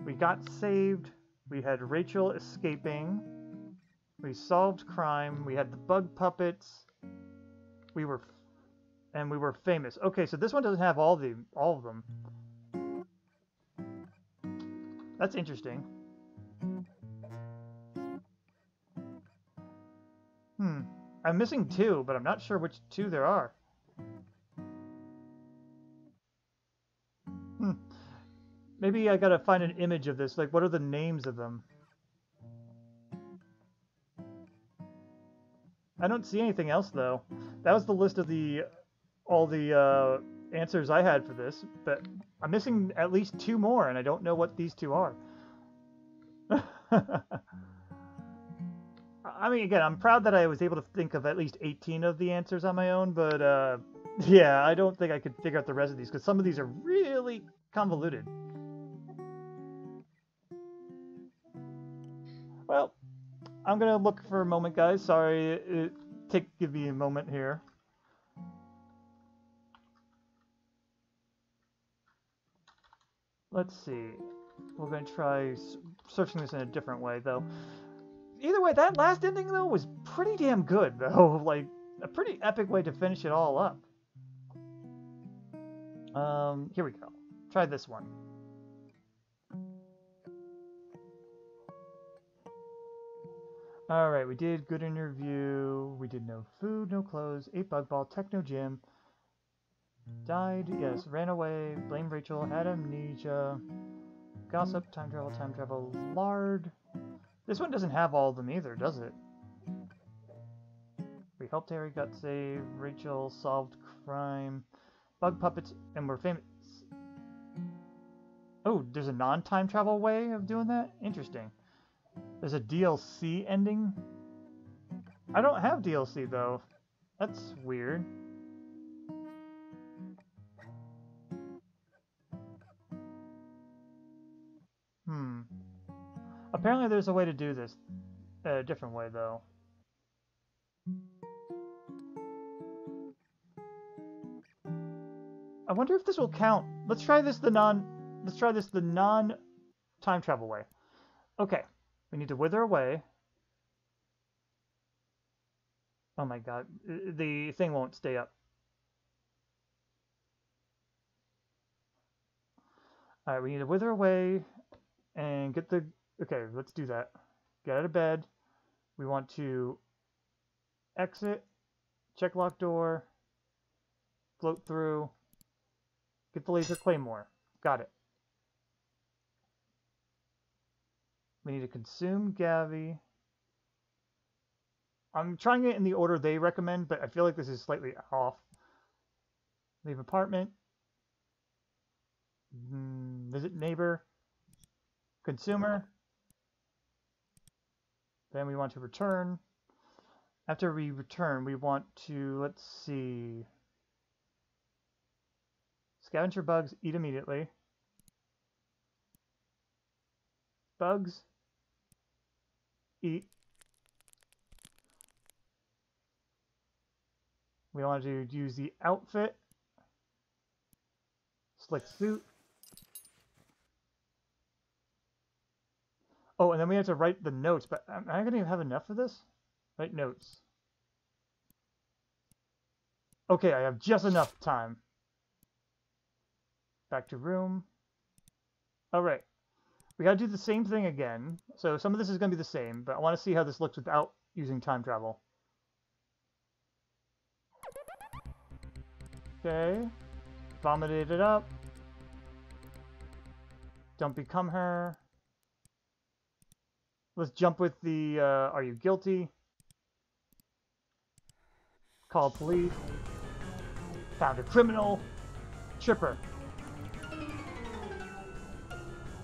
we got saved, we had Rachel escaping, we solved crime, we had the bug puppets, we were famous. Okay, so this one doesn't have all of them. That's interesting. I'm missing 2, but I'm not sure which 2 there are. Maybe I gotta find an image of this. Like, what are the names of them? I don't see anything else, though. That was the list of all the answers I had for this, but I'm missing at least 2 more, and I don't know what these 2 are. I mean, again, I'm proud that I was able to think of at least 18 of the answers on my own, but yeah, I don't think I could figure out the rest of these, because some of these are really convoluted. Well, I'm gonna look for a moment, guys. Sorry, give me a moment here. Let's see. We're gonna try searching this in a different way, though. Either way, that last ending, though, was pretty damn good, though. Like, a pretty epic way to finish it all up. Here we go. Try this one. Alright, we did good interview, we did no food, no clothes, 8 bug ball, techno gym, died, yes, ran away, blamed Rachel, had amnesia, gossip, time travel, lard. This one doesn't have all of them either, does it? We helped Harry, got saved, Rachel solved crime, bug puppets, and we're famous. Oh, there's a non-time travel way of doing that? Interesting. There's a DLC ending? I don't have DLC though. That's weird. Apparently there's a way to do this. A different way though. I wonder if this will count. Let's try this the non time travel way. Okay. We need to wither away. Oh my god. The thing won't stay up. Alright, we need to wither away and get the... Okay, let's do that. Get out of bed. We want to exit, check lock door, float through, get the laser claymore. Got it. We need to consume Gavi. I'm trying it in the order they recommend, but I feel like this is slightly off. Leave apartment. Visit neighbor. Consumer. Then we want to return. After we return, we want to, let's see. Scavenger bugs, eat immediately. Bugs, eat. We want to use the outfit. Slick suit. Oh, and then we have to write the notes, but am I going to have enough of this? Write notes. Okay, I have just enough time. Back to room. Alright. We gotta do the same thing again. So some of this is going to be the same, but I want to see how this looks without using time travel. Okay. Vomited it up. Don't become her. Let's jump with the, are you guilty? Call police. Found a criminal. Tripper.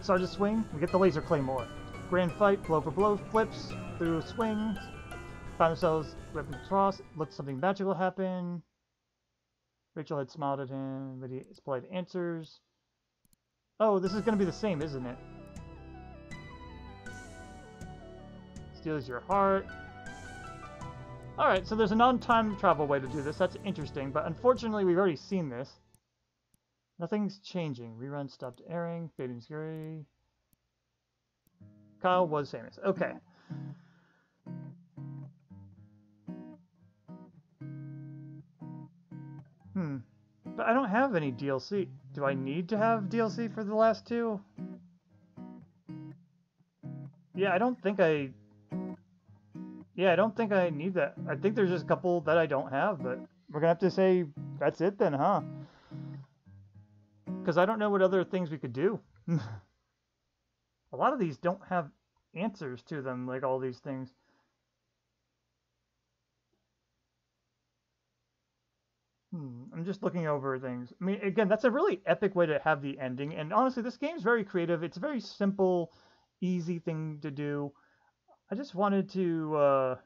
Sergeant swing. We get the laser claymore. Grand fight. Blow for blow. Flips. Through swings. Found ourselves weapons cross. Looked something magical happen. Rachel had smiled at him, but he supplied answers. Oh, this is going to be the same, isn't it? Steals your heart. Alright, so there's a non-time travel way to do this. That's interesting, but unfortunately we've already seen this. Nothing's changing. Rerun stopped airing. Fading Scary. Kyle was famous. Okay. But I don't have any DLC. Do I need to have DLC for the last two? Yeah, I don't think I... Yeah, I don't think I need that. I think there's just a couple that I don't have, but we're gonna have to say that's it then, huh? Because I don't know what other things we could do. A lot of these don't have answers to them, like all these things. I'm just looking over things. I mean, again, that's a really epic way to have the ending. And honestly, this game's very creative. It's a very simple, easy thing to do. I just wanted to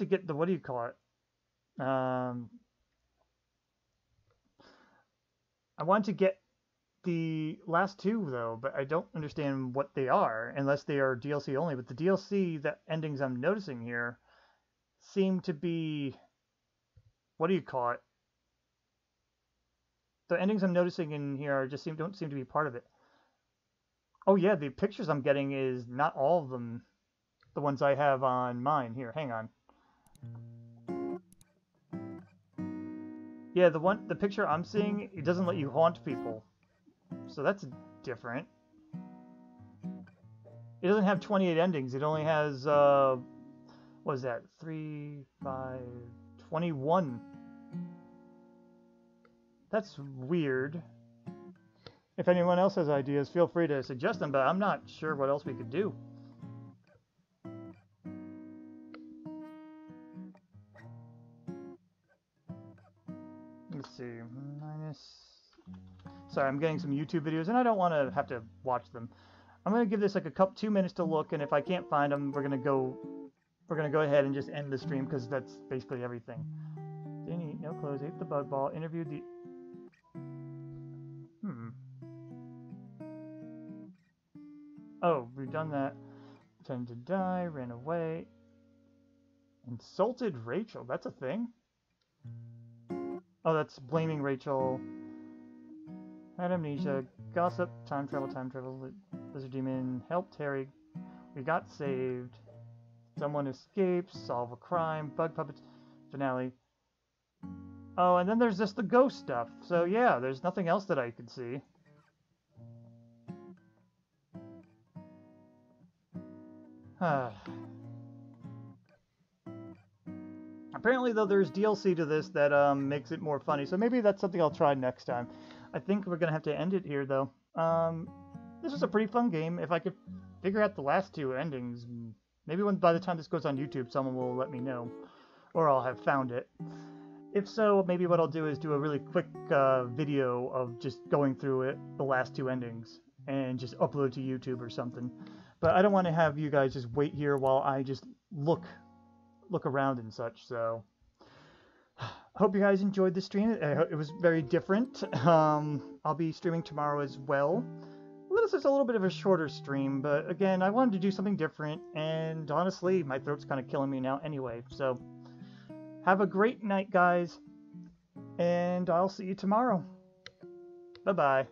get the, what do you call it? I wanted to get the last two though, but I don't understand what they are unless they are DLC only. But the DLC, the endings I'm noticing here seem to be, what do you call it? The endings I'm noticing in here just don't seem to be part of it. Oh yeah, the pictures I'm getting is not all of them the ones I have on mine. Here, hang on. Yeah, the picture I'm seeing, it doesn't let you haunt people. So that's different. It doesn't have 28 endings. It only has, what is that? 3, 5, 21. That's weird. If anyone else has ideas, feel free to suggest them, but I'm not sure what else we could do. Let's see. Sorry, I'm getting some YouTube videos, and I don't want to have to watch them. I'm gonna give this like a couple 2 minutes to look, and if I can't find them, we're gonna go ahead and just end the stream because that's basically everything. Didn't eat, no clothes, ate the bug ball, interviewed the. Oh, we've done that. Pretended to die, ran away. Insulted Rachel. That's a thing? Oh, that's blaming Rachel. Had amnesia. Gossip. Time travel. Lizard demon. Helped Harry. We got saved. Someone escapes. Solve a crime. Bug puppets. Finale. Oh, and then there's just the ghost stuff. So yeah, there's nothing else that I could see. Apparently, though, there's DLC to this that makes it more funny, so maybe that's something I'll try next time. I think we're gonna have to end it here, though. This was a pretty fun game. If I could figure out the last 2 endings, maybe by the time this goes on YouTube, someone will let me know, or I'll have found it. If so, maybe what I'll do is do a really quick video of just going through it, the last 2 endings, and just upload to YouTube or something. But I don't want to have you guys just wait here while I just look around and such. So I hope you guys enjoyed the stream. It was very different. I'll be streaming tomorrow as well. This is a little bit of a shorter stream, but again, I wanted to do something different, and honestly, my throat's kind of killing me now anyway. So have a great night, guys, and I'll see you tomorrow. Bye-bye.